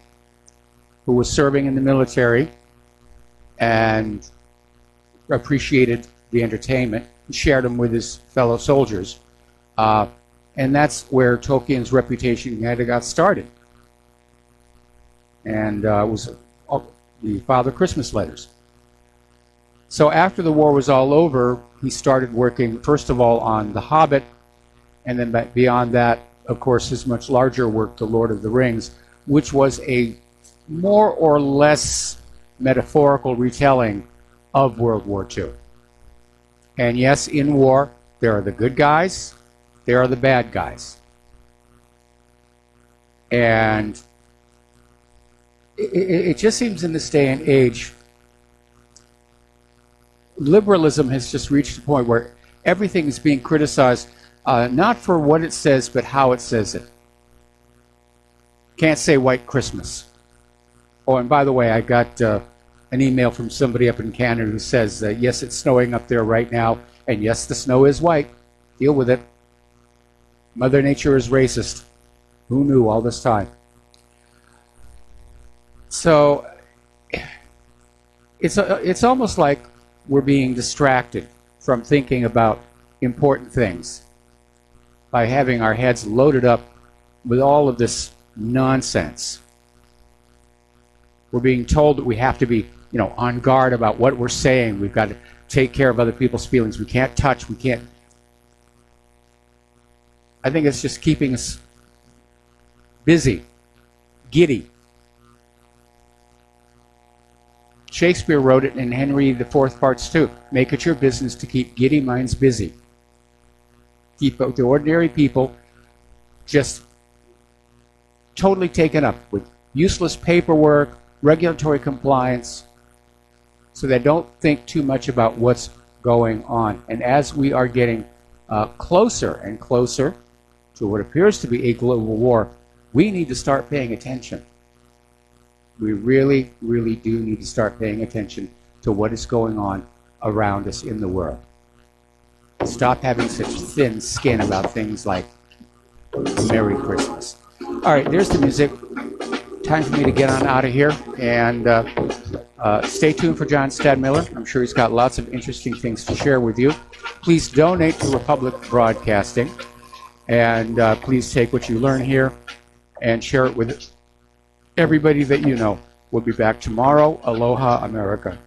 who was serving in the military and appreciated the entertainment. He shared them with his fellow soldiers. And that's where Tolkien's reputation had got started. And was the Father Christmas letters. So after the war was all over, he started working, first of all, on The Hobbit, and then beyond that, of course, his much larger work, The Lord of the Rings, which was a more or less metaphorical retelling of World War II. And yes, in war, there are the good guys, there are the bad guys. And it just seems in this day and age, liberalism has just reached a point where everything is being criticized, not for what it says, but how it says it. Can't say White Christmas. Oh, and by the way, I got an email from somebody up in Canada who says, yes, it's snowing up there right now, and yes, the snow is white. Deal with it. Mother Nature is racist. Who knew all this time? So it's almost like we're being distracted from thinking about important things by having our heads loaded up with all of this nonsense. We're being told that we have to be, on guard about what we're saying. We've got to take care of other people's feelings. We can't touch. We can't. I think it's just keeping us busy, giddy. Shakespeare wrote it in Henry IV Parts 2. Make it your business to keep giddy minds busy. Keep the ordinary people just totally taken up with useless paperwork, regulatory compliance, so they don't think too much about what's going on. And as we are getting closer and closer to what appears to be a global war, we need to start paying attention. We really, really do need to start paying attention to what is going on around us in the world. Stop having such thin skin about things like Merry Christmas. All right, there's the music. Time for me to get on out of here. And stay tuned for John Stadmiller. I'm sure he's got lots of interesting things to share with you. Please donate to Republic Broadcasting. And please take what you learn here and share it with everybody that you know. We'll be back tomorrow. Aloha, America.